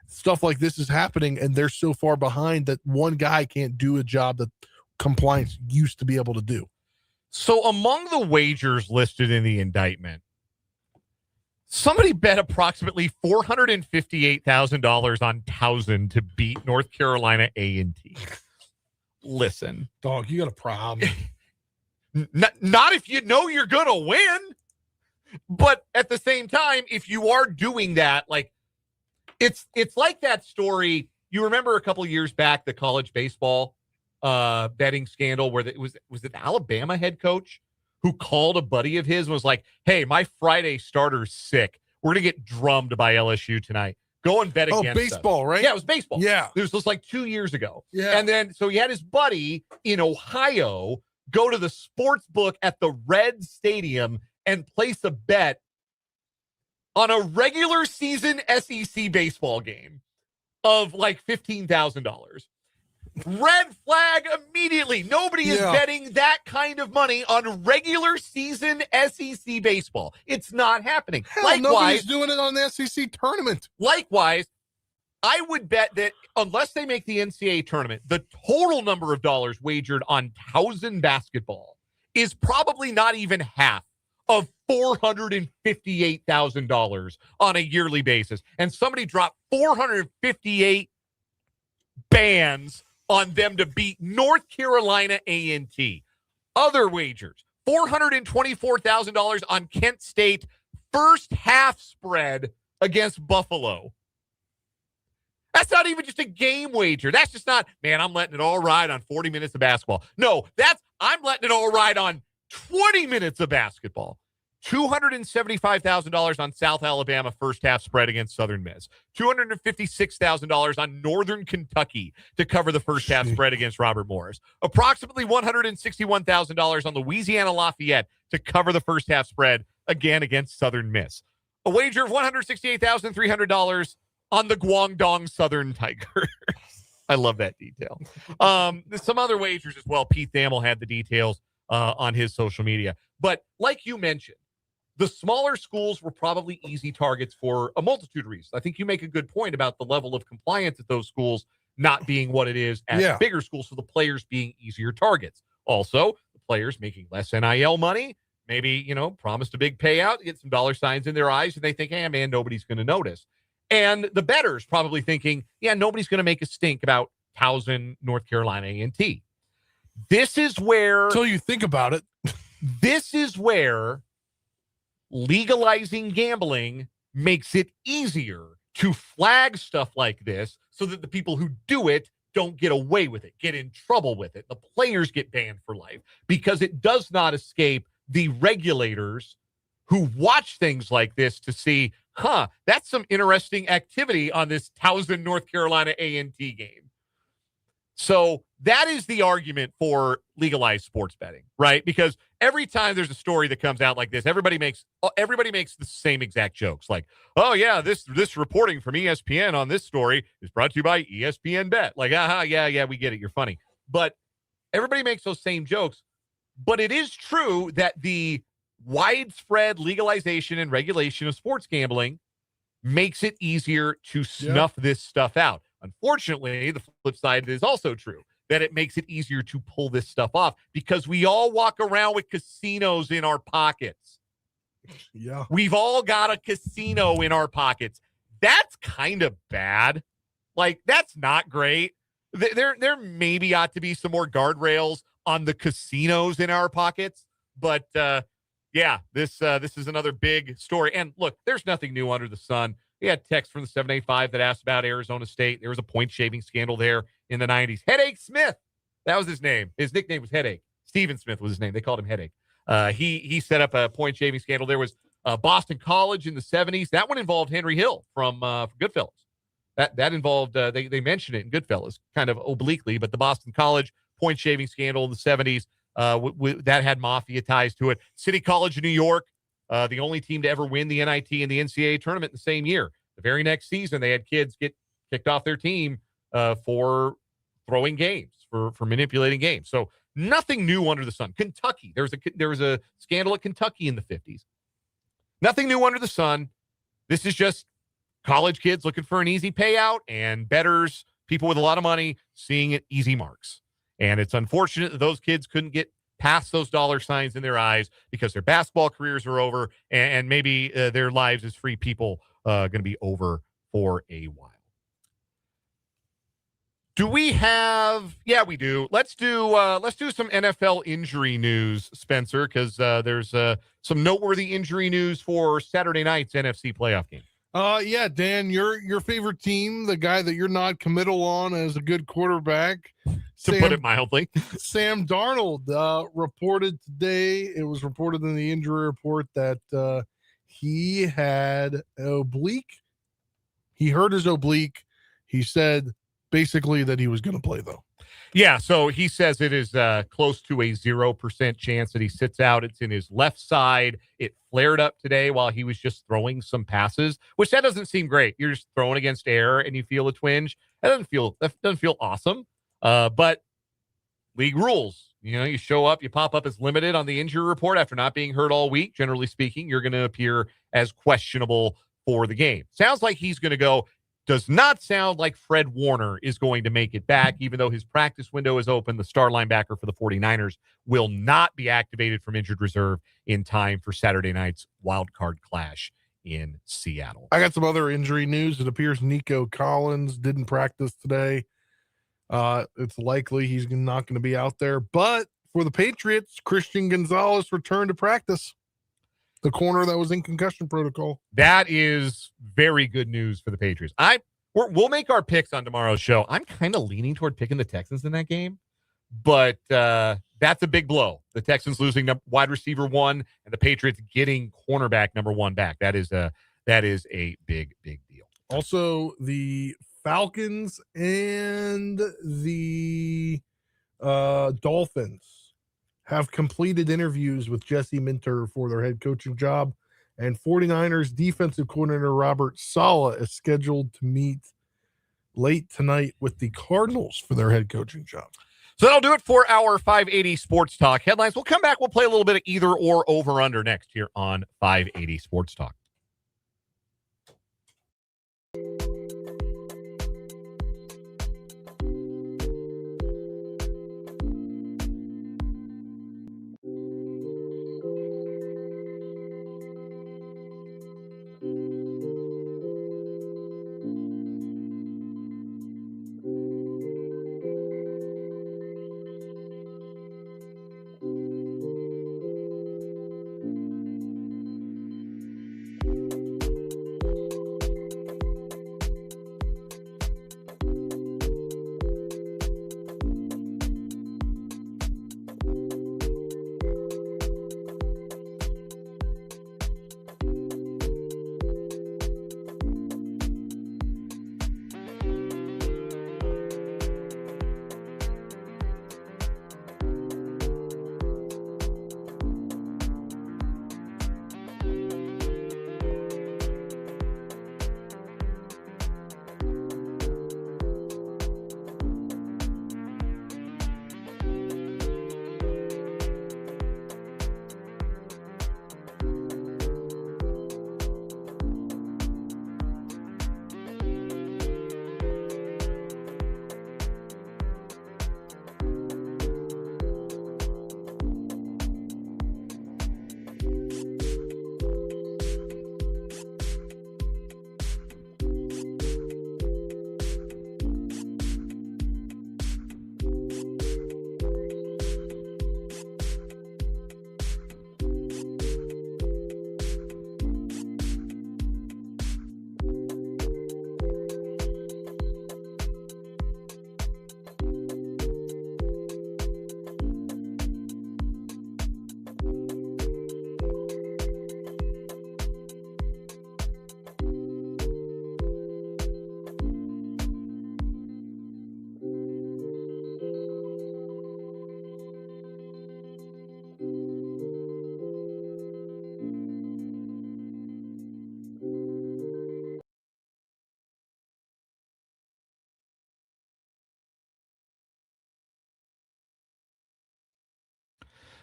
stuff like this is happening and they're so far behind that one guy can't do a job that compliance used to be able to do. So among the wagers listed in the indictment, somebody bet approximately $458,000 on Towson to beat North Carolina A&T. Listen. Dog, you got a problem. Not if you know you're going to win. But at the same time, if you are doing that, like it's like that story. You remember a couple years back, the college baseball betting scandal where it was it the Alabama head coach who called a buddy of his and was like, "Hey, my Friday starter's sick. We're going to get drummed by LSU tonight. Go and bet against baseball, us." right? Yeah, it was baseball. Yeah. This was like 2 years ago. Yeah. And then, so he had his buddy in Ohio go to the sports book at the Red Stadium and place a bet on a regular season SEC baseball game of like $15,000. Red flag immediately. Nobody is betting that kind of money on regular season SEC baseball. It's not happening. Hell, nobody's doing it on the SEC tournament. Likewise, I would bet that unless they make the NCAA tournament, the total number of dollars wagered on Towson basketball is probably not even half of $458,000 on a yearly basis. And somebody dropped 458 bands on them to beat North Carolina A&T. Other wagers, $424,000 on Kent State first half spread against Buffalo. That's not even just a game wager. That's just not, man, I'm letting it all ride on 40 minutes of basketball. No, I'm letting it all ride on 20 minutes of basketball. $275,000 on South Alabama first half spread against Southern Miss. $256,000 on Northern Kentucky to cover the first half spread against Robert Morris. Approximately $161,000 on Louisiana Lafayette to cover the first half spread again against Southern Miss. A wager of $168,300 on the Guangdong Southern Tigers. I love that detail. Some other wagers as well. Pete Thamel had the details on his social media. But like you mentioned, the smaller schools were probably easy targets for a multitude of reasons. I think you make a good point about the level of compliance at those schools not being what it is at bigger schools, so the players being easier targets. Also, the players making less NIL money, maybe, promised a big payout, get some dollar signs in their eyes, and they think, hey, man, nobody's going to notice. And the bettors probably thinking, yeah, nobody's going to make a stink about Towson, North Carolina A&T. This is where... Until you think about it. This is where legalizing gambling makes it easier to flag stuff like this so that the people who do it don't get away with it, get in trouble with it. The players get banned for life because it does not escape the regulators who watch things like this to see, that's some interesting activity on this Towson, North Carolina A&T game. So that is the argument for legalized sports betting, right? Because every time there's a story that comes out like this, everybody makes the same exact jokes. Like, oh yeah, this reporting from ESPN on this story is brought to you by ESPN Bet. Like, yeah, we get it. You're funny. But everybody makes those same jokes. But it is true that the widespread legalization and regulation of sports gambling makes it easier to snuff this stuff out. Unfortunately, the flip side is also true, that it makes it easier to pull this stuff off because we all walk around with casinos in our pockets. Yeah. We've all got a casino in our pockets. That's kind of bad. Like, that's not great. There maybe ought to be some more guardrails on the casinos in our pockets. But, this is another big story. And look, there's nothing new under the sun. We had text from the 785 that asked about Arizona State. There was a point-shaving scandal there in the 90s. Headache Smith, that was his name. His nickname was Headache. Steven Smith was his name. They called him Headache. He set up a point-shaving scandal. There was Boston College in the 70s. That one involved Henry Hill from Goodfellas. That involved, they mention it in Goodfellas, kind of obliquely, but the Boston College point shaving scandal in the 70s, that had mafia ties to it. City College of New York, the only team to ever win the NIT and the NCAA tournament in the same year. The very next season, they had kids get kicked off their team for throwing games, for manipulating games. So nothing new under the sun. Kentucky, there was a scandal at Kentucky in the 50s. Nothing new under the sun. This is just college kids looking for an easy payout and bettors, people with a lot of money, seeing it easy marks. And it's unfortunate that those kids couldn't get past those dollar signs in their eyes because their basketball careers are over and maybe their lives as free people going to be over for a while. Do we have? Yeah, we do. Let's do some NFL injury news, Spencer, because there's some noteworthy injury news for Saturday night's NFC playoff game. Yeah, Dan, your favorite team, the guy that you're not committal on as a good quarterback, To put it mildly, Sam Darnold reported today. It was reported in the injury report that he had oblique. He hurt his oblique. He said basically that he was going to play, though. Yeah, so he says it is close to a 0% chance that he sits out. It's in his left side. It flared up today while he was just throwing some passes, which that doesn't seem great. You're just throwing against air and you feel a twinge. That doesn't feel awesome. But league rules, you show up, you pop up as limited on the injury report after not being hurt all week. Generally speaking, you're going to appear as questionable for the game. Sounds like he's going to go. Does not sound like Fred Warner is going to make it back, even though his practice window is open. The star linebacker for the 49ers will not be activated from injured reserve in time for Saturday night's wild card clash in Seattle. I got some other injury news. It appears Nico Collins didn't practice today. It's likely he's not going to be out there. But for the Patriots, Christian Gonzalez returned to practice. The corner that was in concussion protocol. That is very good news for the Patriots. We'll make our picks on tomorrow's show. I'm kind of leaning toward picking the Texans in that game, but that's a big blow. The Texans losing wide receiver 1 and the Patriots getting cornerback number 1 back. That is a big deal. Also, the Falcons and the Dolphins have completed interviews with Jesse Minter for their head coaching job, and 49ers defensive coordinator Robert Saleh is scheduled to meet late tonight with the Cardinals for their head coaching job. So that'll do it for our 580 Sports Talk headlines. We'll come back. We'll play a little bit of either or over under next here on 580 Sports Talk.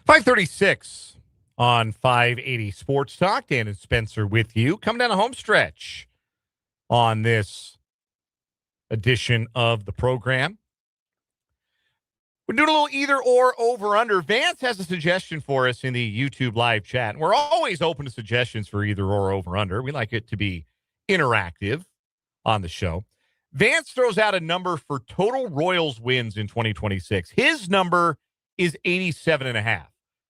536 on 580 Sports Talk. Dan and Spencer with you. Coming down the home stretch on this edition of the program. We're doing a little either or over under. Vance has a suggestion for us in the YouTube live chat. And we're always open to suggestions for either or over under. We like it to be interactive on the show. Vance throws out a number for total Royals wins in 2026. His number is 87.5.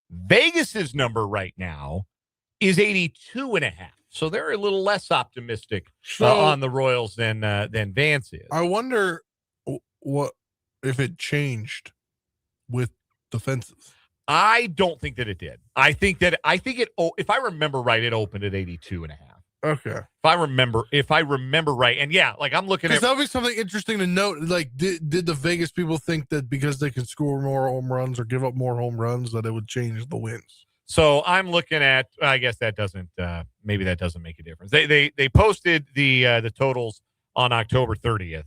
Vegas's number right now is 82.5. So they're a little less optimistic on the Royals than Vance is. I wonder what if it changed with the fences. I don't think that it did. I think it, if I remember right, it opened at 82.5. Okay. If I remember right. And yeah, like I'm looking at that would be something interesting to note. Like, did the Vegas people think that because they can score more home runs or give up more home runs that it would change the wins? So I'm looking at, I guess that doesn't, maybe that doesn't make a difference. They posted the totals on October 30th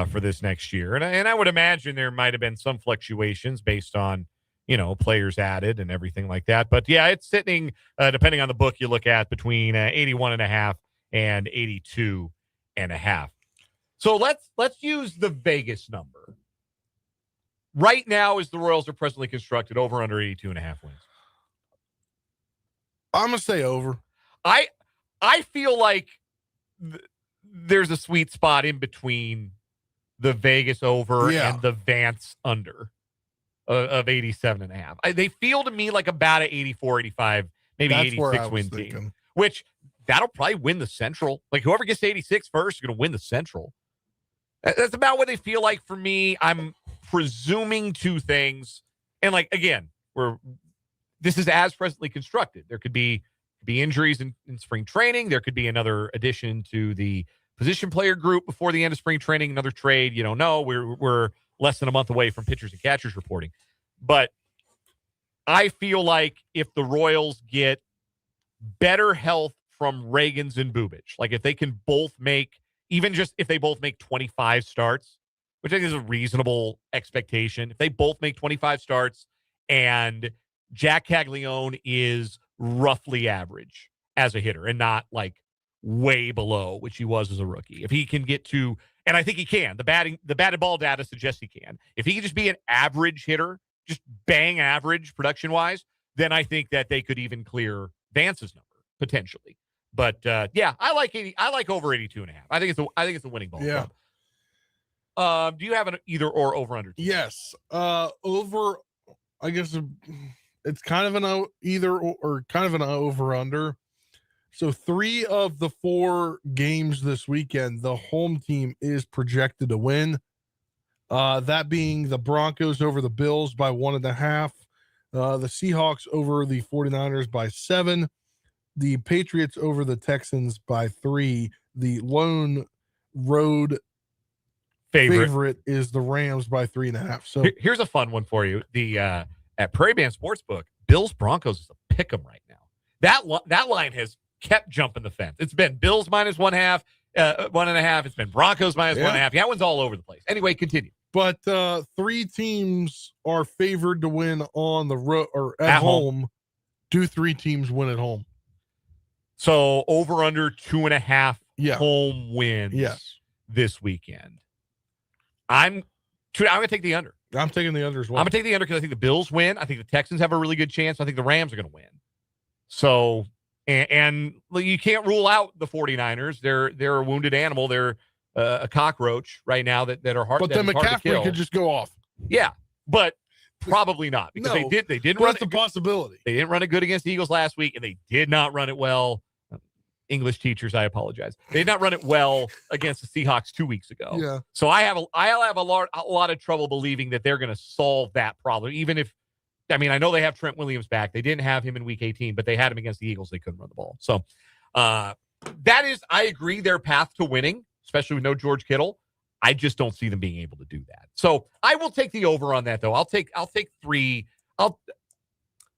for this next year. And I would imagine there might've been some fluctuations based on, players added and everything like that. But yeah, it's sitting, depending on the book you look at, between 81.5 and 82.5. So let's use the Vegas number. Right now, as the Royals are presently constructed, over under 82.5 wins. I'm going to say over. I feel like there's a sweet spot in between the Vegas over and the Vance under of 87.5. They feel to me like about an 84, 85, maybe 86 win team, which that'll probably win the Central. Like whoever gets to 86 first is going to win the Central. That's about what they feel like for me. I'm presuming two things. And like, again, this is as presently constructed. There could be injuries in spring training. There could be another addition to the position player group before the end of spring training, another trade. You don't know. We're less than a month away from pitchers and catchers reporting. But I feel like if the Royals get better health from Reagans and Bubich, like if they can both make, even just if they both make 25 starts, which I think is a reasonable expectation, if they both make 25 starts and Jack Caglione is roughly average as a hitter and not like way below, which he was as a rookie. If he can get to, and I think he can, the batted ball data suggests he can. If he can just be an average hitter, just bang average production wise, then I think that they could even clear Vance's number potentially. But yeah, I like over 82.5. I think it's a winning ball. Yeah. Club. Do you have an either or over under? Yes. Over, I guess it's kind of an either or kind of an over under. So 3 of the 4 games this weekend, the home team is projected to win. That being the Broncos over the Bills by 1.5, the Seahawks over the 49ers by 7, the Patriots over the Texans by 3. The lone road favorite is the Rams by 3.5. So here's a fun one for you. The at Prairie Band Sportsbook, Bills Broncos is a pick 'em right now. That line has kept jumping the fence. It's been Bills minus 1.5, 1.5. It's been Broncos minus 1.5. That one's all over the place. Anyway, continue. But 3 teams are favored to win on the road or at home. Do 3 teams win at home? So over under 2.5 home wins this weekend. I'm going to take the under. I'm taking the under as well. I'm going to take the under because I think the Bills win. I think the Texans have a really good chance. I think the Rams are going to win. So, and you can't rule out the 49ers. They're a wounded animal. They're a cockroach right now that are hard. But then McCaffrey could just go off. Yeah, but probably not because they didn't run. That's a possibility. They didn't run it good against the Eagles last week, and they did not run it well. English teachers, I apologize. They did not run it well against the Seahawks 2 weeks ago. Yeah. So I'll have a lot of trouble believing that they're going to solve that problem. Even if, I mean, I know they have Trent Williams back. They didn't have him in week 18, but they had him against the Eagles. They couldn't run the ball. So that is, I agree, their path to winning, especially with no George Kittle. I just don't see them being able to do that. So I will take the over on that, though. I'll take 3.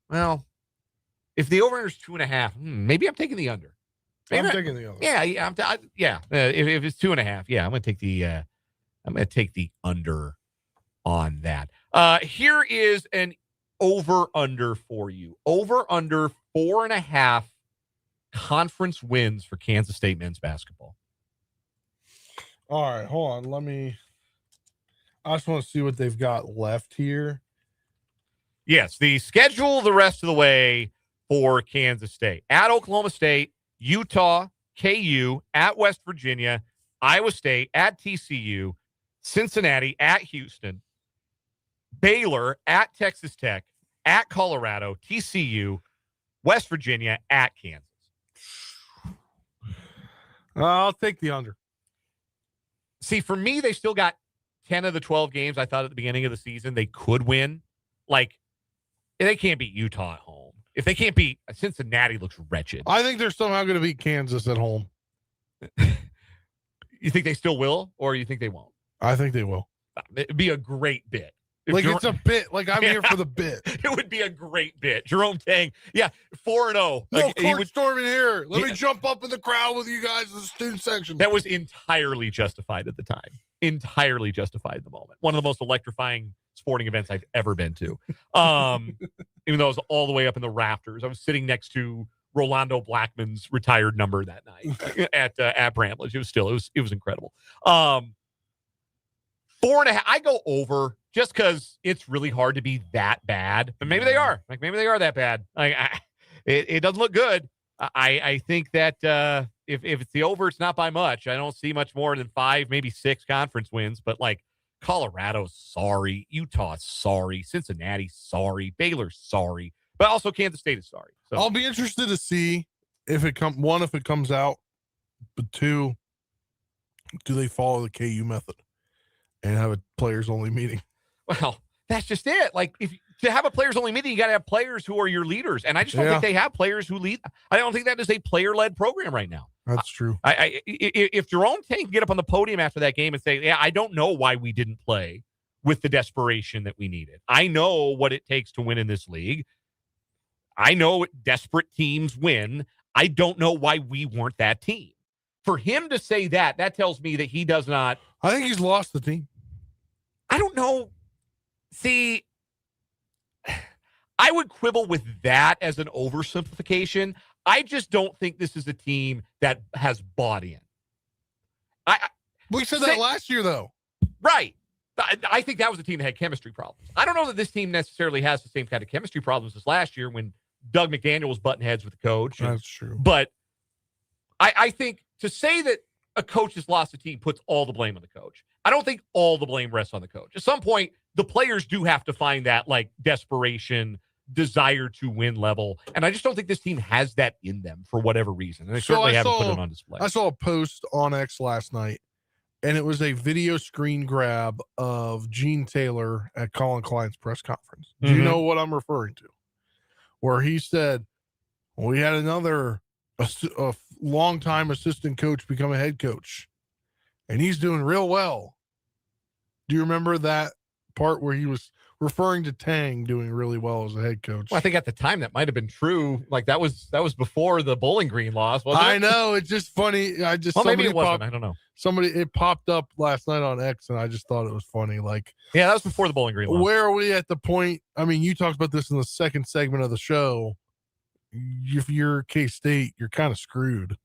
Well, if the over is 2.5, maybe I'm taking the under. I'm taking the under. Yeah. If it's 2.5, I'm going to take the under on that. Here is an over-under for you. Over-under 4.5 conference wins for Kansas State men's basketball. All right, hold on. I just want to see what they've got left here. Yes, the schedule the rest of the way for Kansas State. At Oklahoma State, Utah, KU, at West Virginia, Iowa State, at TCU, Cincinnati, at Houston, Baylor, at Texas Tech, at Colorado, TCU, West Virginia, at Kansas. I'll take the under. See, for me, they still got 10 of the 12 games I thought at the beginning of the season they could win. Like, they can't beat Utah at home. If they can't beat Cincinnati, looks wretched. I think they're somehow going to beat Kansas at home. You think they still will, or you think they won't? I think they will. It'd be a great bit. It's a bit. Like, I'm here for the bit. It would be a great bit. Jerome Tang, 4-0. No, court storming here. Let me jump up in the crowd with you guys in the student section. That was entirely justified at the time. Entirely justified at the moment. One of the most electrifying sporting events I've ever been to. Even though I was all the way up in the rafters. I was sitting next to Rolando Blackman's retired number that night at Bramlage. It was incredible. 4.5. I go over just because it's really hard to be that bad. But maybe they are. Maybe they are that bad. It doesn't look good. I think that if it's the over, it's not by much. I don't see much more than 5, maybe 6 conference wins. But Colorado's sorry, Utah's sorry, Cincinnati's sorry, Baylor's sorry, but also Kansas State is sorry. So I'll be interested to see if it comes out, but 2, do they follow the KU method and have a players only meeting? Well, that's just it. To have a players only meeting, you got to have players who are your leaders, and I just don't think they have players who lead. I don't think that is a player-led program right now. That's true. If Jerome Tang can get up on the podium after that game and say, I don't know why we didn't play with the desperation that we needed. I know what it takes to win in this league. I know desperate teams win. I don't know why we weren't that team. For him to say that tells me that he does not. I think he's lost the team. I don't know. See, I would quibble with that as an oversimplification. I just don't think this is a team that has bought in. We said that last year, though. Right. I think that was a team that had chemistry problems. I don't know that this team necessarily has the same kind of chemistry problems as last year when Doug McDaniel was butting heads with the coach. That's true. But I think to say that a coach has lost a team puts all the blame on the coach. I don't think all the blame rests on the coach. At some point, the players do have to find that desperation, desire to win level. And I just don't think this team has that in them for whatever reason. And they certainly haven't put it on display. I saw a post on X last night, and it was a video screen grab of Gene Taylor at Colin Klein's press conference. Do you know what I'm referring to? Where he said, we had another a longtime assistant coach become a head coach, and he's doing real well. Do you remember that part where he was referring to Tang doing really well as a head coach? Well, I think at the time that might have been true. That was before the Bowling Green loss, wasn't it? I know. It's just funny. Maybe it wasn't. I don't know. It popped up last night on X, and I just thought it was funny. Yeah, that was before the Bowling Green loss. Where are we at the point? I mean, you talked about this in the second segment of the show. If you're K-State, you're kind of screwed.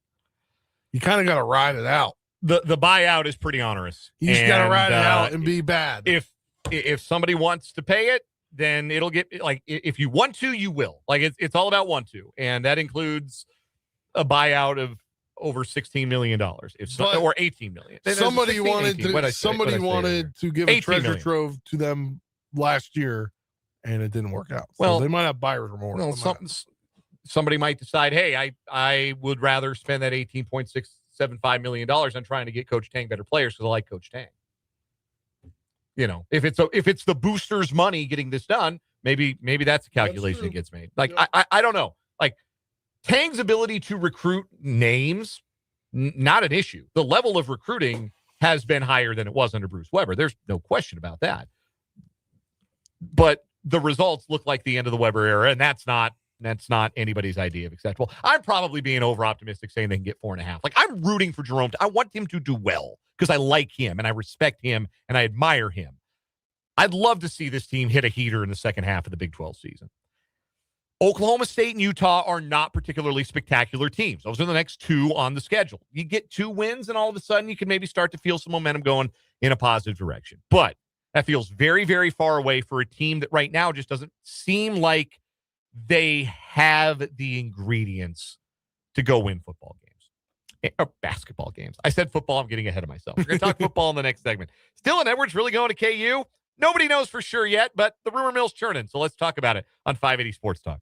You kind of got to ride it out. The buyout is pretty onerous. You just got to ride it out and be bad. If somebody wants to pay it, then it'll get if you want to, you will. It's all about want to, and that includes a buyout of over $16 million, or $18 million. Somebody wanted to give a treasure trove to them last year, and it didn't work out. So they might have buyer's remorse. Somebody might decide, hey, I would rather spend that $18.675 million on trying to get Coach Tang better players because I like Coach Tang. If it's the boosters' money getting this done, maybe that's a calculation that gets made. I don't know. Tang's ability to recruit names, not an issue. The level of recruiting has been higher than it was under Bruce Weber. There's no question about that. But the results look like the end of the Weber era, and that's not anybody's idea of acceptable. I'm probably being over optimistic saying they can get 4.5. I'm rooting for Jerome. I want him to do well because I like him and I respect him and I admire him. I'd love to see this team hit a heater in the second half of the Big 12 season. Oklahoma State and Utah are not particularly spectacular teams. Those are the next two on the schedule. You get 2 wins, and all of a sudden you can maybe start to feel some momentum going in a positive direction. But that feels very, very far away for a team that right now just doesn't seem like they have the ingredients to go win football games. Or basketball games. I said football. I'm getting ahead of myself. We're going to talk football in the next segment. Dylan Edwards really going to KU? Nobody knows for sure yet, but the rumor mill's churning. So let's talk about it on 580 Sports Talk.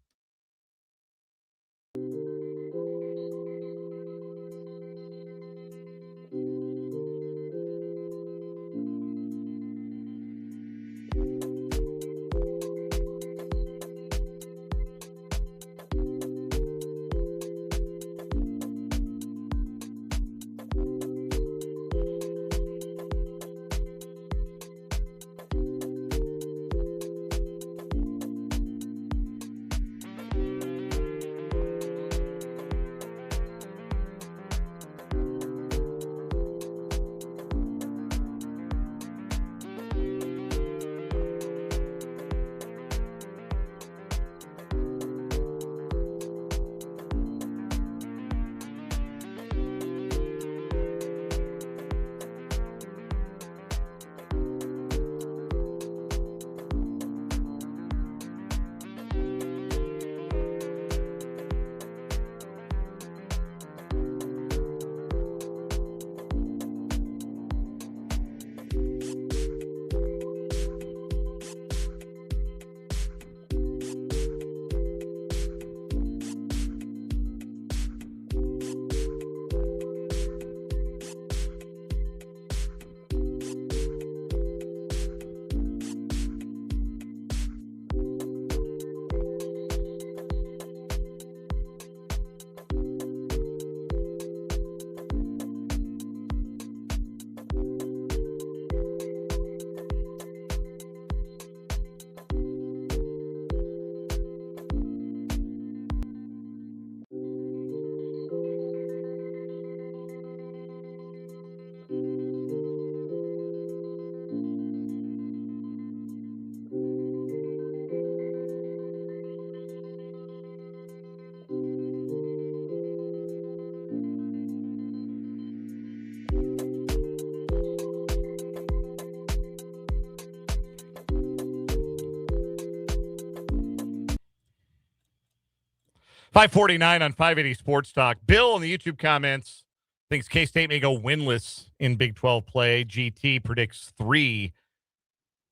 .549 on 580 Sports Talk. Bill in the YouTube comments thinks K-State may go winless in Big 12 play. GT predicts 3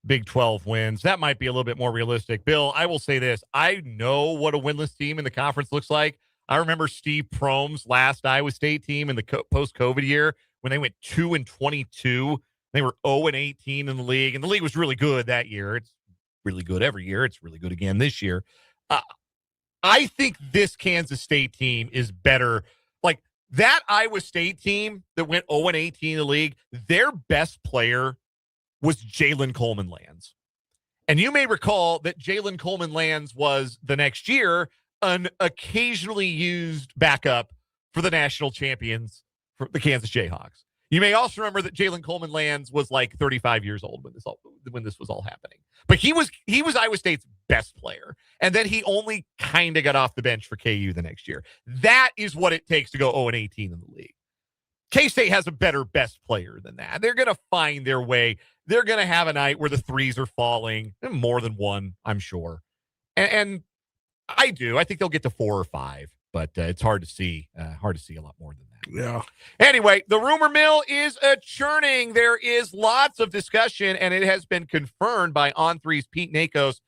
Big 12 wins. That might be a little bit more realistic. Bill, I will say this. I know what a winless team in the conference looks like. I remember Steve Prohm's last Iowa State team in the post-COVID year when they went 2-22. They were 0-18 in the league, and the league was really good that year. It's really good every year. It's really good again this year. I think this Kansas State team is better. Like that Iowa State team that went 0-18 in the league, their best player was Jalen Coleman-Lands. And you may recall that Jalen Coleman-Lands was the next year an occasionally used backup for the national champions, for the Kansas Jayhawks. You may also remember that Jalen Coleman-Lands was like 35 years old when this was all happening. But he was Iowa State's best player. And then he only kind of got off the bench for KU the next year. That is what it takes to go 0-18 in the league. K-State has a better best player than that. They're going to find their way. They're going to have a night where the threes are falling, more than one, I'm sure. And I think they'll get to 4 or 5, but it's hard to see a lot more than that. Yeah. Anyway, the rumor mill is churning. There is lots of discussion, and it has been confirmed by On3's Pete Nakos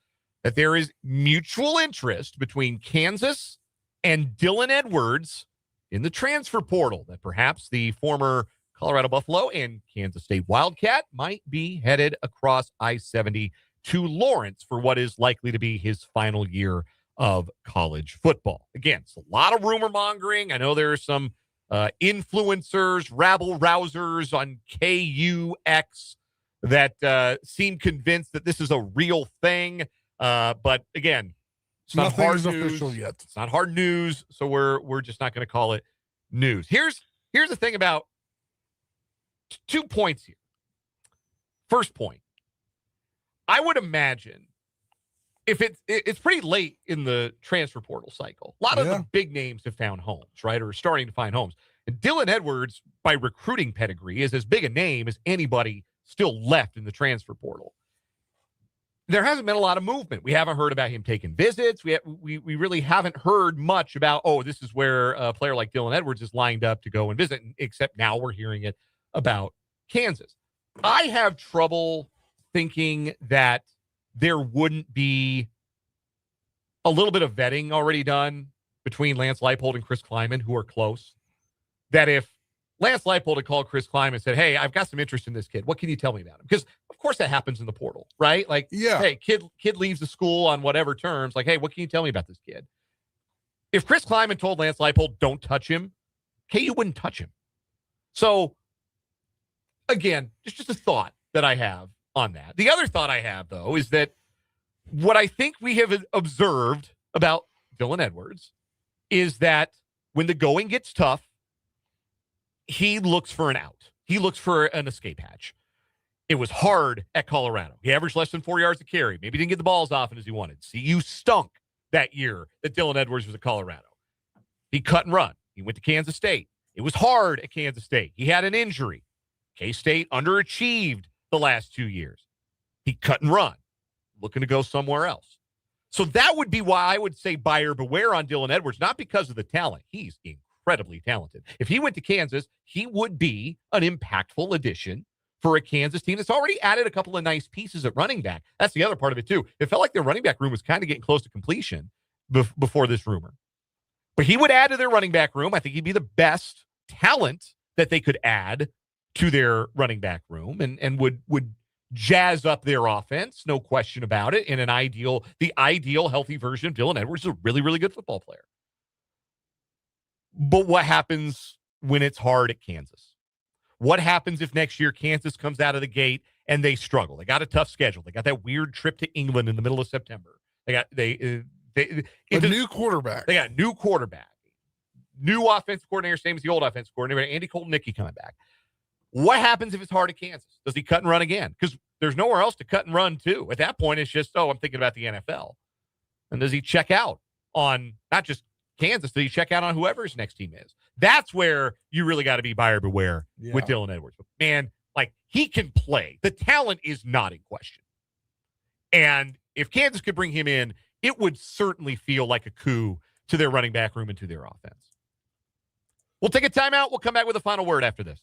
that there is mutual interest between Kansas and Dylan Edwards in the transfer portal, that perhaps the former Colorado Buffalo and Kansas State Wildcat might be headed across I-70 to Lawrence for what is likely to be his final year of college football. Again, it's a lot of rumor mongering. I know there are some influencers, rabble-rousers on KUX that seem convinced that this is a real thing. But again, it's not hard news. Official yet. It's not hard news, so we're just not going to call it news. Here's the thing about 2 points here. First point, I would imagine if it's pretty late in the transfer portal cycle. A lot of the big names have found homes, right, or are starting to find homes. And Dylan Edwards, by recruiting pedigree, is as big a name as anybody still left in the transfer portal. There hasn't been a lot of movement. We haven't heard about him taking visits. We really haven't heard much about, this is where a player like Dylan Edwards is lined up to go and visit, except now we're hearing it about Kansas. I have trouble thinking that there wouldn't be a little bit of vetting already done between Lance Leipold and Chris Kleiman, who are close. That if Lance Leipold had called Chris Kleiman and said, hey, I've got some interest in this kid. What can you tell me about him? Because, of course, that happens in the portal, right? Like, hey, kid leaves the school on whatever terms. Like, hey, what can you tell me about this kid? If Chris Kleiman told Lance Leipold, don't touch him, KU wouldn't touch him. So, again, just a thought that I have on that. The other thought I have, though, is that what I think we have observed about Dylan Edwards is that when the going gets tough, he looks for an out. He looks for an escape hatch. It was hard at Colorado. He averaged less than 4 yards a carry. Maybe didn't get the ball as often as he wanted. CU stunk that year that Dylan Edwards was at Colorado. He cut and run. He went to Kansas State. It was hard at Kansas State. He had an injury. K-State underachieved the last 2 years. He cut and run, looking to go somewhere else. So that would be why I would say buyer beware on Dylan Edwards, not because of the talent. He's incredibly talented. If he went to Kansas, he would be an impactful addition for a Kansas team that's already added a couple of nice pieces at running back. That's the other part of it, too. It felt like their running back room was kind of getting close to completion before this rumor. But he would add to their running back room. I think he'd be the best talent that they could add to their running back room and would jazz up their offense, no question about it. In the ideal healthy version of Dylan Edwards is a really, really good football player. But what happens when it's hard at Kansas? What happens if next year Kansas comes out of the gate and they struggle? They got a tough schedule. They got that weird trip to England in the middle of September. They got a new quarterback. They got a new quarterback, new offensive coordinator, same as the old offensive coordinator. Andy Kolnicki coming back. What happens if it's hard at Kansas? Does he cut and run again? Because there's nowhere else to cut and run to. At that point, it's just, I'm thinking about the NFL. And does he check out on not just Kansas? Does he check out on whoever his next team is? That's where you really got to be buyer beware with Dylan Edwards. But man, like, he can play. The talent is not in question. And if Kansas could bring him in, it would certainly feel like a coup to their running back room and to their offense. We'll take a timeout. We'll come back with a final word after this.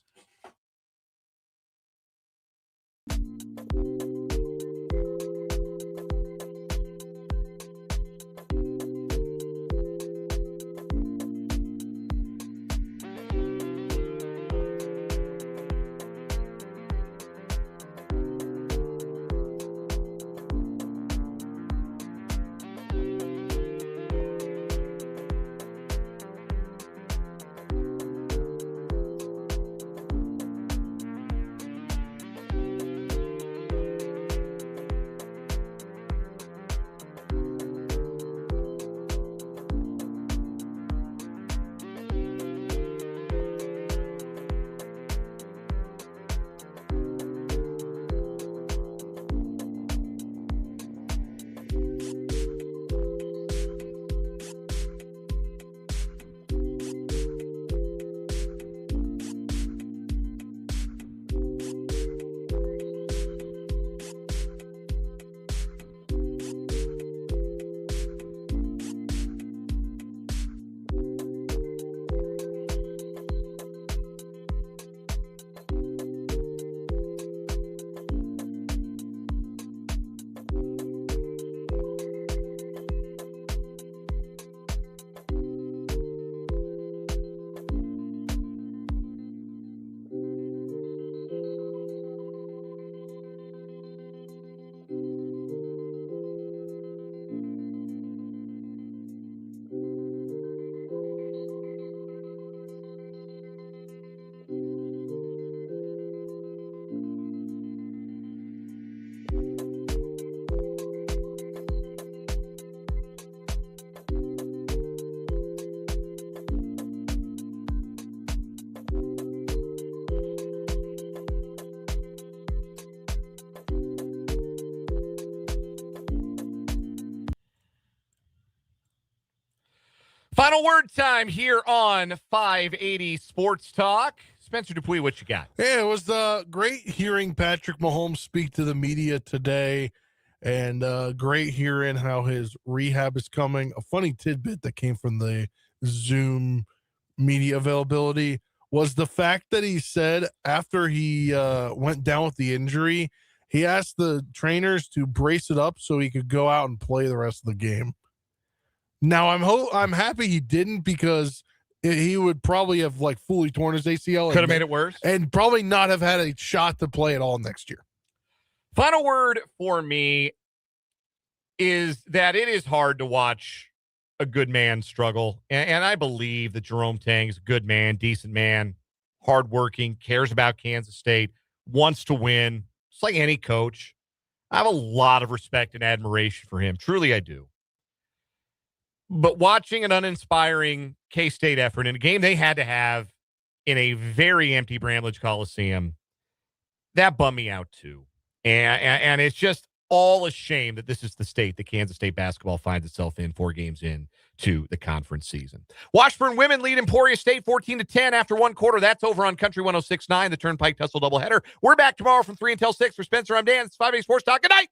Final word time here on 580 Sports Talk. Spencer Dupuis, what you got? Yeah, it was great hearing Patrick Mahomes speak to the media today, and great hearing how his rehab is coming. A funny tidbit that came from the Zoom media availability was the fact that he said after he went down with the injury, he asked the trainers to brace it up so he could go out and play the rest of the game. Now I'm happy he didn't, because he would probably have like fully torn his ACL. Could have made it worse. And probably not have had a shot to play at all next year. Final word for me is that it is hard to watch a good man struggle. And I believe that Jerome Tang is a good man, decent man, hardworking, cares about Kansas State, wants to win. It's like any coach. I have a lot of respect and admiration for him. Truly, I do. But watching an uninspiring K-State effort in a game they had to have in a very empty Bramlage Coliseum, that bummed me out too. And it's just all a shame that this is the state that Kansas State basketball finds itself in 4 games into the conference season. Washburn women lead Emporia State 14-10 after one quarter. That's over on Country 106.9, the Turnpike Tussle doubleheader. We're back tomorrow from 3 until 6. For Spencer, I'm Dan. It's 580 Sports Talk. Good night.